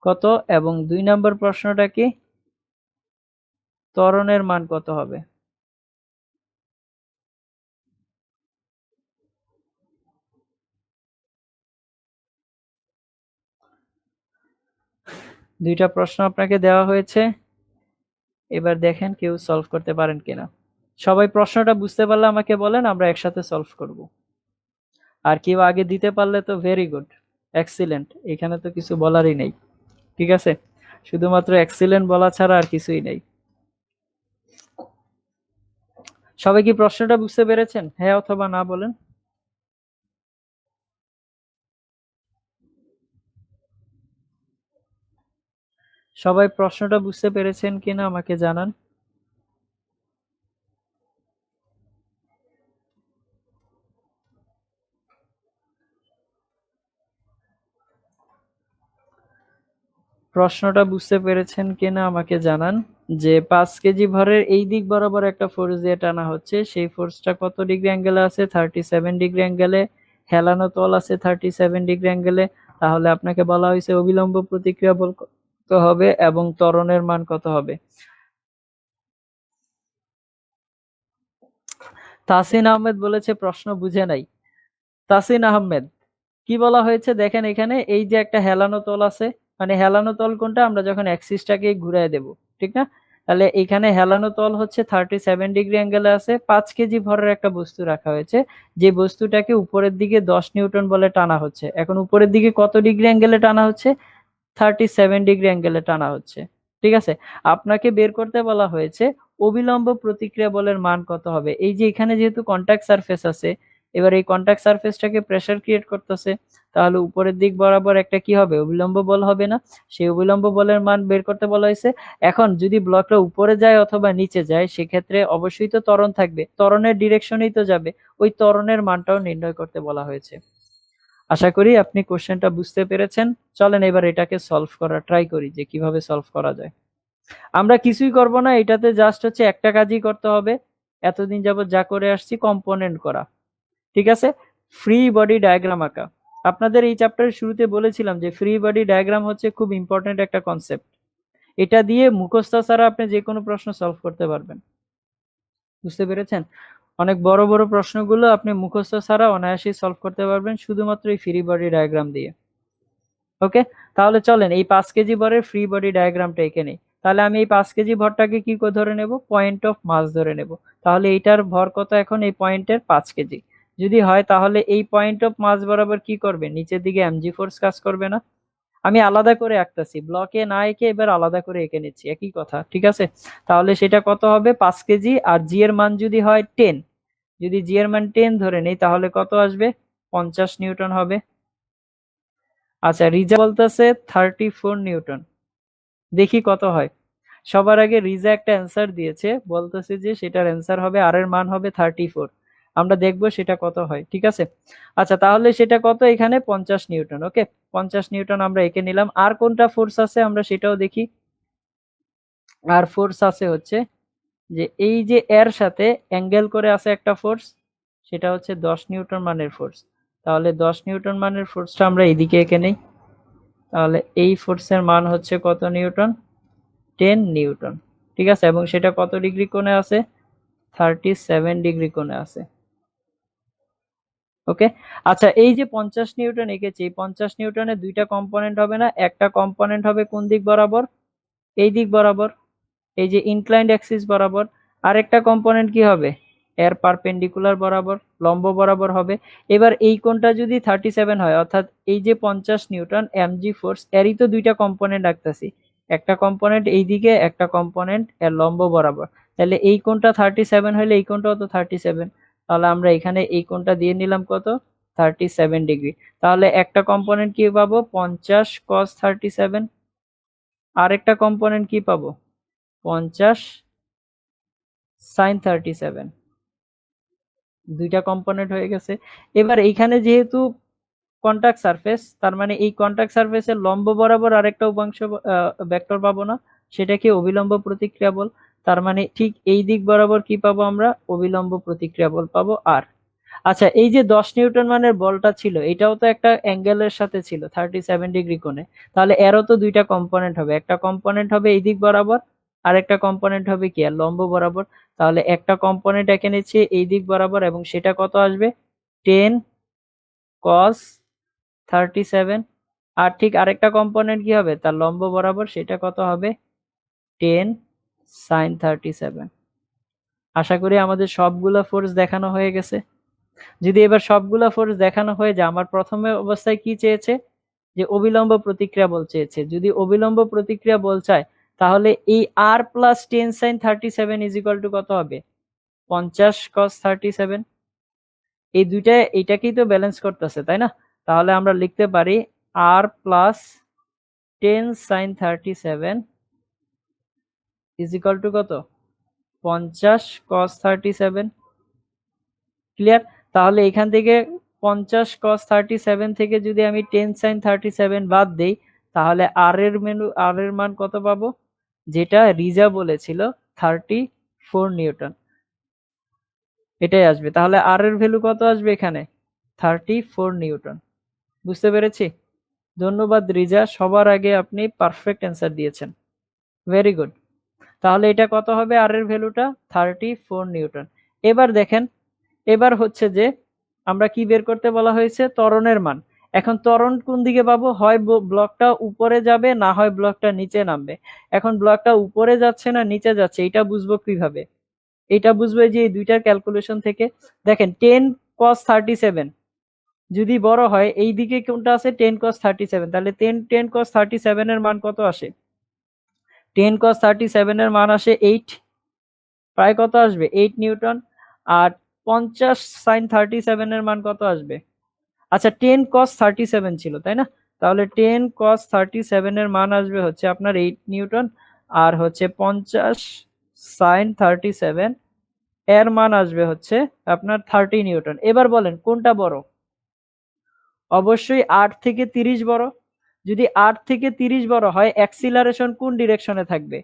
কত? এবং 2 নম্বর প্রশ্নটা কি, ত্বরণের মান কত হবে? দুইটা প্রশ্ন আপনাকে দেওয়া হয়েছে। এবার দেখেন কেউ সলভ করতে পারেন কিনা। সবাই প্রশ্নটা বুঝতে পারলে আমাকে বলেন, আমরা একসাথে সলভ করব। আর কেউ আগে দিতে পারলে তো ভেরি গুড, এক্সিলেন্ট, এখানে তো কিছু বলারই নেই। ঠিক আছে, শুধুমাত্র এক্সিলেন্ট বলা ছাড়া আর কিছুই নেই। সবাই কি প্রশ্নটা বুঝতে পেরেছেন? হ্যাঁ অথবা না বলেন। সবাই প্রশ্নটা বুঝতে পেরেছেন কিনা আমাকে জানান। প্রশ্নটা বুঝতে পেরেছেন কিনা আমাকে জানান যে 5 কেজি ভরের এই দিক বরাবর একটা ফোর্স দিয়ে টানা হচ্ছে, সেই ফোর্সটা কত ডিগ্রি অ্যাঙ্গেলে আছে? 37 ডিগ্রি অ্যাঙ্গেলে। হেলানো তল আছে 37 ডিগ্রি অ্যাঙ্গেলে। তাহলে আপনাকে বলা হয়েছে অবিলম্ব প্রতিক্রিয়া বল কত হবে এবং ত্বরণের মান কত হবে। তাসিন আহমেদ বলেছে প্রশ্ন বুঝে নাই। তাসিন আহমেদ, কি বলা হয়েছে দেখেন, এখানে এই যে একটা হেলানো তল আছে, মানে হেলানো তল কোনটা? আমরা যখন অ্যাক্সিসটাকে ঘুরায় দেব, ঠিক না? তাহলে এখানে হেলানো তল হচ্ছে 37 ডিগ্রি অ্যাঙ্গেলে আছে। 5 কেজি ভরের একটা বস্তু রাখা হয়েছে, যে বস্তুটাকে উপরের দিকে 10 নিউটন বলে টানা হচ্ছে। এখন উপরের দিকে কত ডিগ্রি অ্যাঙ্গেলে টানা হচ্ছে? 37 ডিগ্রি অ্যাঙ্গেলে টানা হচ্ছে। ঠিক আছে, আপনাকে বের করতে বলা হয়েছে অবিলম্ব প্রতিক্রিয়া বলের মান কত হবে। এই যে এখানে যেহেতু কন্টাক্ট সারফেস আছে, এবার এই কন্টাক্ট সারফেসটাকে প্রেসার ক্রিয়েট করতেছে, তাহলে উপরের দিক বরাবর একটা কি হবে? অবিলম্ব বল হবে না? সেই অবিলম্ব বলের মান বের করতে বলা হয়েছে। এখন যদি ব্লকটা উপরে যায় অথবা নিচে যায়, সেক্ষেত্রে অবশ্যই তো ত্বরণ থাকবে, ত্বরণের ডিরেকশনেই তো যাবে, ওই ত্বরণের মানটাও নির্ণয় করতে বলা হয়েছে। আশা করি আপনি কোশ্চেনটা বুঝতে পেরেছেন। চলেন এবার এটাকে সলভ করা ট্রাই করি যে কিভাবে সলভ করা যায়। আমরা কিছুই করব না, এটাতে জাস্ট হচ্ছে একটা কাজই করতে হবে, এতদিন যাবত যা করে আসছি, কম্পোনেন্ট করা। ঠিক আছে, ফ্রি বডি ডায়াগ্রাম আঁকা। আপনাদের এই চ্যাপ্টারের শুরুতে বলেছিলাম যে ফ্রি বডি ডায়াগ্রাম হচ্ছে খুব ইম্পর্টেন্ট একটা কনসেপ্ট। এটা দিয়ে মুখস্থ ছাড়া আপনি যে কোনো প্রশ্ন সলভ করতে পারবেন। বুঝতে পেরেছেন? অনেক বড় বড় প্রশ্নগুলো আপনি মুখস্থ ছাড়া অনায়াসেই সলভ করতে পারবেন শুধুমাত্র এই ফ্রি বডি ডায়াগ্রাম দিয়ে। ওকে, তাহলে চলেন এই 5 কেজি ভরের ফ্রি বডি ডায়াগ্রামটা এঁকে নেই। তাহলে আমি এই 5 কেজি ভরটাকে কি করে ধরে নেব? পয়েন্ট অফ মাস ধরে নেব। তাহলে এইটার ভর কত এখন? এই পয়েন্টের 5 কেজি যদি হয় তাহলে এই পয়েন্ট অফ মাস বরাবর কি করবে? নিচের দিকে এমজি ফোর্স কাজ করবে না? আমি আলাদা করে আঁকতেছি, ব্লকে না এঁকে এবার আলাদা করে এঁকে নিচ্ছি, একই কথা, ঠিক আছে? তাহলে সেটা কত হবে? 5 কেজি। আর জি এর মান যদি হয় 10, যদি জি এর মান 10 ধরে নেই তাহলে কত আসবে? 50 নিউটন হবে। আচ্ছা, রিজা বলতেছে 34 নিউটন, দেখি কত হয়। সবার আগে রিজা একটা অ্যান্সার দিয়েছে, বলতেছে যে সেটার অ্যান্সার হবে, আর এর মান হবে 34। আমরা দেখবো সেটা কত হয়, ঠিক আছে? আচ্ছা, তাহলে সেটা কত? এখানে 50 নিউটন। ওকে, 50 নিউটন আমরা এঁকে নিলাম। আর কোনটা ফোর্স আছে আমরা সেটাও দেখি। আর ফোর্স আছে হচ্ছে যে এই যে এর সাথে অ্যাঙ্গেল করে আছে একটা ফোর্স, সেটা হচ্ছে 10 নিউটন মানের ফোর্স। তাহলে 10 নিউটন মানের ফোর্সটা আমরা এইদিকে এঁকে নেই। তাহলে এই ফোর্সের মান হচ্ছে কত নিউটন? 10 নিউটন, ঠিক আছে? এবং সেটা কত ডিগ্রি কোণে আছে? 37 ডিগ্রি কোণে আছে। ওকে, আচ্ছা, এই যে 50 নিউটন এঁকেছি, এই 50 নিউটনের দুইটা কম্পোনেন্ট হবে না? একটা কম্পোনেন্ট হবে কোন দিক বরাবর? এই দিক বরাবর, এই যে ইনক্লাইন্ড অ্যাক্সিস বরাবর। আরেকটা কম্পোনেন্ট কি হবে? এর পারপেন্ডিকুলার বরাবর, লম্ব বরাবর হবে। এবার এই কোণটা যদি 37 হয়, অর্থাৎ এই যে 50 নিউটন এমজি ফোর্স, এরই তো দুইটা কম্পোনেন্ট রাখতেছি, একটা কম্পোনেন্ট এইদিকে, একটা কম্পোনেন্ট এর লম্ব বরাবর। তাহলে এই কোণটা 37 হলে এই কোণটাও তো 37। তাহলে আমরা এখানে এই কোণটা দিয়ে নিলাম কত? 37 ডিগ্রি। তাহলে একটা কম্পোনেন্ট কি পাবো? 50 cos 37। আরেকটা কম্পোনেন্ট কি পাবো? 50 sin 37। দুইটা কম্পোনেন্ট হয়ে গেছে। এবার এইখানে যেহেতু কন্টাক্ট সারফেস, তার মানে এই কন্টাক্ট সারফেসের লম্ব বরাবর আরেকটা উপাংশ ভেক্টর পাবো না? সেটা কি? অভিলম্ব প্রতিক্রিয়া বল। তার মানে ঠিক এই দিক বরাবর কি পাবো আমরা? অভিলম্ব প্রতিক্রিয়া বল পাবো। আর আচ্ছা, এই যে 10 নিউটন মানের বলটা ছিল, এটাও তো একটা অ্যাঙ্গেলের সাথে ছিল 37 ডিগ্রি কোণে। তাহলে এরও তো দুইটা কম্পোনেন্ট হবে, একটা কম্পোনেন্ট হবে এই দিক বরাবর, আর একটা কম্পোনেন্ট হবে কি? আর লম্ব বরাবর। তাহলে একটা কম্পোনেন্ট এঁকে নিচ্ছি এই দিক বরাবর, এবং সেটা কত আসবে? 10 cos 37। আর ঠিক আরেকটা কম্পোনেন্ট কি হবে? তার লম্ব বরাবর, সেটা কত হবে? 10 sin 37। আশা করি আমাদের সবগুলা ফোর্স দেখানো হয়ে গেছে। যদি এবার সবগুলা ফোর্স দেখানো হয়ে যায়, আমার প্রথমে অবস্থায় কি চেয়েছে? যে অবিলম্ব প্রতিক্রিয়া বল চেয়েছে। যদি অবিলম্ব প্রতিক্রিয়া বল চায়, তাহলে এই আর plus 10 sin 37 is equal to কত হবে? 50 cos 37। এই দুইটা এইটাকেই তো ব্যালেন্স করতেছে, তাই না? তাহলে আমরা লিখতে পারি আর plus 10 sin 37 is equal to কত? 50 cos 37। ক্লিয়ার? তাহলে এখান থেকে 50 cos 37 থেকে যদি আমি 10 sin 37 বাদ দেই, তাহলে আর এর মান কত পাবো? যেটা রিজা বলেছিল 34 নিউটন, এটাই আসবে। তাহলে আর এর ভ্যালু কত আসবে এখানে? 34 নিউটন। বুঝতে পেরেছি? ধন্যবাদ রিজা, সবার আগে আপনি পারফেক্ট অ্যান্সার দিয়েছেন, ভেরি গুড। তাহলে এটা কত হবে? আর এর ভ্যালুটা 34 নিউটন। এবার দেখেন, এবার হচ্ছে যে আমরা কি বের করতে বলা হয়েছে? ত্বরণের মান। এখন ত্বরণ কোন দিকে পাবো? হয় ব্লকটা উপরে যাবে, না হয় ব্লকটা নিচে নামবে। এখন ব্লকটা উপরে যাচ্ছে না নিচে যাচ্ছে, এটা বুঝবো কিভাবে? এটা বুঝবো যে এই দুইটার ক্যালকুলেশন থেকে। দেখেন 10 cos 37 যদি বড় হয়, এই দিকে কোনটা আছে? 10 cos 37। তাহলে 10 cos 37 এর মান কত আসে? 10 cos 37 এর মান আসে 8, প্রায় কত আসবে? 8 নিউটন। আর 50 sin 37 এর মান কত আসবে? আচ্ছা, 10 cos 37 ছিল, তাই না? তাহলে 10 cos 37 এর মান আসবে হচ্ছে আপনার 8 নিউটন। আর হচ্ছে 50 sin 37 এর মান আসবে হচ্ছে আপনার 30 নিউটন। এবার বলেন কোনটা বড়? অবশ্যই 8 থেকে 30 বড়। যদি 8 থেকে 30 বড় হয়, অ্যাক্সিলারেশন কোন ডিরেকশনে থাকবে?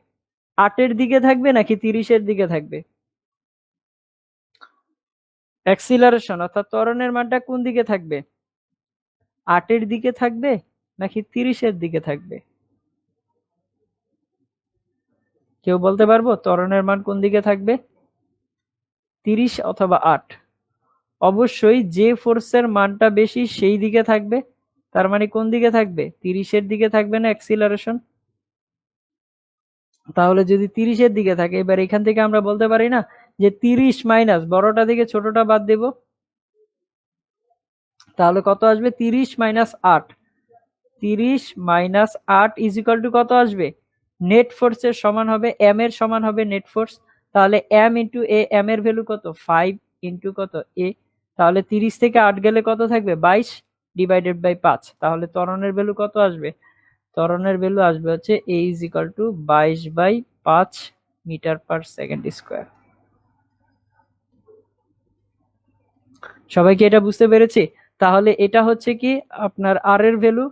8 এর দিকে থাকবে নাকি 30 এর দিকে থাকবে? অ্যাক্সিলারেশন অর্থাৎ ত্বরণের মানটা কোন দিকে থাকবে? 8 এর দিকে থাকবে নাকি 30 এর দিকে থাকবে? কেউ বলতে পারবো ত্বরণের মান কোন দিকে থাকবে? 30 অথবা 8, অবশ্যই যে ফোর্সের মানটা বেশি সেই দিকে থাকবে। তার মানে কোন দিকে থাকবে? 30-এর দিকে থাকবে না অ্যাক্সিলারেশন? তাহলে যদি 30-এর দিকে থাকে, এবার এখান থেকে আমরা বলতে পারি না যে 30 মাইনাস বড়টা থেকে ছোটটা বাদ দেব, তাহলে কত আসবে? 30 minus 8, 30 minus 8 is equal to কত আসবে? নেট ফোর্সের সমান হবে, এম এর সমান হবে নেট ফোর্স। তাহলে এম ইন্টু এ, এম এর ভ্যালু কত? 5 ইন্টু কত? এ। তাহলে 30 থেকে 8 গেলে কত থাকবে? 22 ডিভাইডেড বাই 5। তাহলে ত্বরণের ভ্যালু কত আসবে? ত্বরণের ভ্যালু আসবে হচ্ছে a is equal to 22/5 metre per second square. সবাই কি এটা বুঝতে পেরেছি? তাহলে এটা হচ্ছে কি আপনার আর এর ভ্যালু,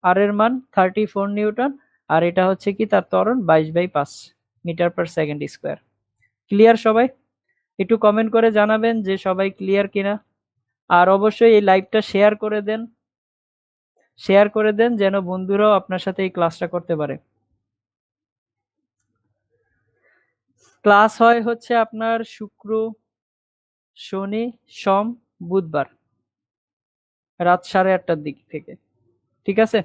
আর এর মান 34 নিউটন, আর এটা হচ্ছে কি তার ত্বরণ 22/5 metre per second square. Clear সবাই? একটু কমেন্ট করে জানাবেন যে সবাই ক্লিয়ার কিনা। আর অবশ্যই এই লাইভটা শেয়ার করে দেন, শেয়ার করে দেন যেন বন্ধুরাও আপনার সাথে এই ক্লাসটা করতে পারে। ক্লাস হয় হচ্ছে আপনার শুক্র, শনি, সোম, বুধবার রাত 8:30টার দিক থেকে। ঠিক আছে?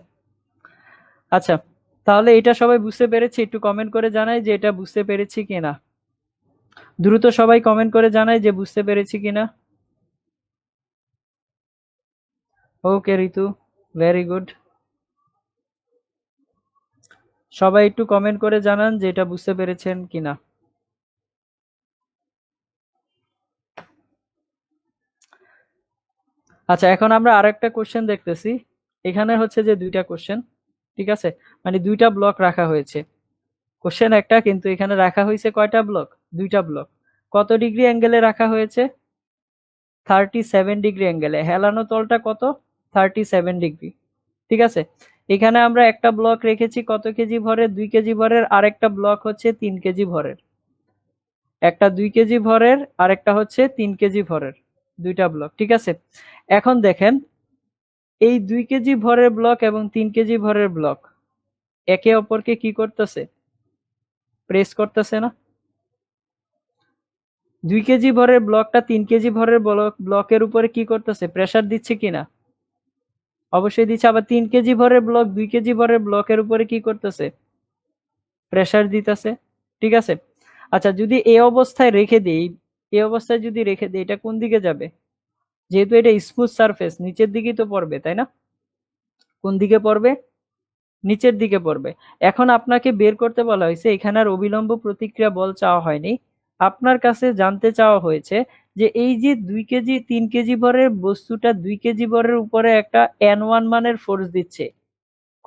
আচ্ছা, তাহলে এটা সবাই বুঝতে পেরেছি? একটু কমেন্ট করে জানাই যে এটা বুঝতে পেরেছি কিনা। দ্রুত সবাই কমেন্ট করে জানাই যে বুঝতে পেরেছি কিনা। ওকে ঋতু, ভেরি গুড। সবাই একটু কমেন্ট করে জানান যে এটা বুঝতে পেরেছেন কিনা। আচ্ছা, এখন আমরা আরেকটা কোশ্চেন দেখতেছি। এখানে হচ্ছে যে দুইটা কোশ্চেন, ঠিক আছে, মানে দুইটা ব্লক রাখা হয়েছে। কোশ্চেন একটা, কিন্তু এখানে রাখা হয়েছে কয়টা ব্লক? দুইটা ব্লক। কত ডিগ্রি অ্যাঙ্গেলে রাখা হয়েছে? 37 ডিগ্রি অ্যাঙ্গেলে। হেলানো তলটা কত? 37 ডিগ্রি। ঠিক আছে, এখানে আমরা একটা ব্লক রেখেছি কত কেজি ভরের? 2 কেজি ভরের। আরেকটা ব্লক হচ্ছে 3 কেজি ভরের। একটা 2 কেজি ভরের, আরেকটা হচ্ছে 3 কেজি ভরের, দুইটা ব্লক। ঠিক আছে, এখন দেখেন এই 2 কেজি ভরের ব্লক এবং 3 কেজি ভরের ব্লক একে অপরকে কি করতেছে? প্রেস করতেছে না? 2 কেজি ভরের ব্লকটা 3 কেজি ভরের ব্লকের উপরে কি করতেছে? প্রেসার দিচ্ছে কিনা? অবশ্যই দিচ্ছে। আবার 3 কেজি ভরের ব্লক 2 কেজি ভরের ব্লকের উপরে কি করতেছে? প্রেসার দিতেছে। ঠিক আছে, আচ্ছা যদি এই অবস্থায় রেখে দিই, এই অবস্থায় যদি রেখে দিই, এটা কোন দিকে যাবে? যেহেতু এটা স্মুথ সারফেস, নিচের দিকেই তো পড়বে, তাই না? কোন দিকে পড়বে? নিচের দিকে পড়বে। এখন আপনাকে বের করতে বলা হয়েছে, এখানে আর অবিলম্ব প্রতিক্রিয়া বল চাওয়া হয়নি, আপনার কাছে জানতে চাওয়া হয়েছে যে এই যে 2 কেজি 3 কেজি ভরের বস্তুটা 2 কেজি ভরের উপরে একটা N1 মানের ফোর্স দিচ্ছে।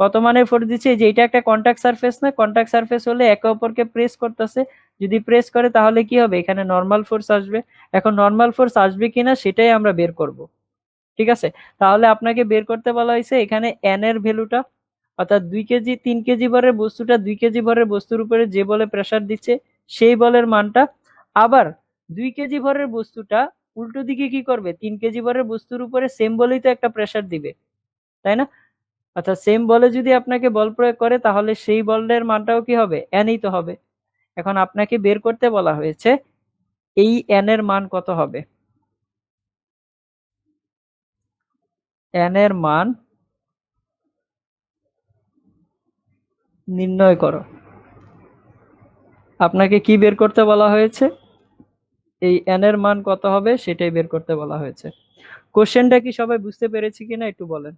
কত মানের ফোর্স দিচ্ছে? যে এটা একটা কন্টাক্ট সারফেস না? কন্টাক্ট সারফেস হলে একে অপরকে প্রেস করতেছে, যদি প্রেস করে তাহলে কি হবে? এখানে নর্মাল ফোর্স আসবে। এখন নর্মাল ফোর্স আসবে কিনা সেটাই আমরা বের করব। ঠিক আছে, তাহলে আপনাকে বের করতে বলা হয়েছে এখানে এন এর ভ্যালুটা, অর্থাৎ 2 কেজি 3 কেজি ভরের বস্তুটা 2 কেজি ভরের বস্তুর উপরে যে বলে প্রেসার দিচ্ছে সেই বলের মানটা। আবার 2 কেজি ভরের বস্তুটা উল্টো দিকে কি করবে? 3 কেজি ভরের বস্তুর উপরে সেম বলেই তো একটা প্রেসার দিবে, তাই না? অর্থাৎ সেম বলে যদি আপনাকে বল প্রয়োগ করে তাহলে সেই বলের মানটাও কি হবে? এনই তো হবে। এখন আপনাকে বের করতে বলা হয়েছে এই এন এর মান কত হবে। এন এর মান নির্ণয় করো। আপনাকে কি বের করতে বলা হয়েছে? এই এন এর মান কত হবে সেটাই বের করতে বলা হয়েছে। কোশ্চেনটা কি সবাই বুঝতে পেরেছি কিনা একটু বলেন,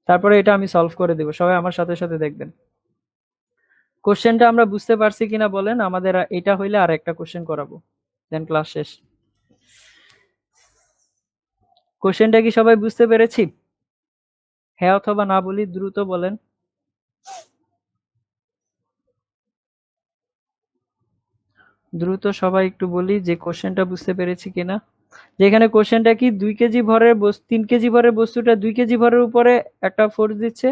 তারপরে এটা আমি সলভ করে দেব। সবাই আমার সাথে সাথে দেখবেন কোশ্চেনটা আমরা বুঝতে পারছি কিনা বলেন। আমাদের এটা হইলে আর একটা কোশ্চেন করাবো, দেন ক্লাস শেষ। কোশ্চেনটা কি সবাই বুঝতে পেরেছি? হ্যাঁ অথবা না বলি, দ্রুত বলেন। দ্রুত সবাই একটু বলি যে কোশ্চেনটা বুঝতে পেরেছি কিনা। যেখানে কোশ্চেনটা কি 2 কেজি ভরের 3 কেজি ভরের বস্তুটা 2 কেজি ভরের উপরে একটা ফোর্স দিচ্ছে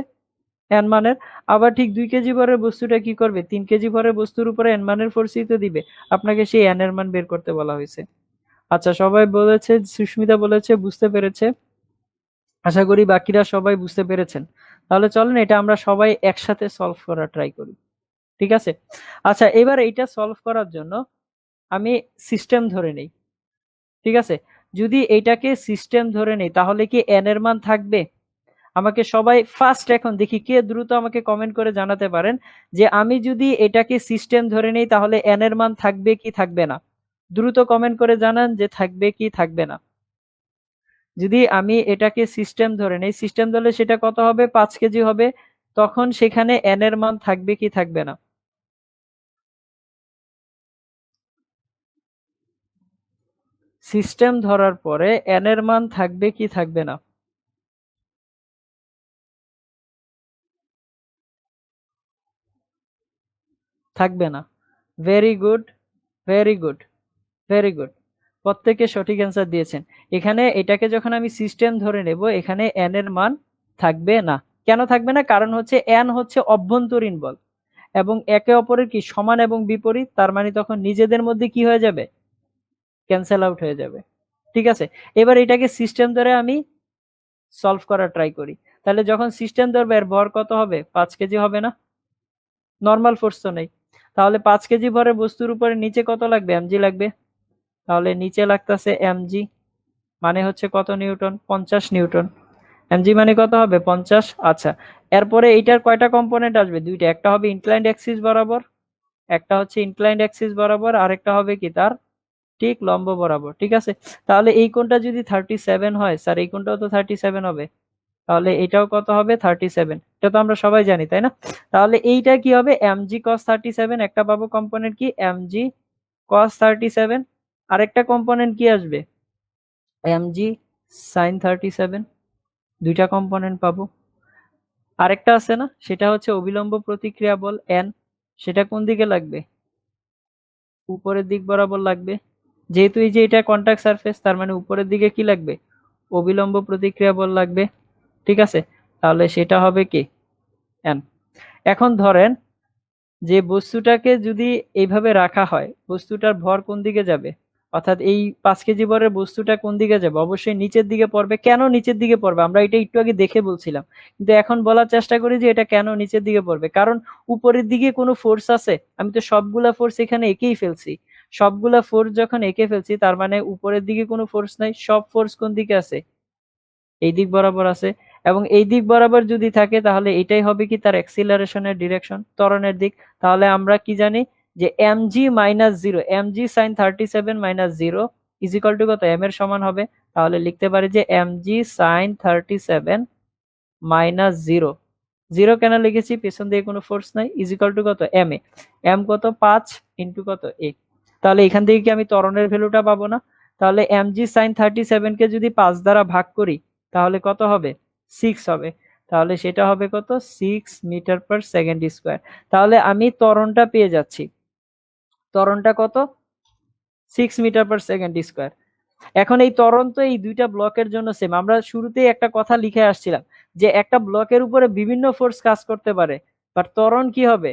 এন মানের, আবার ঠিক 2 কেজি ভরের বস্তুটা কি করবে? 3 কেজি ভরের বস্তুর উপরে এন মানের ফোর্সই তো দিবে। আপনাকে সেই এন এর মান বের করতে বলা হয়েছে। আচ্ছা, সবাই বলেছে, সুস্মিতা বলেছে বুঝতে পেরেছে। আশা করি বাকিরা সবাই বুঝতে পেরেছেন। তাহলে চলেন এটা আমরা সবাই একসাথে সলভ করার ট্রাই করি। ঠিক আছে, আচ্ছা এবার এইটা সলভ করার জন্য আমি সিস্টেম ধরে নেই, ঠিক আছে? যদি এইটাকে সিস্টেম ধরে নেই তাহলে কি n এর মান থাকবে? আমাকে সবাই ফার্স্ট এখন দেখি কে দ্রুত আমাকে কমেন্ট করে জানাতে পারেন যে আমি যদি এটাকে সিস্টেম ধরে নেই তাহলে n এর মান থাকবে কি থাকবে না? দ্রুত কমেন্ট করে জানান যে থাকবে কি থাকবে না। যদি আমি এটাকে সিস্টেম ধরে নেই, সিস্টেম ধরলে সেটা কত হবে? 5 কেজি হবে। তখন সেখানে n এর মান থাকবে কি থাকবে না? সিস্টেম ধরার পরে n এর মান থাকবে কি থাকবে না? থাকবে না। Very good, very good, very good. প্রত্যেকে সঠিক অ্যান্সার দিয়েছেন। এখানে এটাকে যখন আমি সিস্টেম ধরে নেব এখানে n এর মান থাকবে না। কেন থাকবে না? কারণ হচ্ছে n হচ্ছে অভ্যন্তরীণ বল এবং একে অপরের কি সমান এবং বিপরীত, তার মানে তখন নিজেদের মধ্যে কি হয়ে যাবে? ক্যান্সেল আউট হয়ে যাবে। ঠিক আছে? এবার এটাকে সিস্টেম ধরে আমি সলভ করার ট্রাই করি। তাহলে যখন সিস্টেম ধরবে এর ভর কত হবে? 5 কেজি হবে না? নরমাল ফোর্স তো নেই। তাহলে 5 কেজি ভরের বস্তুর উপরে নিচে কত লাগবে? mg লাগবে। তাহলে নিচে লাগতেছে mg, মানে হচ্ছে কত নিউটন? 50 নিউটন। mg মানে কত হবে? 50। আচ্ছা, এরপরে এইটার কয়টা কম্পোনেন্ট আসবে? দুইটা। একটা হবে ইনক্লাইন্ড অ্যাক্সিস বরাবর, একটা হচ্ছে ইনক্লাইন্ড অ্যাক্সিস বরাবর, আর একটা হবে কি তার ঠিক লম্ব বরাবর। ঠিক আছে? তাহলে এই কোণটা যদি 37 হয়, স্যার এই কোণটাও তো 37 হবে। তাহলে এটাও কত হবে? 37। এটা তো আমরা সবাই জানি, তাই না? তাহলে এইটা কি হবে? mg cos 37 একটা পাবো কম্পোনেন্ট কি mg cos 37, আরেকটা কম্পোনেন্ট কি আসবে? mg sin 37। দুইটা কম্পোনেন্ট পাবো। আরেকটা আছে না, সেটা হচ্ছে অবিলম্ব প্রতিক্রিয়া বল n, সেটা কোন দিকে লাগবে? উপরের দিক বরাবর লাগবে। যেহেতু এই যে এটা কন্টাক্ট সারফেস, তার মানে উপরের দিকে কি লাগবে? অবিলম্ব প্রতিক্রিয়া বল লাগবে। ঠিক আছে? তাহলে সেটা হবে কি n। এখন ধরেন যে বস্তুটাকে যদি এইভাবে রাখা হয়, বস্তুটার ভর কোন দিকে যাবে? অর্থাৎ এই 5 কেজি ভরের বস্তুটা কোন দিকে যাবে? অবশ্যই নিচের দিকে পড়বে। কেন নিচের দিকে পড়বে? আমরা এটা একটু আগে দেখে বলছিলাম, কিন্তু এখন বলার চেষ্টা করি যে এটা কেন নিচের দিকে পড়বে। কারণ উপরের দিকে কোনো ফোর্স আছে? আমি তো সবগুলা ফোর্স এখানে এঁকেই ফেলছি। সবগুলা ফোর্স যখন এঁকে ফেলছি তার মানে উপরের দিকে কোনো ফোর্স নাই। সব ফোর্স কোন দিকে আছে? এই দিক বরাবর আছে। এবং এই দিক বরাবর যদি থাকে তাহলে এটাই হবে কি তার অ্যাক্সিলারেশনের ডিরেকশন, ত্বরণের দিক। তাহলে আমরা কি জানি যে mg minus zero, mg sine 37 minus zero is equal to কত? m এর সমান হবে। তাহলে লিখতে পারি যে mg sine 37 minus zero. Zero কেন লিখেছি? পেছন দিয়ে কোনো ফোর্স নাই। ইজ ইকাল টু কত? m a. m কত? 5 ইন্টু কত? a। তাহলে এখান থেকে কি আমি ত্বরণের ভ্যালুটা পাবো না? তাহলে mg সাইন 37 কে যদি 5 দ্বারা ভাগ করি তাহলে কত হবে? 6 হবে। তাহলে সেটা হবে কত? 6 মিটার পার সেকেন্ড স্কয়ার। তাহলে আমি ত্বরণটা পেয়ে যাচ্ছি। ত্বরণটা কত? 6 মিটার পার সেকেন্ড স্কয়ার। এখন এই ত্বরণ তো এই দুইটা ব্লকের জন্য সেম। আমরা শুরুতেই একটা কথা লিখে আসছিলাম যে একটা ব্লকের উপরে বিভিন্ন ফোর্স কাজ করতে পারে, বাট ত্বরণ কি হবে?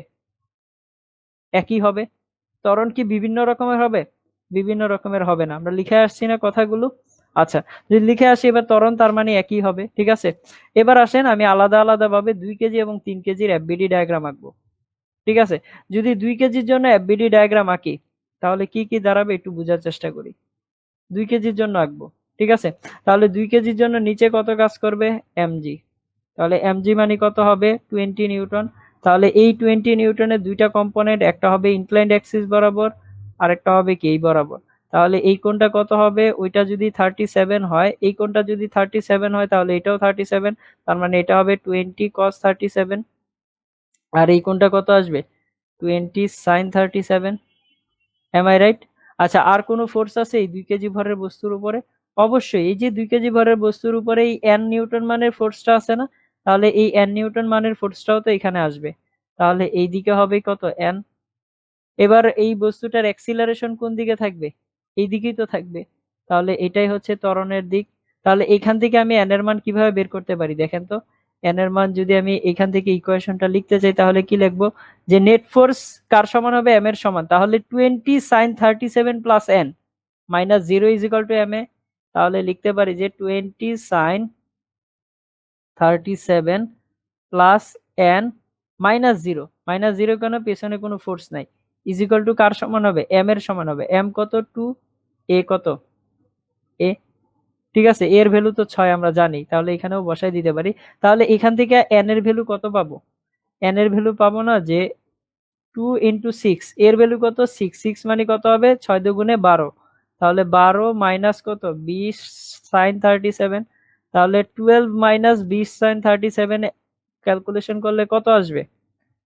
একই হবে। ত্বরণ কি বিভিন্ন রকমের হবে? বিভিন্ন রকমের হবে না। আমরা লিখে আসছি না কথাগুলো? আচ্ছা, যদি লিখে আসি এবার ত্বরণ তার মানে একই হবে। ঠিক আছে? এবার আসেন আমি আলাদা আলাদা ভাবে 2 কেজি এবং 3 কেজির এফবিডি ডায়াগ্রাম আঁকবো। ঠিক আছে? যদি 2 কেজির জন্য এফবিডি ডায়াগ্রাম আঁকি তাহলে কি কি দাঁড়াবে একটু বোঝার চেষ্টা করি। 2 কেজির জন্য আঁকবো। ঠিক আছে? তাহলে 2 কেজির জন্য নিচে কত কাজ করবে? mg। তাহলে mg মানে কত হবে? 20 নিউটন। তাহলে এই 20 নিউটনের দুইটা কম্পোনেন্ট, একটা হবে ইনক্লাইন্ড অ্যাক্সিস বরাবর, আরেকটা হবে কি এই বরাবর। তাহলে এই কোণটা কত হবে? ওইটা যদি 37 হয়, এই কোণটা যদি 37 হয় তাহলে এটাও 37। তার মানে এটা হবে 20 cos 37। আর এই কোণটা কত আসবে? 20 sin 37। M I right? আচ্ছা, আর কোনো ফোর্স আছে এই 2 কেজি ভরের বস্তুর উপরে? অবশ্যই। এই যে 2 কেজি ভরের বস্তুর উপরে এই n নিউটন মানের ফোর্সটা আছে না? তাহলে এই n নিউটন মানের ফোর্সটাও তো এখানে আসবে। তাহলে এই দিকে হবে কত? n। এবার এই বস্তুটার অ্যাক্সিলারেশন কোন দিকে থাকবে? এই দিকেই তো থাকবে। তাহলে এটাই হচ্ছে ত্বরণের দিক। তাহলে এখান থেকে আমি n এর মান কিভাবে বের করতে পারি দেখেন তো? n এর মান যদি আমি এখান থেকে ইকুয়েশনটা লিখতে চাই তাহলে কি লিখবো? যে নেট ফোর্স কার সমান হবে? m এর সমান। তাহলে 20 sin 37 plus n minus 0 is equal two m এ। তাহলে লিখতে পারি যে 20 sin 37 plus n minus 0। Minus 0 কেন? পেছনে কোনো ফোর্স নাই। ইজ ইকুয়াল টু কার সমান হবে? এম এর সমান হবে। এম কত? 2, এ কত? এ। ঠিক আছে, এর ভ্যালু তো 6 আমরা জানি, তাহলে এখানেও বসাই দিতে পারি। তাহলে এখান থেকে এন এর ভ্যালু কত পাবো? এন এর ভ্যালু পাবো না যে 2 ইন্টু 6, এর ভ্যালু কত? 6, 6 মানে কত হবে? 6 দুগুণে 12, তাহলে 12 মাইনাস কত? 20 সাইন 37, তাহলে 12 মাইনাস 20 সাইন 37 ক্যালকুলেশন করলে কত আসবে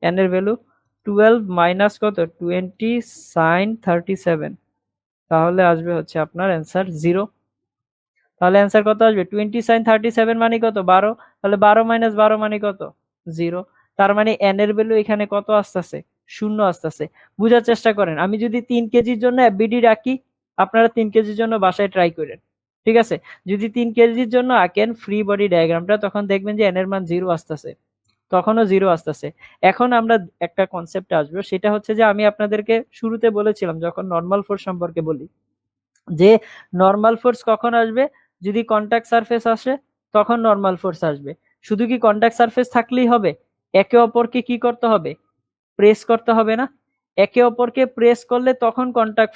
এন এর ভ্যালু? 12 মাইনাস কত? 20 সাইন 37, তাহলে আসবে হচ্ছে আপনার অ্যান্সার 0। তাহলে অ্যান্সার কত আসবে? 20 সাইন 37 মানে কত? 12, তাহলে 12 মাইনাস 12 মানে কত? 0। তার মানে এন এর ভ্যালু এখানে কত আসতেছে? 0 আসতেছে। বুঝার চেষ্টা করেন, আমি যদি 3 কেজির জন্য এফবিডি রাখি, আপনারা 3 কেজির জন্য বাসায় ট্রাই করেন। ঠিক আছে, যদি 3 কেজির জন্য আঁকেন ফ্রি বডি ডায়াগ্রামটা, তখন দেখবেন যে এন এর মান 0 আসতেছে, তখনও 0 আসতেছে। এখন আমরা একটা কনসেপ্টে আসবো, সেটা হচ্ছে যে আমি আপনাদেরকে শুরুতে বলেছিলাম যখন নর্মাল ফোর্স সম্পর্কে বলি, যে নর্মাল ফোর্স কখন আসবে? যদি কন্টাক্ট সারফেস আসে তখন নর্মাল ফোর্স আসবে। শুধু কি কন্টাক্ট সারফেস থাকলেই হবে? একে অপরকে কি করতে হবে? প্রেস করতে হবে না? একে অপরকে প্রেস করলে তখন কন্টাক্ট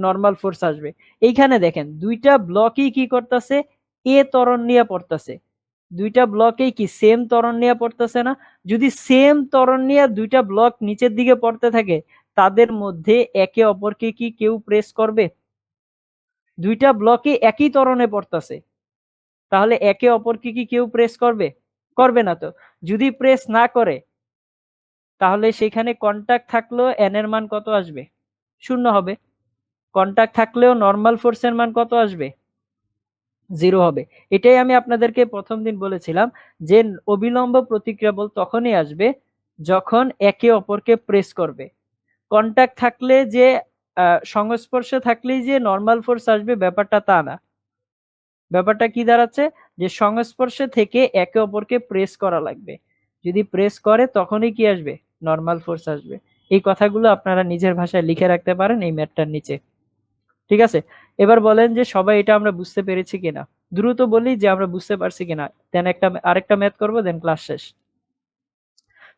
নর্মাল ফোর্স আসবে। এইখানে দেখেন দুইটা ব্লকই কি করতেছে? এ ত্বরণ নিয়ে পড়তেছে। দুইটা ব্লকেই কি সেম ত্বরণ নিয়ে পড়তেছে না? যদি সেম ত্বরণ নিয়ে দুইটা ব্লক নিচের দিকে পড়তে থাকে, তাদের মধ্যে একে অপরকে কি কেউ প্রেস করবে? দুইটা ব্লকে একই ত্বরণে পড়তেছে, তাহলে একে অপরকে কি কেউ প্রেস করবে? করবে না তো। যদি প্রেস না করে, তাহলে সেখানে কন্টাক্ট থাকলেও এন এর মান কত আসবে? 0 হবে। কন্টাক্ট থাকলেও নর্মাল ফোর্সের মান কত আসবে? 0 হবে। এটাই আমি আপনাদেরকে প্রথম দিন বলেছিলাম যে অবিলম্ব প্রতিক্রিয়া বল তখনই আসবে যখন একে অপরকে প্রেস করবে। কন্টাক্ট থাকলে যে সংস্পর্শে থাকলেই যে নর্মাল ফোর্স আসবে ব্যাপারটা তা না। ব্যাপারটা কি দাঁড়াচ্ছে? যে সংস্পর্শে থেকে একে অপরকে প্রেস করা লাগবে। যদি প্রেস করে তখনই কি আসবে? নর্মাল ফোর্স আসবে। এই কথাগুলো আপনারা নিজের ভাষায় লিখে রাখতে পারেন এই ম্যাথটার নিচে। ঠিক আছে, এবার বলেন যে সবাই এটা আমরা বুঝতে পেরেছি কিনা। দ্রুত বলি যে আমরা বুঝতে পারছি কিনা, দেন আরেকটা ম্যাথ করবো, দেন ক্লাস শেষ।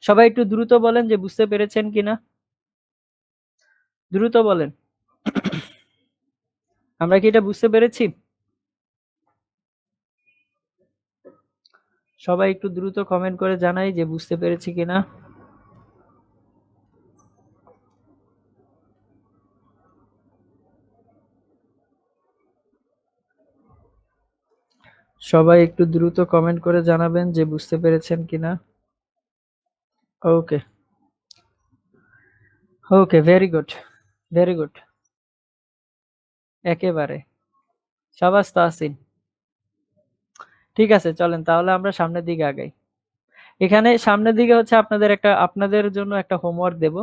সবাই একটু দ্রুত বলেন যে বুঝতে পেরেছেন কিনা, দ্রুত বলেন। আমরা কি এটা বুঝতে পেরেছি? সবাই একটু দ্রুত কমেন্ট করে জানাই যে বুঝতে পেরেছি কিনা। সবাই একটু দ্রুত কমেন্ট করে জানাবেন যে বুঝতে পেরেছেন কিনা। ওকে, ওকে, ভেরি গুড, ভেরি গুড, একেবারে সাবাস তাহসিন। ঠিক আছে, চলেন তাহলে আমরা সামনের দিকে আগাই। এখানে সামনের দিকে হচ্ছে আপনাদের জন্য একটা হোমওয়ার্ক দেব।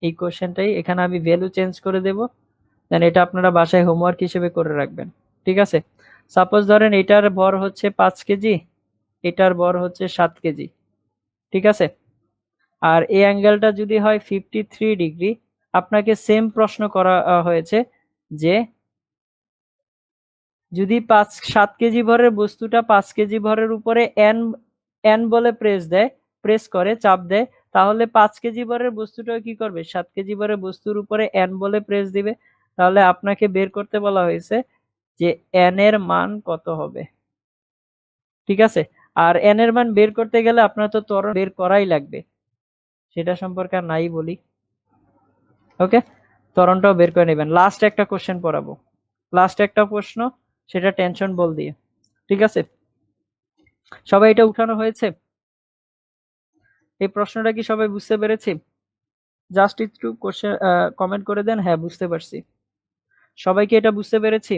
এই কোশ্চেনটাই এখানে আমি ভ্যালু চেঞ্জ করে দেব, দেন এটা আপনারা বাসায় হোমওয়ার্ক হিসেবে করে রাখবেন। ঠিক আছে, সাপোজ ধরেন এটার ভর হচ্ছে 5 কেজি, এটার ভর হচ্ছে 7 কেজি। ঠিক আছে, আর এই অ্যাঙ্গেলটা যদি হয় 53 ডিগ্রি, আপনাকে সেম প্রশ্ন করা হয়েছে যে যদি 7 কেজি ভরের বস্তুটা 5 কেজি ভরের উপরে এন বলে প্রেস করে চাপ দেয়, তাহলে 5 কেজি ভরের বস্তুটাও কি করবে? 7 কেজি ভরের বস্তুর উপরে এন বলে প্রেস দিবে। তাহলে আপনাকে বের করতে বলা হয়েছে যে এন এর মান কত হবে। ঠিক আছে, আর এন এর মান বের করতে গেলে আপনার তো ত্বরণ বের করাই লাগবে, সেটা সম্পর্কে আর নাই বলি। ওকে, ত্বরণটাও বের করে নেবেন। লাস্ট একটা কোশ্চেন পড়াবো, লাস্ট একটা প্রশ্ন, সেটা টেনশন বল দিয়ে। ঠিক আছে, সবাই এটা উঠানো হয়েছে? এই প্রশ্নটা কি সবাই বুঝতে পেরেছি? জাস্ট একটু কোশ্চেন কমেন্ট করে দেন, হ্যাঁ বুঝতে পারছি। সবাই কি এটা বুঝতে পেরেছি?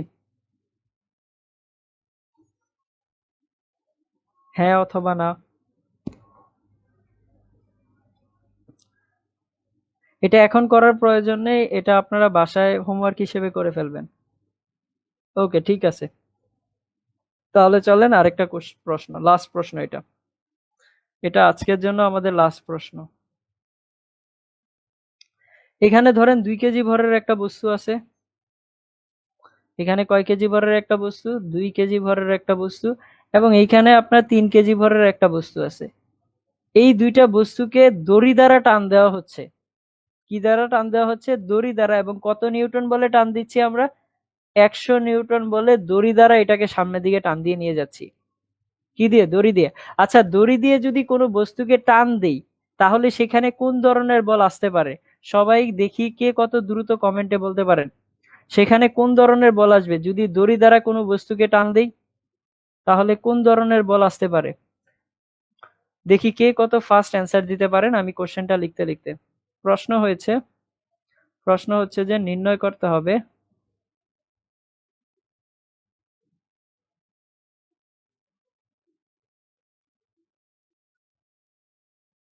হ্যাঁ অথবা না। এটা এখন করার প্রয়োজন নেই, এটা আপনারা বাসায় হোমওয়ার্ক হিসেবে করে ফেলবেন। ওকে, ঠিক আছে, তাহলে চলেন আরেকটা প্রশ্ন, লাস্ট প্রশ্ন এটা, এটা আজকের জন্য আমাদের লাস্ট প্রশ্ন। এখানে ধরেন 2 কেজি ভরের একটা বস্তু আছে। এখানে কয় কেজি ভরের একটা বস্তু? 2 কেজি ভরের একটা বস্তু, এবং এইখানে আপনার 3 কেজি ভরের একটা বস্তু আছে। এই দুইটা বস্তুকে দড়ি দ্বারা টান দেওয়া হচ্ছে। কি দ্বারা টান দেওয়া হচ্ছে? দড়ি দ্বারা। এবং কত নিউটন বলে টান দিচ্ছি আমরা? 100 নিউটন বলে দড়ি দ্বারা এটাকে সামনের দিকে টান দিয়ে নিয়ে যাচ্ছি। কি দিয়ে? দড়ি দিয়ে। আচ্ছা, দড়ি দিয়ে যদি কোনো বস্তুকে টান দেই তাহলে সেখানে কোন ধরনের বল আসতে পারে? সবাই দেখি কে কত দ্রুত কমেন্টে বলতে পারেন। সেখানে কোন ধরনের বল আসবে যদি দড়ি দ্বারা কোনো বস্তুকে টান দেই? তাহলে কোন ধরনের বল আসতে পারে? দেখি কে কত ফাস্ট অ্যান্সার দিতে পারেন আমি কোশ্চেনটা লিখতে লিখতে। প্রশ্ন হচ্ছে যে নির্ণয় করতে হবে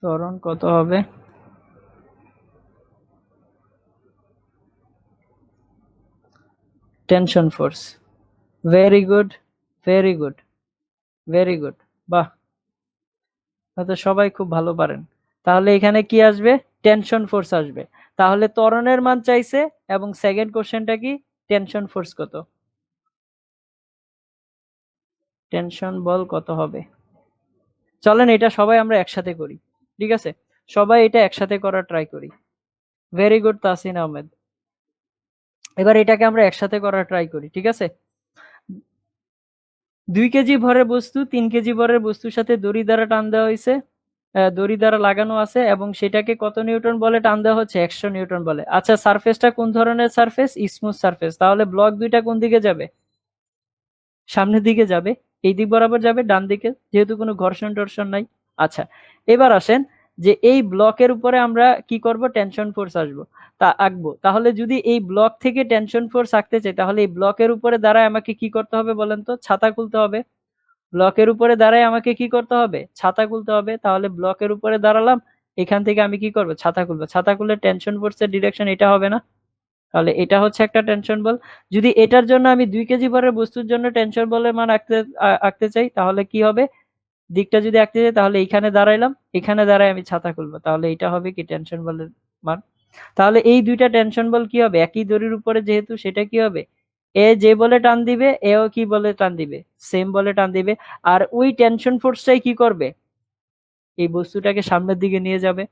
ত্বরণ কত হবে। Tension force. Very good, very good, very good. বাহ, তো সবাই খুব ভালো পারেন। তাহলে এখানে কি আসবে? টেনশন ফোর্স আসবে। তাহলে ত্বরণের মান চাইছে এবং সেকেন্ড কোশ্চেনটা কি? টেনশন ফোর্স কত, টেনশন বল কত হবে। চলেন এটা সবাই আমরা একসাথে করি, ঠিক আছে? সবাই এটা একসাথে করার ট্রাই করি। Very good Tasin Ahmed. এবার এটাকে আমরা একসাথে করার ট্রাই করি, ঠিক আছে? 2 কেজি ভরের বস্তু 3 কেজি ভরের বস্তুর সাথে দড়ি দ্বারা টান দেওয়া হয়েছে, দড়ি দ্বারা লাগানো আছে এবং সেটাকে কত নিউটন বলে টান দেওয়া হচ্ছে? 100 নিউটন বলে। আচ্ছা, সারফেসটা কোন ধরনের সারফেস? Smooth surface. তাহলে ব্লক দুইটা কোন দিকে যাবে? সামনের দিকে যাবে। এই দিক বরাবর যাবে, ডান দিকে, যেহেতু কোনো ঘর্ষণ টর্ষণ নাই। আচ্ছা, এবার আসেন যে এই ব্লকের উপরে আমরা কি করব? টেনশন ফোর্স আসবো, তা আঁকবো। তাহলে যদি এই ব্লক থেকে টেনশন ফোর্স আঁকতে চাই তাহলে এই ব্লকের উপরে দাঁড়ায় আমাকে কি করতে হবে বলেন তো? ছাতা খুলতে হবে। ব্লকের উপরে দাঁড়ায় আমাকে কি করতে হবে? ছাতা খুলতে হবে। তাহলে ব্লকের উপরে দাঁড়ালাম, এখান থেকে আমি কি করব? ছাতা খুলবো। ছাতা খুললে টেনশন ফোর্সের ডিরেকশন এটা হবে না? তাহলে এটা হচ্ছে একটা টেনশন বল। যদি এটার জন্য আমি 2 কেজি ভরের বস্তুর জন্য টেনশন বলের মান আঁকতে চাই তাহলে কি হবে? দিকটা যদি আঁকতে চাই তাহলে এইখানে দাঁড়াইলাম, এখানে দাঁড়ায় আমি ছাতা খুলবো। তাহলে এটা হবে কি? টেনশন বলের মান। তাহলে এই দুইটা টেনশন বল কি হবে? একই দড়ির উপরে যেহেতু, সেটা কি হবে? এ যে বলে টান দিবে, এও কি বলে টান দিবে? সেম বলে টান দিবে। আর ওই টেনশন ফোর্সটাই কি করবে? এই বস্তুটাকে সামনের দিকে নিয়ে যাবে।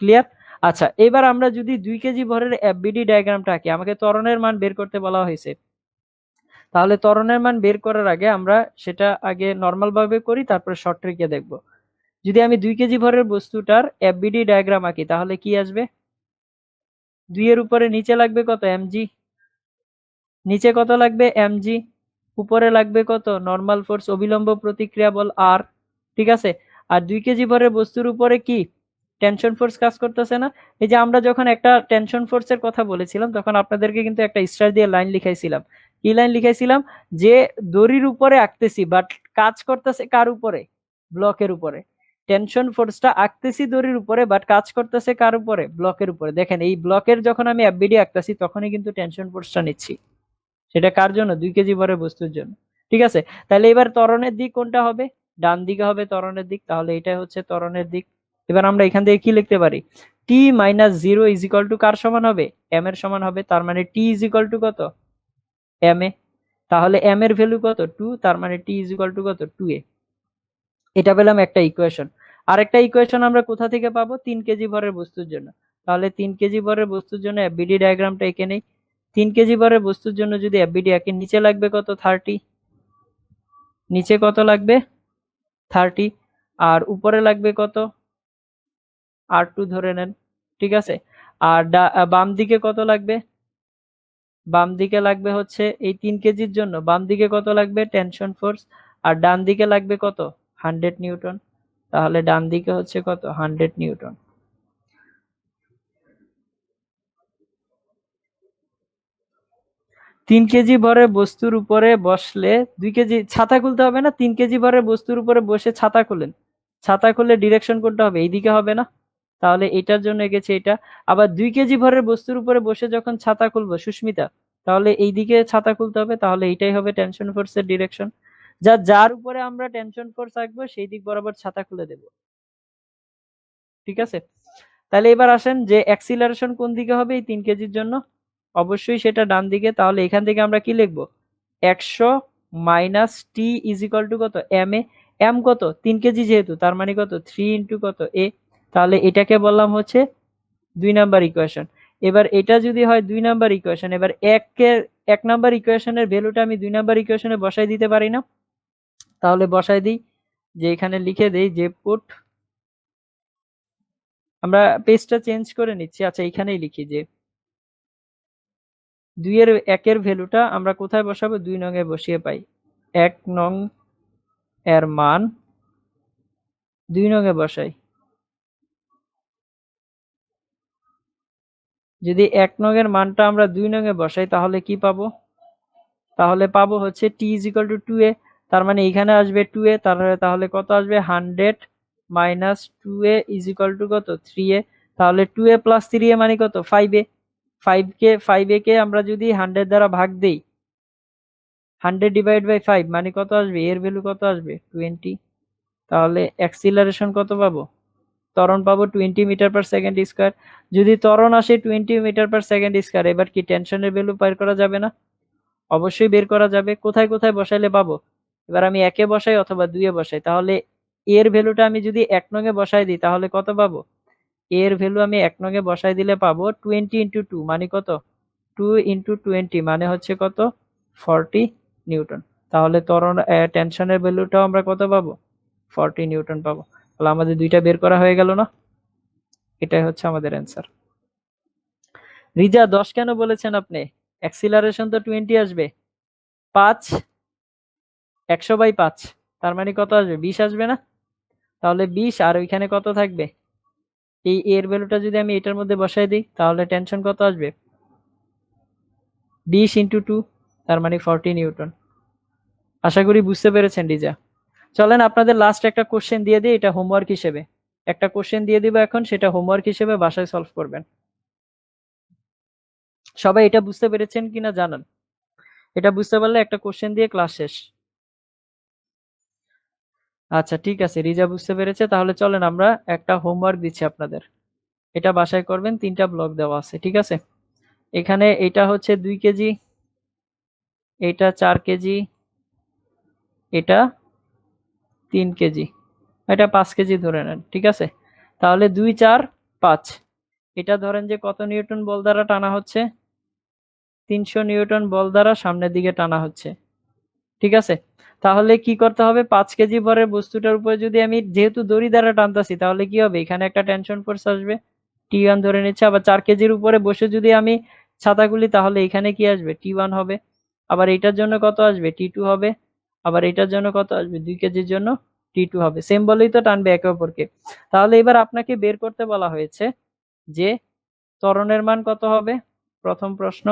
ক্লিয়ার? আচ্ছা, এবার আমরা যদি 2 কেজি ভরের এফবিডি ডায়াগ্রামটা আঁকি, আমাকে ত্বরণের মান বের করতে বলা হয়েছে। তাহলে ত্বরণের মান বের করার আগে আমরা সেটা আগে নর্মাল ভাবে করি, তারপরে শর্ট ট্রিকে দেখব। যদি আমি 2 কেজি ভরের বস্তুটার এফবিডি ডায়াগ্রাম আঁকি তাহলে কি আসবে? 2 এর উপরে নিচে লাগবে কত? এমজি। নিচে কত লাগবে? এমজি। উপরে লাগবে কত? নর্মাল ফোর্স, অবিলম্ব প্রতিক্রিয়া বল আর। ঠিক আছে? আর 2 কেজি ভরের বস্তুর উপরে কি টেনশন ফোর্স কাজ করতেছে না? এই যে আমরা যখন একটা টেনশন ফোর্সের কথা বলেছিলাম তখন আপনাদেরকে কিন্তু একটা স্টার দিয়ে লাইন লিখাইছিলাম। কি লাইন লিখাইছিলাম? যে দড়ির উপরে আঁকতেছি বাট কাজ করতেছে কার উপরে? ব্লকের উপরে। টেনশন ফোর্সটা আঁকতেছি দড়ির উপরে বাট কাজ করতেছে কার উপরে? ব্লকের উপরে। দেখেন এই ব্লকের যখন আমি এফবিডি আঁকতেছি তখনই কিন্তু টেনশন ফোর্সটা নিচ্ছি। সেটা কার জন্য? 2 কেজি ভরের বস্তুর জন্য। ঠিক আছে? তাহলে এবার ত্বরণের দিক কোনটা হবে? ডান দিকে হবে ত্বরণের দিক। তাহলে এটাই হচ্ছে ত্বরণের দিক। এবার আমরা এখান থেকে কি লিখতে পারি? t minus 0 is equal to কার সমান হবে? m এর সমান হবে। তার মানে t ইজ ইকুয়াল টু কত? m এ। তাহলে m এর ভ্যালু কত? 2। তার মানে t ইজ ইকুয়াল টু কত? 2a। এটা পেলাম একটা ইকুয়েশন। আরেকটা ইকুয়েশন আমরা কোথা থেকে পাবো? 3 কেজি ভরের বস্তুর জন্য। তাহলে 3 কেজি ভরের বস্তুর জন্য এফবিডি ডায়াগ্রামটা এঁকে নেই। 3 কেজি ভরের বস্তুর জন্য যদি এফবিডি আঁকি, নিচে লাগবে কত? 30। নিচে কত লাগবে? 30। আর উপরে লাগবে কত? R2 ধরে নেন। ঠিক আছে? আর বাম দিকে কত লাগবে? বাম দিকে লাগবে হচ্ছে এই 3 কেজির জন্য বাম দিকে কত লাগবে? Tension force. আর ডান দিকে লাগবে কত? 100 নিউটন। তাহলে ডান দিকে হচ্ছে কত? 100 নিউটন। 3 কেজি ভরের বস্তুর উপরে বসলে 2 কেজি ছাতা খুলতে হবে না? 3 কেজি ভরের বস্তুর উপরে বসে ছাতা খুলেন। ছাতা খুললে ডিরেকশন কোনটা হবে? এইদিকে হবে না? তাহলে এটার জন্য গেছে এটা। আবার 2 কেজি ভরের বস্তুর উপরে বসে যখন ছাতা খুলবো সুস্মিতা, তাহলে এইদিকে ছাতা খুলতে হবে। তাহলে এইটাই হবে টেনশন ফোর্সের ডিরেকশন। যার উপরে আমরা টেনশন ফোর্স আঁকবো সেই দিক বরাবর ছাতা খুলে দেব। ঠিক আছে? তাহলে এবার আসেন যে অ্যাক্সিলারেশন কোন দিকে হবে এই 3 কেজির জন্য? অবশ্যই সেটা ডান দিকে। তাহলে এখান থেকে আমরা কি লিখবো? 100 minus T is equal to কত? M A. এম কত? 3 কেজি যেহেতু, তার মানে কত? 3 ইন্টু কত? এ। তাহলে এটাকে বললাম হচ্ছে 2 নাম্বার ইকুয়েশন। এবার এটা যদি হয় 2 নাম্বার ইকুয়েশন, এবার 1 নাম্বার ইকুয়েশনের ভ্যালুটা আমি 2 নাম্বার ইকুয়েশনে বসাই দিতে পারি না? তাহলে বসাই দিই, যে এখানে লিখে দেই যে পুট, আমরা পেজটা চেঞ্জ করে নিচ্ছি। আচ্ছা এখানেই লিখি যে 1 এর ভ্যালুটা আমরা কোথায় বসাবো? 2 নং এ বসিয়ে পাই। 1 নং এর মান 2 নং এ বসাই। যদি 1 নং এর মানটা আমরা 2 নং এ বসাই তাহলে কি পাবো? তাহলে পাবো হচ্ছে t = 2a, তার মানে এখানে আসবে 2a, তাহলে কত আসবে? 100 - 2a = কত? 3a। তাহলে 2a + 3a মানে কত? 5a। 5a কে আমরা যদি 100 দ্বারা ভাগ দেই, 100/5 মানে কত আসবে? এর ভ্যালু কত আসবে? 20। তাহলে অ্যাক্সিলারেশন কত পাবো? ত্বরণ পাবো 20 মিটার/সেকেন্ড স্কয়ার। যদি ত্বরণ আসে 20 মিটার/সেকেন্ড স্কয়ার, এবার কি টেনশনের ভ্যালু বের করা যাবে না? অবশ্যই বের করা যাবে। কোথায় কোথায় বসাইলে পাবো? এবার আমি 1 এ বসাই অথবা 2 এ বসাই। তাহলে এর ভ্যালুটা আমি যদি 1 নং এ বসাই দিই তাহলে কত পাবো? এর ভ্যালু আমি 1 নং এ বসাই দিলে পাবো 20 × 2 মানে কত? 2 × 20 মানে হচ্ছে কত? 40 নিউটন। তাহলে টেনশনের ভ্যালুটাও আমরা কত পাবো? 40 নিউটন পাবো। তাহলে আমাদের দুইটা বের করা হয়ে গেল না? এটাই হচ্ছে আমাদের অ্যান্সার। রিজা 10 কেন বলেছেন আপনি? অ্যাক্সিলারেশন তো 20 আসবে। 5 100/5 তার মানে কত আসবে? 20 আসবে না? তাহলে 20 আর ওইখানে কত থাকবে? এই এর ভ্যালুটা যদি আমি এটার মধ্যে বসাই দিই তাহলে টেনশন কত আসবে? 20 × 2 তার মানে 40 নিউটন। আশা করি বুঝতে পেরেছেন রিজা। চলেন আপনাদের লাস্ট একটা কোশ্চেন দিয়ে দিই, এটা হোমওয়ার্ক হিসেবে। একটা কোশ্চেন দিয়ে দিব এখন, সেটা হোমওয়ার্ক হিসেবে বাসায় সলভ করবেন। সবাই এটা বুঝতে পেরেছেন কিনা জানান। এটা বুঝতে পারলে একটা কোশ্চেন দিয়ে ক্লাস শেষ। আচ্ছা ঠিক আছে, রিজা বুঝতে পেরেছে। তাহলে চলেন আমরা একটা হোমওয়ার্ক দিচ্ছি আপনাদের, এটা বাসায় করবেন। 3টা ব্লক দেওয়া আছে, ঠিক আছে? এখানে এটা হচ্ছে 2 কেজি, এটা 4 কেজি, এটা 3 কেজি, এটা 5 কেজি ধরে নেন, ঠিক আছে? তাহলে 2 4 5, এটা ধরেন যে কত নিউটন বল দ্বারা টানা হচ্ছে? 300 নিউটন বল দ্বারা সামনের দিকে টানা হচ্ছে, ঠিক আছে? তাহলে কি করতে হবে? 5 কেজি ভরের বস্তুটার উপরে যদি আমি যেহেতু দড়ি দ্বারা টানতাছি তাহলে কি হবে? এখানে একটা টেনশন ফোর্স আসবে, T1 ধরে নিচ্ছে। আবার 4 কেজির উপরে বসে যদি আমি ছাতা খুলি তাহলে এখানে কি আসবে? T1 হবে। আবার এটার জন্য কত আসবে? T2 হবে। আবার এটার জন্য কত আসবে? 2 কেজির জন্য T2 হবে। সেম বলেই তো টানবে একে অপরকে। তাহলে এবার আপনাকে বের করতে বলা হয়েছে যে ত্বরণের মান কত হবে? প্রথম প্রশ্ন,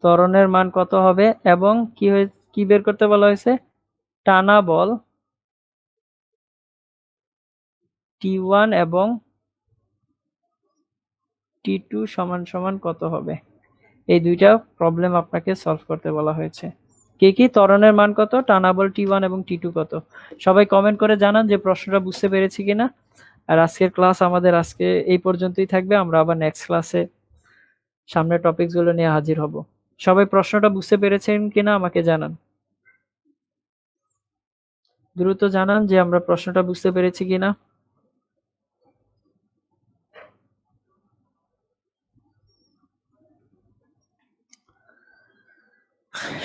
ত্বরণের মান কত হবে এবং কি বের করতে বলা হয়েছে? টানা বল T1 এবং T2 সমান সমান কত হবে? এই দুইটা প্রবলেম আপনাকে সলভ করতে বলা হয়েছে। কি ত্বরণের মান কত, টানা বল T1 এবং T2 কত? সবাই কমেন্ট করে জানান যে প্রশ্নটা বুঝতে পেরেছি কিনা। আর আজকের ক্লাস আমাদের আজকে এই পর্যন্তই থাকবে। আমরা আবার নেক্সট ক্লাসে সামনের টপিকসগুলো নিয়ে হাজির হব। সবাই প্রশ্নটা বুঝতে পেরেছেন কিনা আমাকে জানান, দ্রুত জানান যে আমরা প্রশ্নটা বুঝতে পেরেছি কিনা।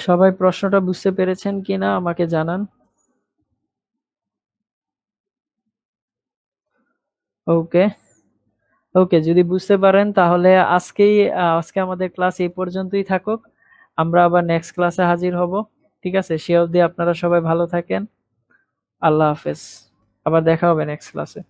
সবাই প্রশ্নটা বুঝতে পেরেছেন কিনা আমাকে জানান। ওকে ওকে, যদি বুঝতে পারেন তাহলে আজকে আমাদের ক্লাস এই পর্যন্তই থাকুক। আমরা আবার নেক্সট ক্লাসে হাজির হব, ঠিক আছে? সে অবধি আপনারা সবাই ভালো থাকেন। আল্লাহ হাফেজ। আবার দেখা হবে নেক্সট ক্লাসে।